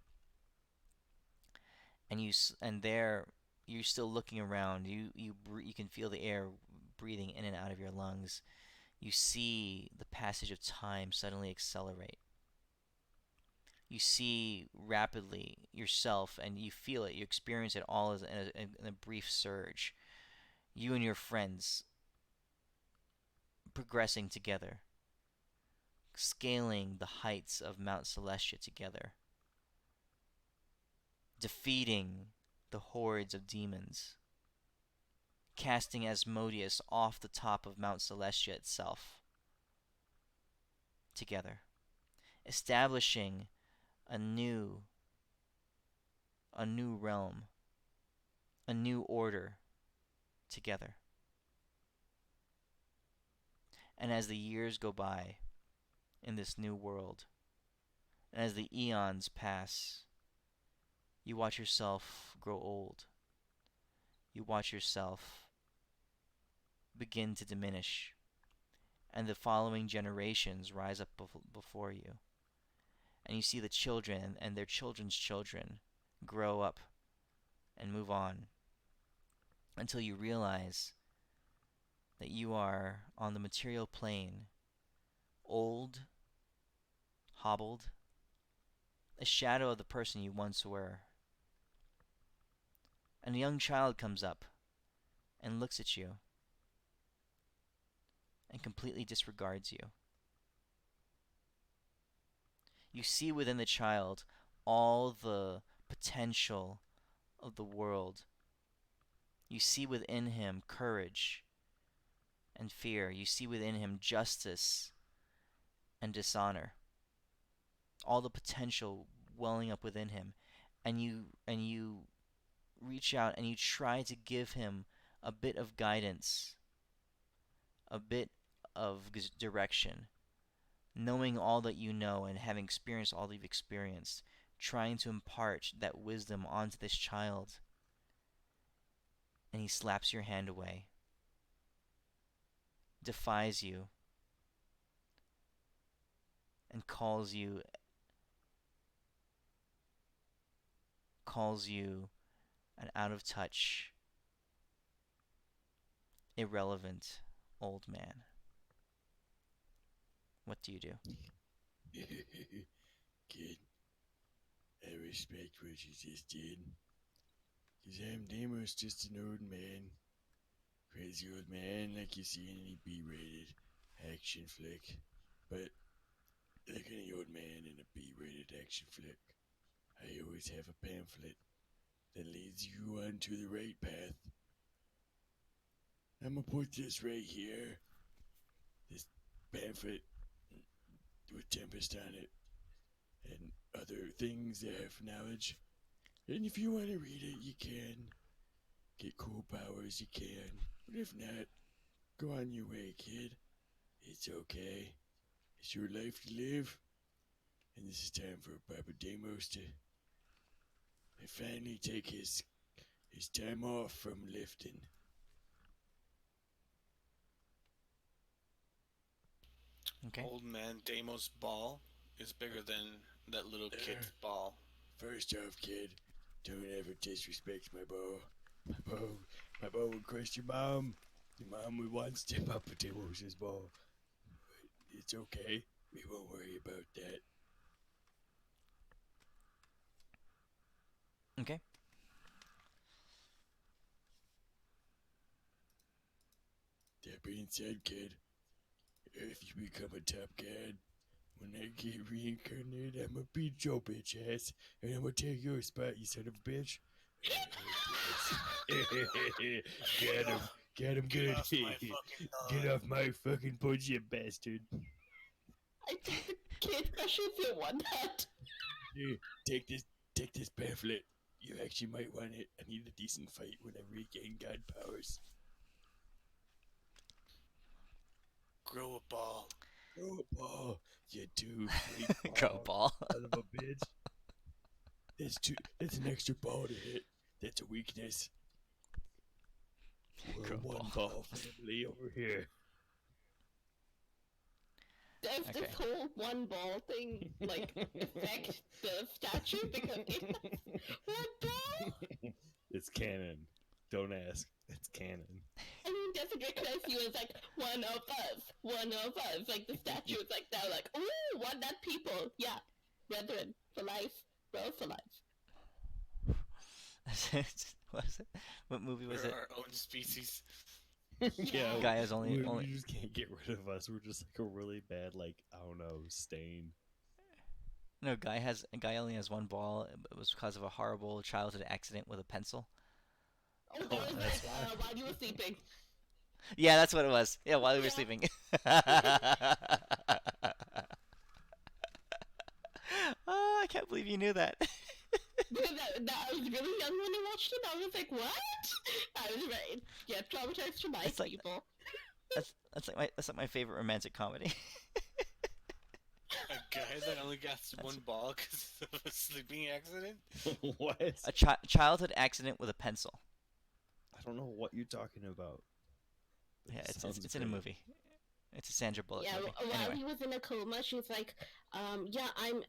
And there, you're still looking around. You can feel the air breathing in and out of your lungs. You see the passage of time suddenly accelerate. You see rapidly yourself, and you feel it. You experience it all as in a brief surge. You and your friends progressing together, scaling the heights of Mount Celestia together, defeating the hordes of demons, casting Asmodeus off the top of Mount Celestia itself together, establishing a new realm, a new order together. And as the years go by in this new world, and as the eons pass, you watch yourself grow old. You watch yourself begin to diminish, and the following generations rise up before you. And you see the children and their children's children grow up and move on until you realize that you are on the material plane, old, hobbled, a shadow of the person you once were. And a young child comes up and looks at you and completely disregards you. You see within the child all the potential of the world. You see within him courage and fear. You see within him justice and dishonor. All the potential welling up within him. And you reach out and you try to give him a bit of guidance, a bit of direction, knowing all that you know and having experienced all that you've experienced, trying to impart that wisdom onto this child. And he slaps your hand away, defies you, and calls you an out of touch, irrelevant old man. What do you do? Kid, I respect what you just did. 'Cause I'm Deimos, just an old man. Crazy old man like you see in any B-rated action flick. But like any old man in a B-rated action flick, I always have a pamphlet that leads you onto the right path. I'm gonna put this right here. This pamphlet with Tempest on it and other things that have knowledge. And if you want to read it, you can. Get cool powers, you can. But if not, go on your way, kid. It's okay. It's your life to live. And this is time for Papa Deimos to finally take his time off from lifting. Okay. Old man Deimos' ball is bigger than that little kid's ball. First off, kid, don't ever disrespect my bow. My bow would crush your mom. Your mom would want to step up to Deimos' ball. But it's okay. We won't worry about that. Okay. That being said, kid, if you become a top god, when I get reincarnated, I'm gonna beat your bitch ass, and I'm gonna take your spot, you son of a bitch. Get him good. Get off my fucking punch, you bastard. I think the kid crushes you want that. Here, take this pamphlet. You actually might want it. I need a decent fight when I regain god powers. Grow a ball. Oh, ball, you do freak Go ball. son of a bitch. That's an extra ball to hit. That's a weakness. We're Go a one ball family over here. Does Okay. this whole one ball thing like affect the statue because it has one ball? It's canon. Don't ask. It's canon. I mean, doesn't recognize you as like one of us, one of us. Like the statue is like they're like, ooh, what that people? Yeah, brethren for life, bro for life. What was it? What movie was We're it? our own species. Yeah, Guy is only we just can't get rid of us. We're just like a really bad, like, I don't know, stain. No, a guy only has one ball. It was because of a horrible childhood accident with a pencil. Oh, that was that's like while you were sleeping. Yeah, that's what it was. Yeah, while we were Yeah. sleeping. Oh, I can't believe you knew that. Because I was really young when I watched it. I was like, what? I was right. Yeah, traumatized for my It's like- people. That's like my favorite romantic comedy. A guy that only got one ball because of a sleeping accident? What? A childhood accident with a pencil. I don't know what you're talking about. Yeah, It it's sounds in a great. movie. It's a Sandra Bullock Yeah, movie. while Anyway, he was in a coma, she's like, yeah, I'm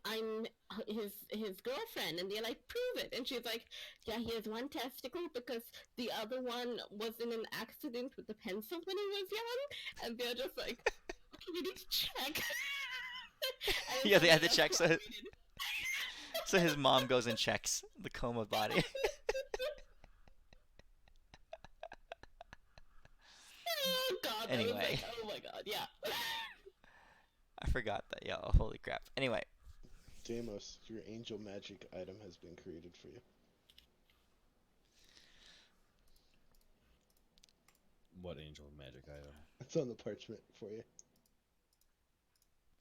his girlfriend, and they're like, prove it, and she's like, yeah, he has one testicle because the other one was in an accident with the pencil when he was young, and they're just like, okay, we need to check. And Yeah, they had to that's check, so- what we did. so his mom goes and checks the coma body. Oh god, that was Anyway. like, oh my god, yeah. I forgot that. Yeah, oh, holy crap. Anyway, Damos, your angel magic item has been created for you. What angel magic item? It's on the parchment for you.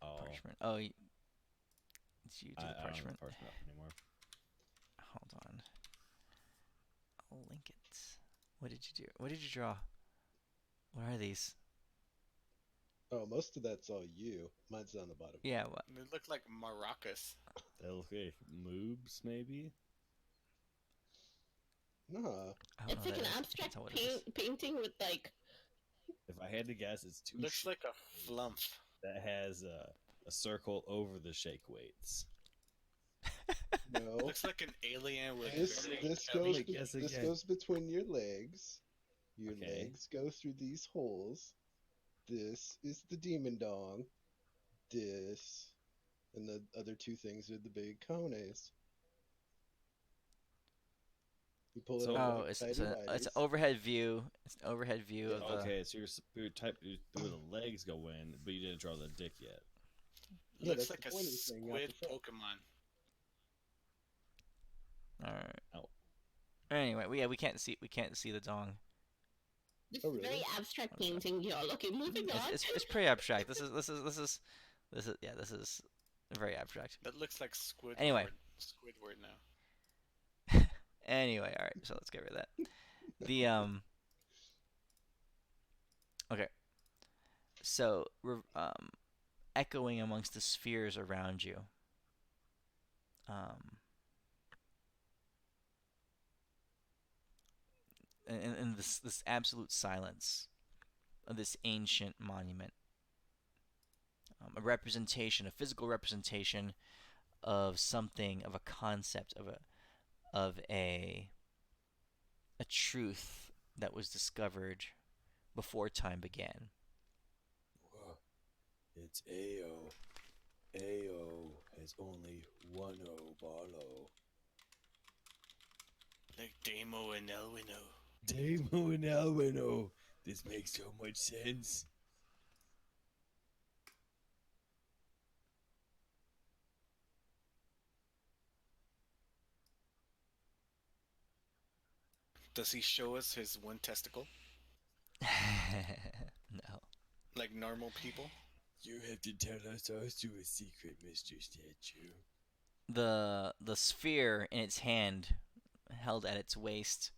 Oh, parchment. Oh, it's you do I the don't have the parchment. parchment up anymore. Hold on. I'll link it. What did you do? What did you draw? What are these? Oh, most of that's all you. Mine's on the bottom. Yeah, what? They look like maracas. They look like moobs, maybe? Nah. I don't It's know like what an that is. I abstract can't tell what it is. painting with like, If I had to guess, it's two Looks like a flump. that has a circle over the shake weights. No. Looks like an alien with This very this heavy- goes Guess this again. goes between your legs. Your Okay. legs go through these holes. This is the demon dong. This and the other two things are the big cones. You pull it So- out Oh, like it's tidy an whities. overhead view. It's an overhead view of the. Okay, so you're where the legs go in, but you didn't draw the dick yet. Yeah, Looks that's like the a pointy thing, not squid the front. Pokemon. All right. Oh. Anyway, we can't see the dong. this Oh, is very really? abstract Okay. painting, y'all. Okay, moving on. It's pretty abstract. This is very abstract. That looks like Squidward. Anyway. Squidward now. Anyway, all right. So let's get rid of that. The Okay. So we're echoing amongst the spheres around you. In this absolute silence of this ancient monument, a representation, a physical representation of something, of a concept, of a truth that was discovered before time began. Whoa. It's AO. AO has only one O Barlow. Like Damo and Elwino. Damo and Alwino. This makes so much sense. Does he show us his one testicle? No. Like normal people? You have to tell us also a secret, Mr. Statue. The sphere in its hand, held at its waist,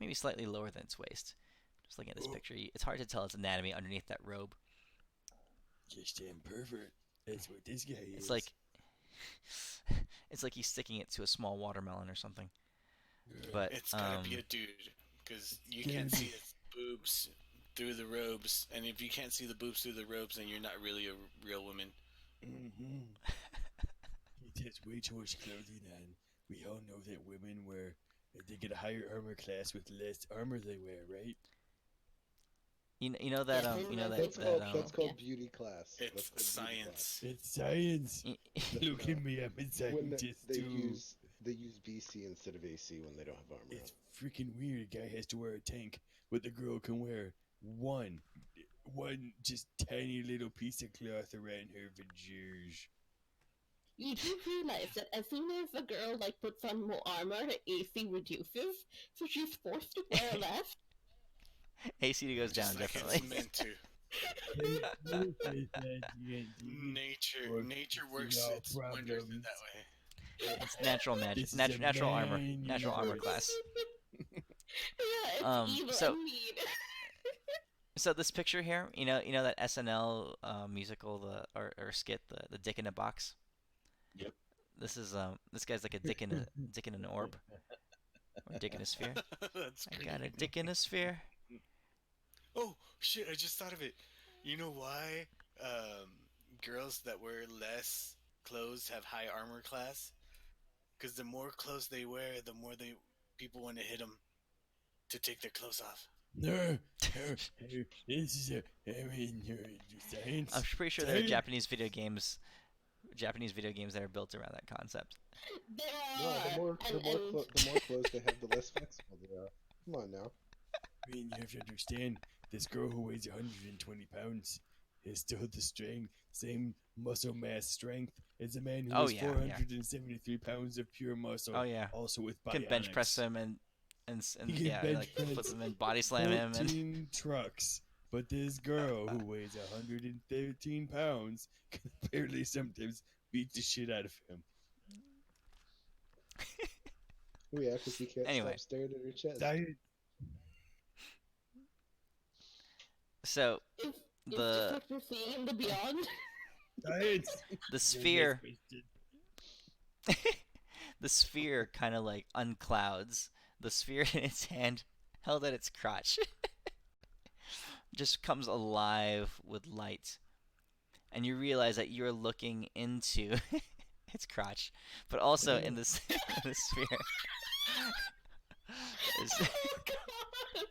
maybe slightly lower than its waist. Just looking at this Oh. picture, it's hard to tell its anatomy underneath that robe. Just damn pervert. That's what this guy is. It's like it's like he's sticking it to a small watermelon or something. But It's gotta be a dude. Because you can't see his boobs through the robes. And if you can't see the boobs through the robes, then you're not really a real woman. Mm-hmm. He has way too much clothing on. We all know that women wear They get a higher armor class with less armor they wear, right? You know that Yes, you know that's That's that called Yeah. beauty class. That's It's called beauty class. science. It's science. Look No, at me, I'm a when scientist they too. use BC instead of AC when they don't have armor It's freaking weird. A guy has to wear a tank, but the girl can wear one just tiny little piece of cloth around her vajayjay. You do realize that as soon as a girl like puts on more armor, her AC reduces, so she's forced to wear less. AC goes down Just like definitely. it's meant to. Nature works its wonders in that way. It's natural magic, This is a natural armor, man natural armor universe. class. Yeah, it's evil So and mean. so this picture here, you know that SNL musical, or skit, the Dick in a Box. Yep. This guy's like a dick in an orb, or dick in a sphere. That's I great. got a dick in a sphere. Oh shit! I just thought of it. You know why girls that wear less clothes have high armor class? Because the more clothes they wear, the more people want to hit them to take their clothes off. No, this is science. I'm pretty sure there are Science. Japanese video games that are built around that concept. There No, are. the more clothes they have, the less flexible they are. Come on now. I mean, you have to understand, this girl who weighs 120 pounds is still the same muscle mass strength as a man who Oh, weighs yeah, yeah. 473 pounds of pure muscle. Oh, yeah. Also with You can bench press bionics. him and He can yeah, bench like press flip him and body slam him and 14 trucks. But this girl who weighs 113 pounds can barely sometimes beat the shit out of him. Oh yeah, because he can't Anyway. stop staring at her chest. Science. so Is the this what we're seeing in the beyond? Science. the sphere the sphere kind of like unclouds. The sphere in its hand, held at its crotch, just comes alive with light, and you realize that you're looking into its crotch, but also in this in the sphere. Oh god!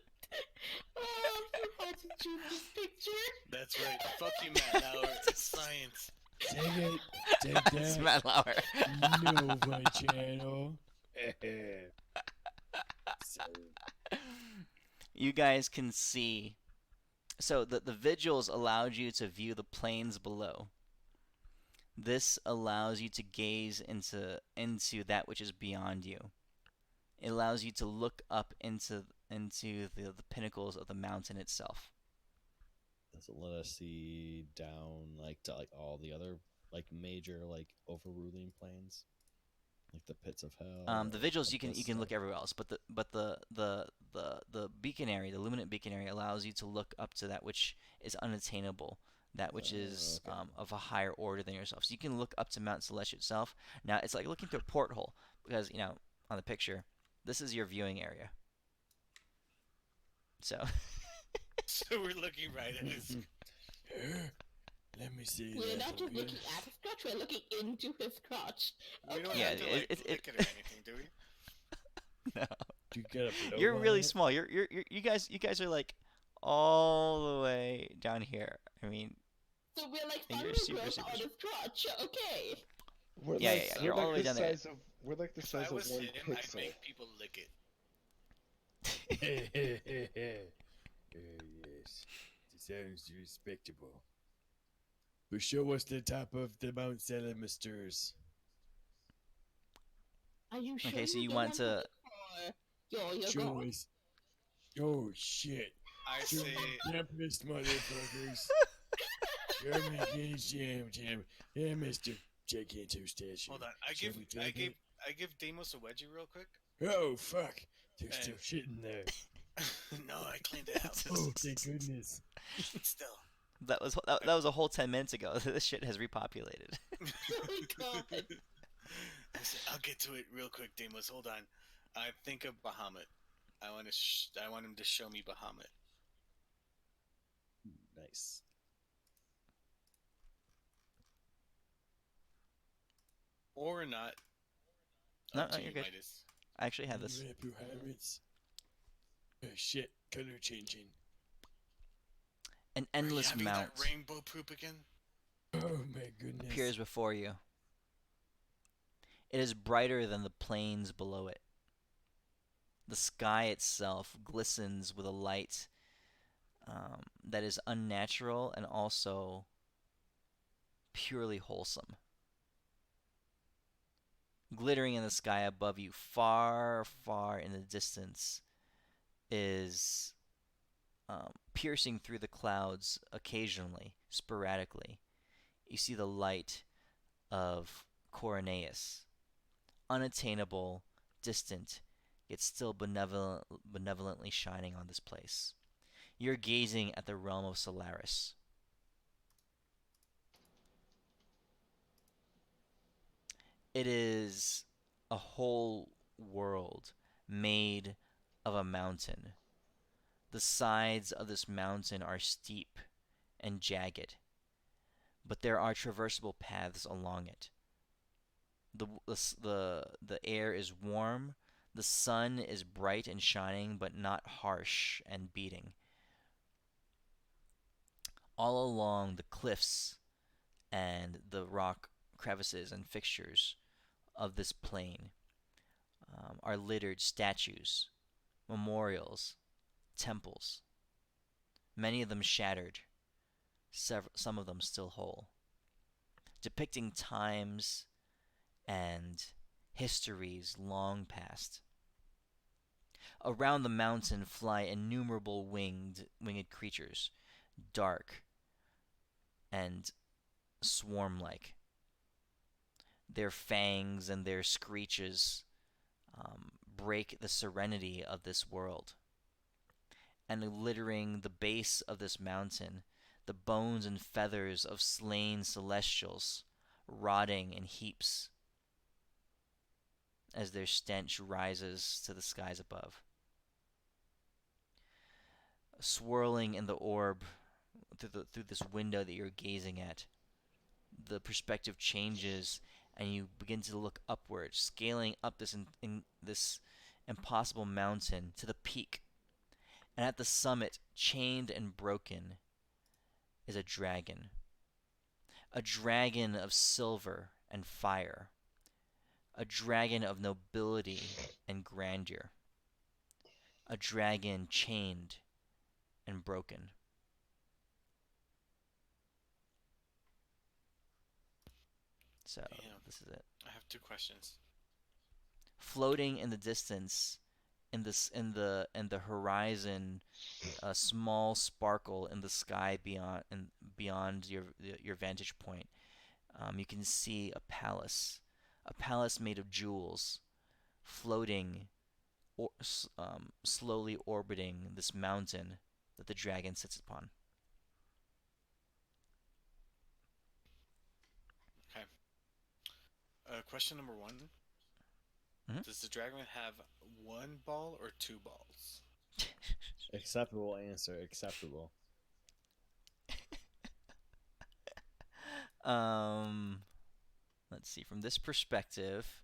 Oh, I'm so hard to choose this picture. That's right. Fuck you, Matt Lauer. It's science. Take it. Take It's that. Matt Lauer. Nova channel. You guys can see. So the vigils allowed you to view the planes below. This allows you to gaze into that which is beyond you. It allows you to look up into the pinnacles of the mountain itself. Does it let us see down to all the other major overruling planes, like the pits of hell? The vigils you can abyss look stuff? everywhere else, but the Beaconary, the Luminant Beaconary, allows you to look up to that which is unattainable, that which is Okay. of a higher order than yourself. So you can look up to Mount Celeste itself. Now it's like looking through a porthole, because on the picture, this is your viewing area. So So we're looking right at his. Let me see. We're that not just for you. looking at his crotch, we're looking into his crotch. We don't Yeah, have to it- lick it- it or anything, do we? no. You gotta blow You're on really it? small. You guys are like all the way down here. I mean, So we're like And you're thunder super, growth super on his crotch. Okay. We're Yeah, like, yeah, we're you're all like the way the down there. size of we're like the If size I was of one him, I'd pixel. make people lick it. Yes, it sounds respectable. But show us the top of the Mount Salamasters. Are you sure Okay, so you you don't want to- look for your Show god? us. Oh shit! I Show say, the deafest motherfuckers. Show me jam. Yeah, Mister. Check into statue. hold on. Shall we take it? I give Deimos a wedgie real quick. Oh fuck! There's Hey. still shit in there. No, I cleaned it out. Oh, thank goodness. Still. that was a whole 10 minutes ago. This shit has repopulated. Oh my god. I'll get to it real quick, Deimos. Hold on. I think of Bahamut. I want him to show me Bahamut. Nice. Or not. No, Up no, to you're you, good. Midas. I actually have Can this. you wrap your habits? Shit, color changing. An Are you endless having mount that rainbow poop again? Oh my goodness. appears before you. It is brighter than the plains below it. The sky itself glistens with a light that is unnatural and also purely wholesome. Glittering in the sky above you, far, far in the distance, is piercing through the clouds occasionally, sporadically. You see the light of Coroneus, unattainable, distant, yet still benevolently shining on this place. You're gazing at the realm of Solaris. It is a whole world made of a mountain. The sides of this mountain are steep and jagged, but there are traversable paths along it. The air is warm, the sun is bright and shining, but not harsh and beating. All along the cliffs and the rock crevices and fixtures of this plain are littered statues, memorials, temples, many of them shattered, some of them still whole, depicting times and histories long past. Around the mountain fly innumerable winged creatures, dark and swarm-like. Their fangs and their screeches break the serenity of this world. And littering the base of this mountain, the bones and feathers of slain celestials, rotting in heaps as their stench rises to the skies above. Swirling in the orb through this window that you're gazing at, the perspective changes and you begin to look upward, scaling up this impossible mountain to the peak. And at the summit, chained and broken, is a dragon. A dragon of silver and fire. A dragon of nobility and grandeur. A dragon chained and broken. So, Damn. this is it. I have two questions. Floating in the distance, in the horizon, a small sparkle in the sky beyond your vantage point. You can see a palace made of jewels, floating, slowly orbiting this mountain that the dragon sits upon. Okay. Question number one. Mhm. Does the dragon have one ball or two balls? Acceptable answer. Acceptable. Let's see. From this perspective,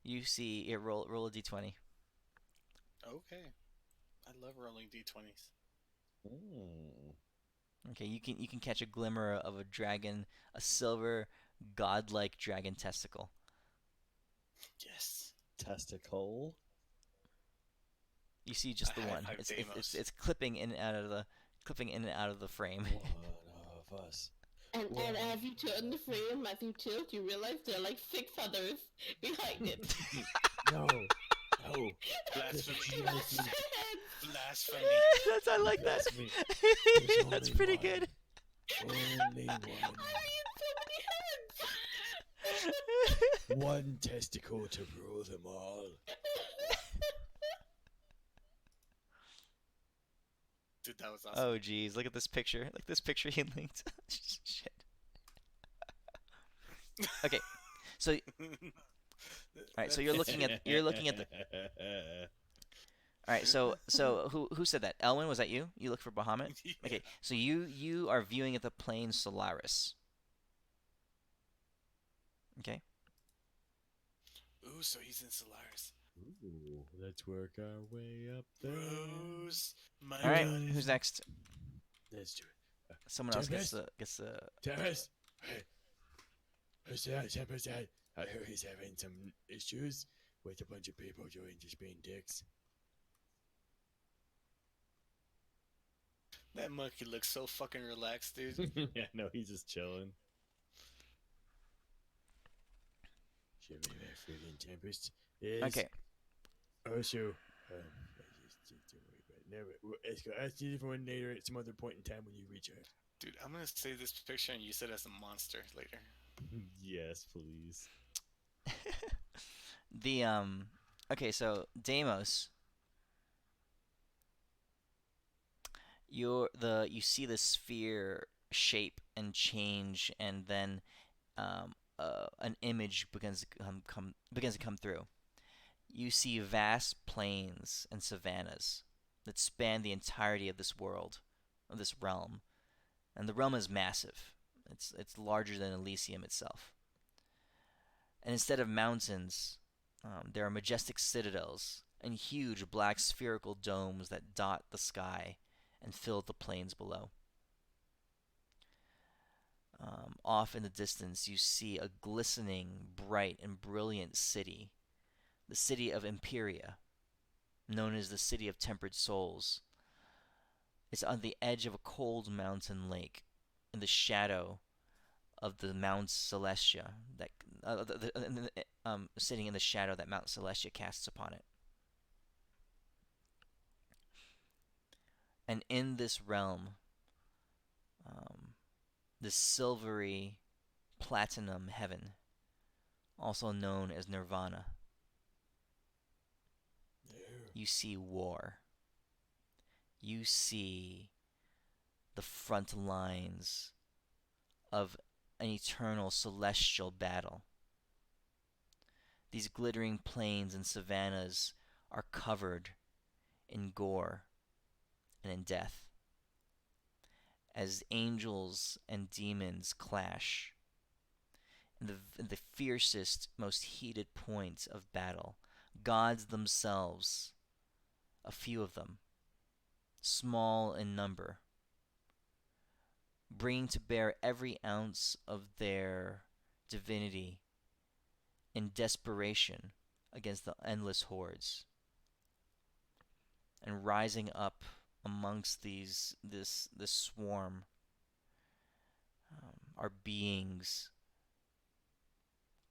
you see it. Roll a d20. Okay. I love rolling d20s. Mm. Okay, you can catch a glimmer of a dragon, a silver, godlike dragon testicle. Yes. Testicle. You see just the I one. high-five Deimos. It's clipping in and out of the frame. One of us. And Whoa. as you turn the frame, as you tilt, you realize there are like 6 others behind it. No. No. Blasphemy. Slash their heads. Blasphemy. I like that. Blasphemy. That's only pretty one. good. Only I one. mean, so many heads. One testicle to rule them all. Dude, that was awesome. Oh geez, look at this picture. Like this picture he linked. Shit. Okay, so alright, so you're looking at the. All right, so who said that? Elwin, was that you? You look for Bahamut. Yeah. Okay, so you are viewing at the plane Solaris. Okay. Ooh, so he's in Solaris. Ooh, let's work our way up there. Rose, my All right, god. who's next? Let's do it. Someone else gets Tempest? the. Tempest? Hey, who's that? Tempest, I heard he's having some issues with a bunch of people doing just being dicks. That monkey looks so fucking relaxed, dude. Yeah, no, he's just chilling. Show me that friggin' Tempest is Okay. also. Don't worry about it. Never. I'll ask you everyone later at some other point in time when you reach her. Dude, I'm gonna save this picture and use it as a monster later. Yes, please. The Okay, so Deimos, you see the sphere shape and change, and then an image begins to come through. You see vast plains and savannas that span the entirety of this world, of this realm, and the realm is massive. It's larger than Elysium itself. And instead of mountains, there are majestic citadels and huge black spherical domes that dot the sky and fill the plains below. Off in the distance, you see a glistening, bright, and brilliant city, the city of Imperia, known as the City of Tempered Souls. It's on the edge of a cold mountain lake, in the shadow of the Mount Celestia, that sitting in the shadow that Mount Celestia casts upon it. And in this realm, um, this silvery platinum heaven, also known as Nirvana, you see war. You see the front lines of an eternal celestial battle. These glittering plains and savannas are covered in gore and in death, as angels and demons clash in the fiercest, most heated points of battle. Gods themselves, a few of them, small in number, bring to bear every ounce of their divinity in desperation against the endless hordes. And rising up amongst this swarm are beings,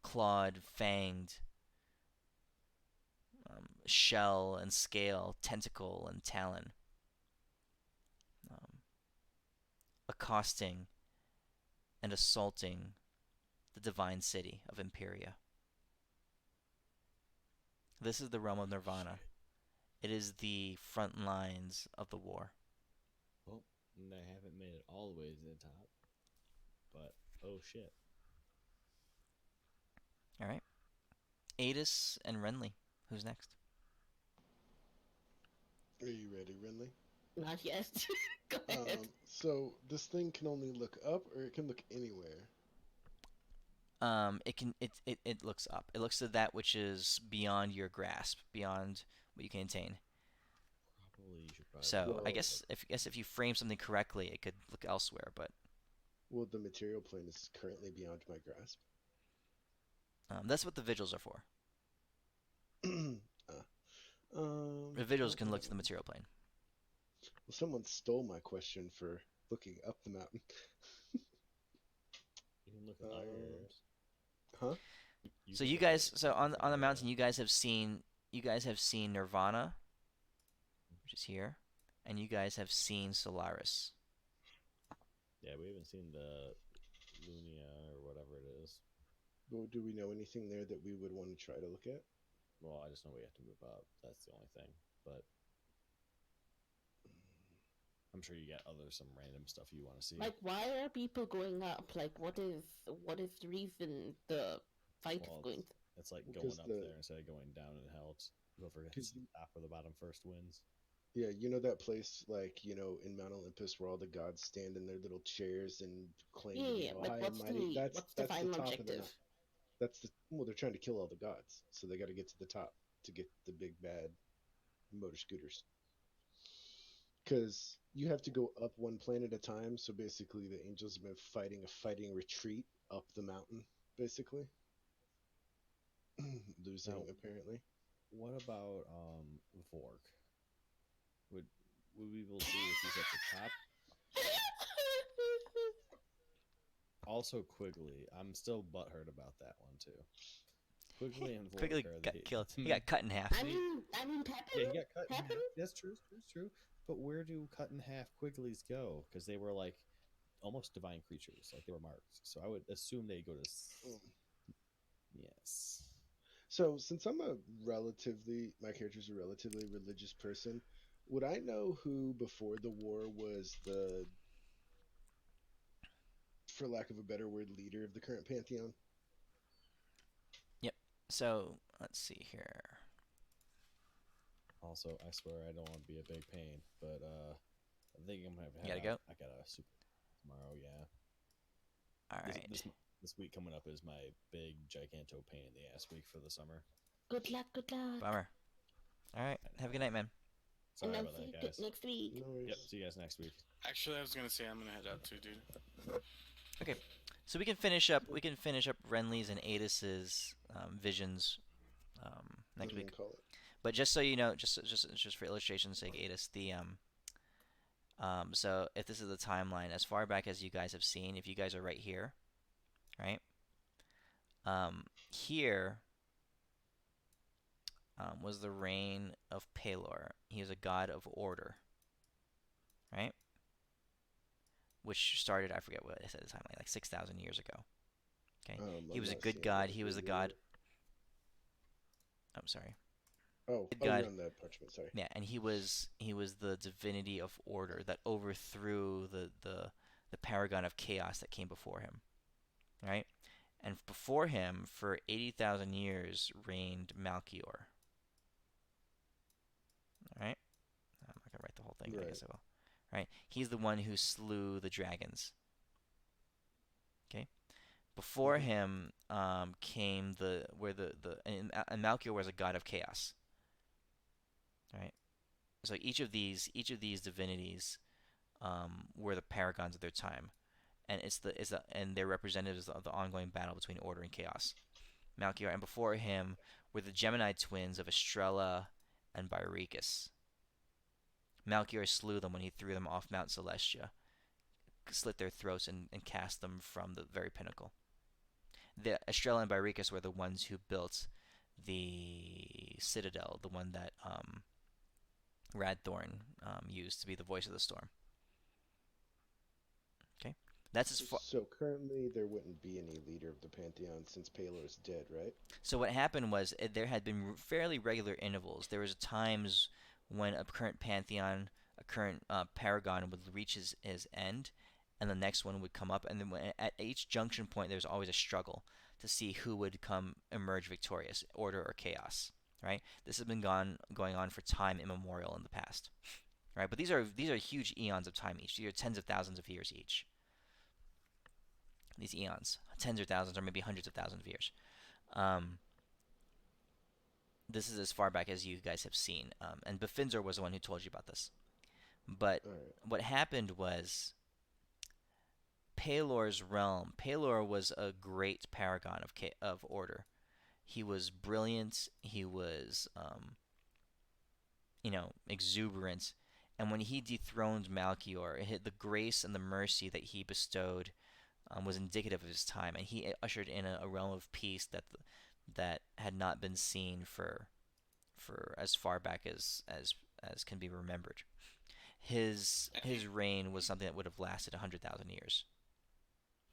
clawed, fanged, shell and scale, tentacle and talon, um, accosting and assaulting the divine city of Imperia. This is the realm of Nirvana. It is the front lines of the war. Well, they haven't made it all the way to the top, but oh shit. All right. Adis and Renly. Who's next? Are you ready, Renly? Not yet. Go ahead. So this thing can only look up, or it can look anywhere. It looks up. It looks to that which is beyond your grasp, beyond what you can attain. Probably you should probably. So I Well- guess if you frame something correctly, it could look elsewhere. But Well, the material plane is currently beyond my grasp. that's what the vigils are for. Ah. The vigils can look to the material plane. Well, someone stole my question for looking up the mountain. You can look at ours. Huh? So you guys, so on the mountain, you guys have seen Nirvana, which is here, and you guys have seen Solaris. Yeah, we haven't seen the Lunia or whatever it is. Well, do we know anything there that we would want to try to look at? Well, I just know we have to move up. That's the only thing. But I'm sure you got some random stuff you want to see. Like, why are people going up? Like, what if the reason the fight Well, is going? It's like Because going up there instead of going down in hell. It's whoever gets the top or the bottom first wins. Yeah, you know that place, like, in Mount Olympus where all the gods stand in their little chairs and claim to be Yeah, all but high and mighty? That's what's the final top of the objective? mountain. That's the well, they're trying to kill all the gods, so they got to get to the top to get the big bad motor scooters. Because you have to go up one plane at a time. So basically, the angels have been fighting a fighting retreat up the mountain, basically. Now, Losing, apparently. what about Vork? Would would we be able to see if he's at the top? Also, Quigley. I'm still butthurt about that one too. Quigley and Vork Quickly are got the killed. He got cut in half. Pepper? Yeah, he got cut in half. Pepper? That's true. That's true. But where do cut in half Quigley's go? Because they were like almost divine creatures, like they were marked. So I would assume they go to. Mm. Yes. So, since my character's a relatively religious person, would I know who before the war was the, for lack of a better word, leader of the current pantheon? Yep. So let's see here. Also, I swear I don't want to be a big pain, but I think I'm gonna have to You head gotta out. go. I got a super tomorrow. Yeah. All This, right. this this week coming up is my big giganto pain in the ass week for the summer. Good luck, good luck. Bummer. All right. I Have a good know. night, man. Sorry And I'll about see that, you guys. next week. No worries. Yep. See you guys next week. Actually, I was gonna say I'm gonna head out too, dude. Okay. So we can finish up. We can finish up Renly's and Adis's visions next And then week. call it. But just so you know, just for illustration's sake, Adis, so if this is the timeline, as far back as you guys have seen, if you guys are right here, right? Here was the reign of Pelor. He was a god of order, right? Which started, I forget what I said at the time, like 6,000 years ago. Okay, he I'm was a not good seeing god. it He was a here. god. I'm sorry. Oh, Good you're god. on the parchment. Sorry. Yeah, and he was the divinity of order that overthrew the paragon of chaos that came before him, right? And before him, for 80,000 years, reigned Malchior. All right, I'm not gonna write the whole thing, but I Right. guess I will. Right, he's the one who slew the dragons. Okay, before Mhm. him came and Malchior was a god of chaos. Right, so each of these divinities were the paragons of their time, and and they're representatives of the ongoing battle between order and chaos. Malchior, and before him were the Gemini twins of Estrella and Byricus. Malchior slew them when he threw them off Mount Celestia, slit their throats, and cast them from the very pinnacle. The Estrella and Byricus were the ones who built the citadel, the one that Radthorn used to be the voice of the storm. Okay, that's as far. So currently, there wouldn't be any leader of the pantheon since Palor is dead, right? So what happened was there had been fairly regular intervals. There was times when a current pantheon, a current paragon would reach his end, and the next one would come up, and then at each junction point, there was always a struggle to see who would emerge victorious, order or chaos. Right? This has been going on for time immemorial in the past. Right? But these are huge eons of time each. These are tens of thousands of years each. These eons, tens of thousands, or maybe hundreds of thousands of years. Um, this is as far back as you guys have seen. And Befinzer was the one who told you about this. But All right. what happened was Pelor's realm. Pelor was a great paragon of order. He was brilliant. He was, exuberant. And when he dethroned Malchior, the grace and the mercy that he bestowed was indicative of his time, and he ushered in a realm of peace that had not been seen for as far back as can be remembered. His reign was something that would have lasted 100,000 years.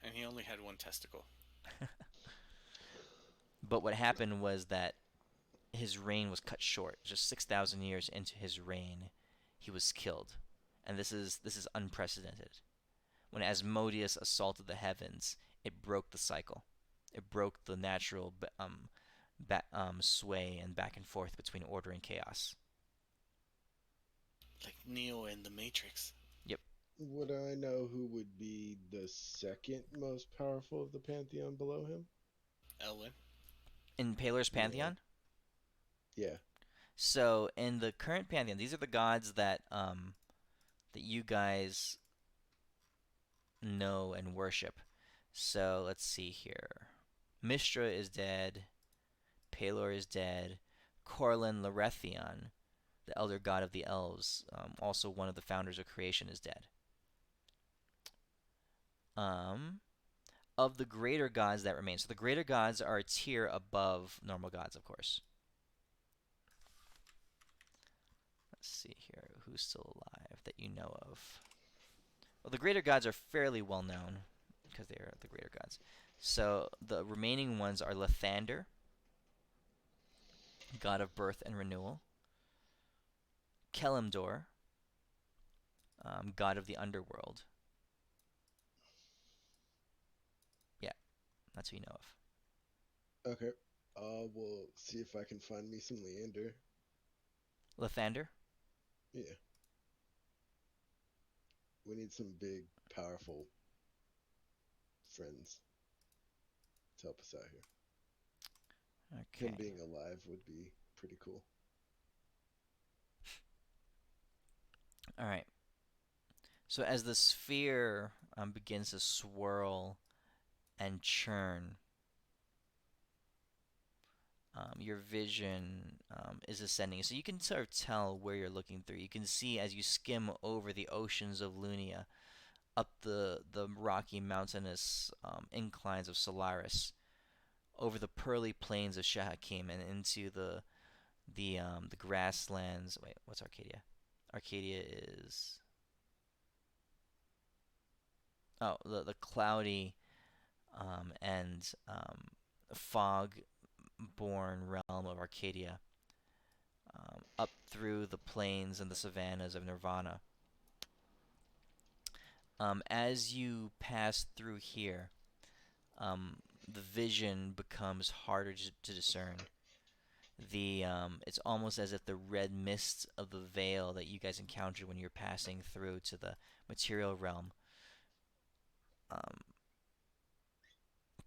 And he only had one testicle. But what happened was that his reign was cut short. Just 6,000 years into his reign, he was killed, and this is unprecedented. When Asmodeus assaulted the heavens, it broke the cycle. It broke the natural sway and back and forth between order and chaos. Like Neo in the Matrix. Yep. Would I know who would be the second most powerful of the pantheon below him? Elwyn. In Paler's Yeah. pantheon. Yeah. So in the current pantheon, these are the gods that you guys know and worship. So let's see here. Mistra is dead. Pelor is dead. Corlin Larethion, the elder god of the elves, also one of the founders of creation, is dead. Um, of the greater gods that remain. So the greater gods are a tier above normal gods, of course. Let's see here. Who's still alive that you know of? Well, the greater gods are fairly well known because they are the greater gods. So the remaining ones are Lathander, god of birth and renewal. Kelimdor, god of the underworld. Yeah, that's who you know of. Okay. We'll see if I can find me some Leander. Lathander? Yeah. We need some big, powerful friends to help us out here. Okay. Him being alive would be pretty cool. All right. So as the sphere begins to swirl and churn, your vision is ascending. So you can sort of tell where you're looking through. You can see as you skim over the oceans of Lunia, up the rocky mountainous inclines of Solaris, over the pearly plains of Shahakim, and into the grasslands. Wait, what's Arcadia? Arcadia is the cloudy and fog-born realm of Arcadia, up through the plains and the savannas of Nirvana. As you pass through here, the vision becomes harder to discern. It's almost as if the red mist of the veil that you guys encountered when you're passing through to the material realm um,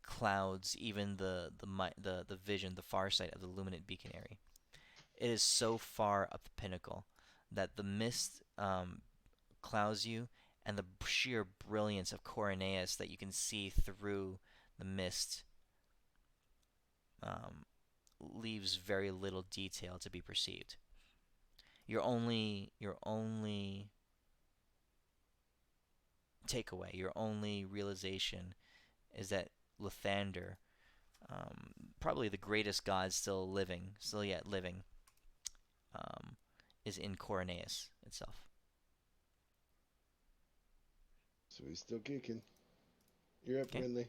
clouds even the vision, the far sight of the Luminant Beaconary. It is so far up the pinnacle that the mist clouds you, and the sheer brilliance of Coroneus that you can see through the mist um, leaves very little detail to be perceived. Your only takeaway, your only realization is that Lathander, probably the greatest god still yet living, um, is in Coroneus itself. So he's still kicking. You're up, Okay. Renly.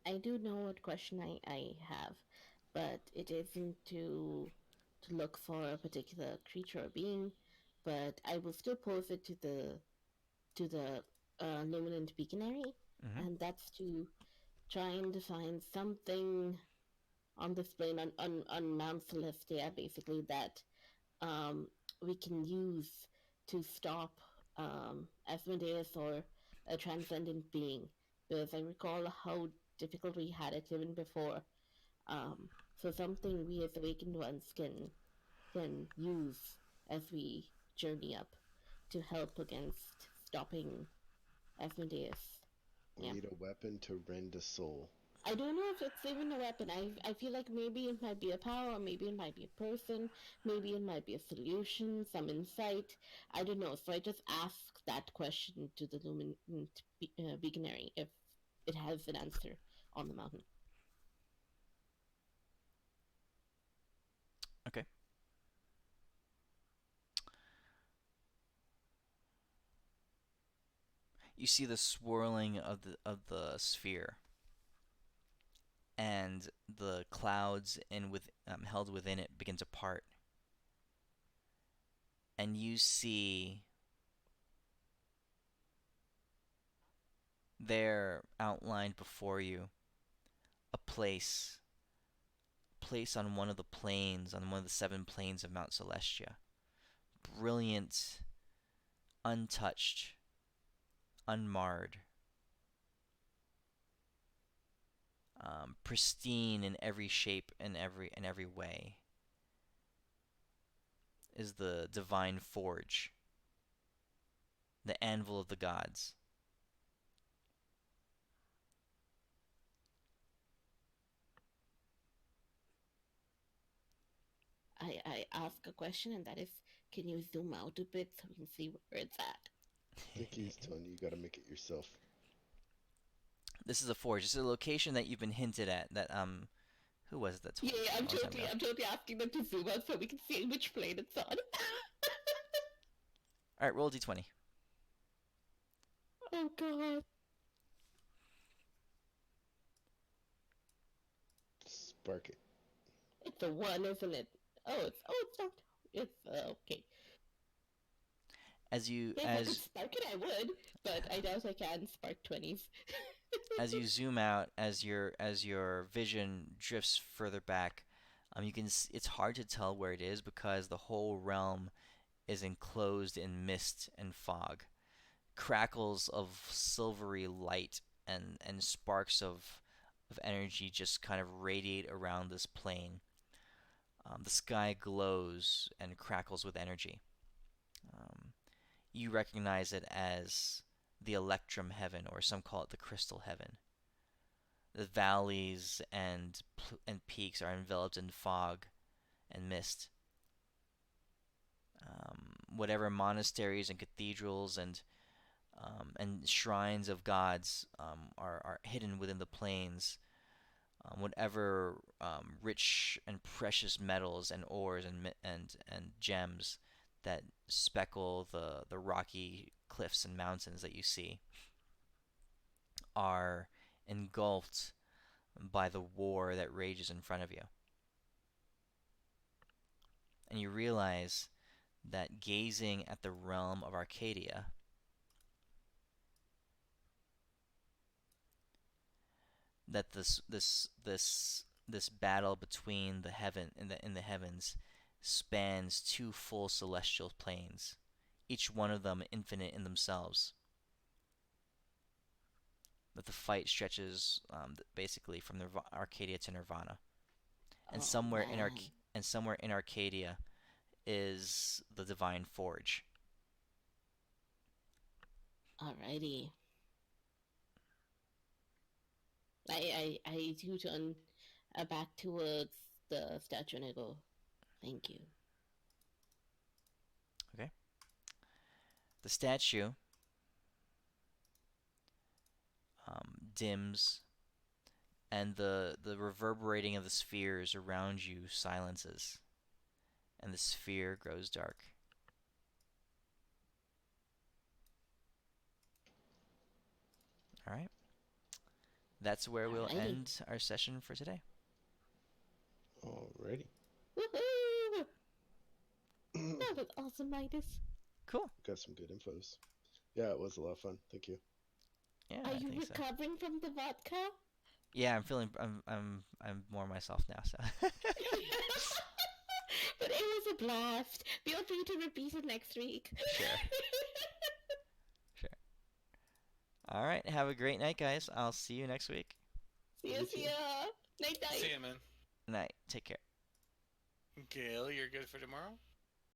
I do know what question I have, but it isn't to look for a particular creature or being, but I will still pose it to the Luminant Beaconary, Mm-hmm. and that's to try and define something on this plane on Mount Celestia, basically that um, we can use to stop Asmodeus or a transcendent being. Because I recall how difficult we had it even before. So something we as awakened ones can use as we journey up to help against stopping Asmodeus. We Yeah. need a weapon to rend a soul. I don't know if it's even a weapon. I feel like maybe it might be a power, maybe it might be a person, maybe it might be a solution, some insight. I don't know. So I just asked that question to the Luminant Beaconary if it has an answer on the mountain. Okay. You see the swirling of the sphere, and the clouds held within it begin to part, and you see there outlined before you a place on one of the plains, on one of the 7 plains of Mount Celestia. Brilliant, untouched, unmarred. pristine in every shape and every way, is the divine forge, the anvil of the gods. I ask a question, and that is, can you zoom out a bit so we can see where it's at? I think he's telling you gotta make it yourself. This is a forge. This is a location that you've been hinted at. That who was it that told Yeah, you a long time ago? I'm totally asking them to zoom out so we can see which plane it's on. All right, roll a d20. Oh god. Spark it. It's a 1, isn't it? It's not. It's okay. As you If I could spark it, I would, but I doubt I can spark 20s. as you zoom out, as your vision drifts further back, you can it's hard to tell where it is because the whole realm is enclosed in mist and fog. Crackles of silvery light and sparks of energy just kind of radiate around this plane. The sky glows and crackles with energy. Um, you recognize it as the Electrum Heaven, or some call it the Crystal Heaven. The valleys and peaks are enveloped in fog and mist. Whatever monasteries and cathedrals and shrines of gods are hidden within the plains. Whatever rich and precious metals and ores and gems that speckle the rocky cliffs and mountains that you see are engulfed by the war that rages in front of you. And you realize that gazing at the realm of Arcadia, that this battle between the heaven in the heavens spans 2 full celestial planes, each one of them infinite in themselves. That the fight stretches basically from Arcadia to Nirvana, and somewhere in Arcadia is the Divine Forge. Alrighty. I do turn back towards the statue and I go, thank you. Okay. The statue dims, and the reverberating of the spheres around you silences, and the sphere grows dark. All right. That's where we'll Alrighty. end our session for today. Alrighty. Woohoo! That was awesome, Midas. Cool. Got some good infos. Yeah, it was a lot of fun. Thank you. Yeah, Are I you think so. recovering from the vodka? Yeah, I'm more myself now. So. But it was a blast. Feel free to repeat it next week. Sure. Sure. All right. Have a great night, guys. I'll see you next week. See ya. Night night. See ya, man. Night. Take care. Gail, you're good for tomorrow?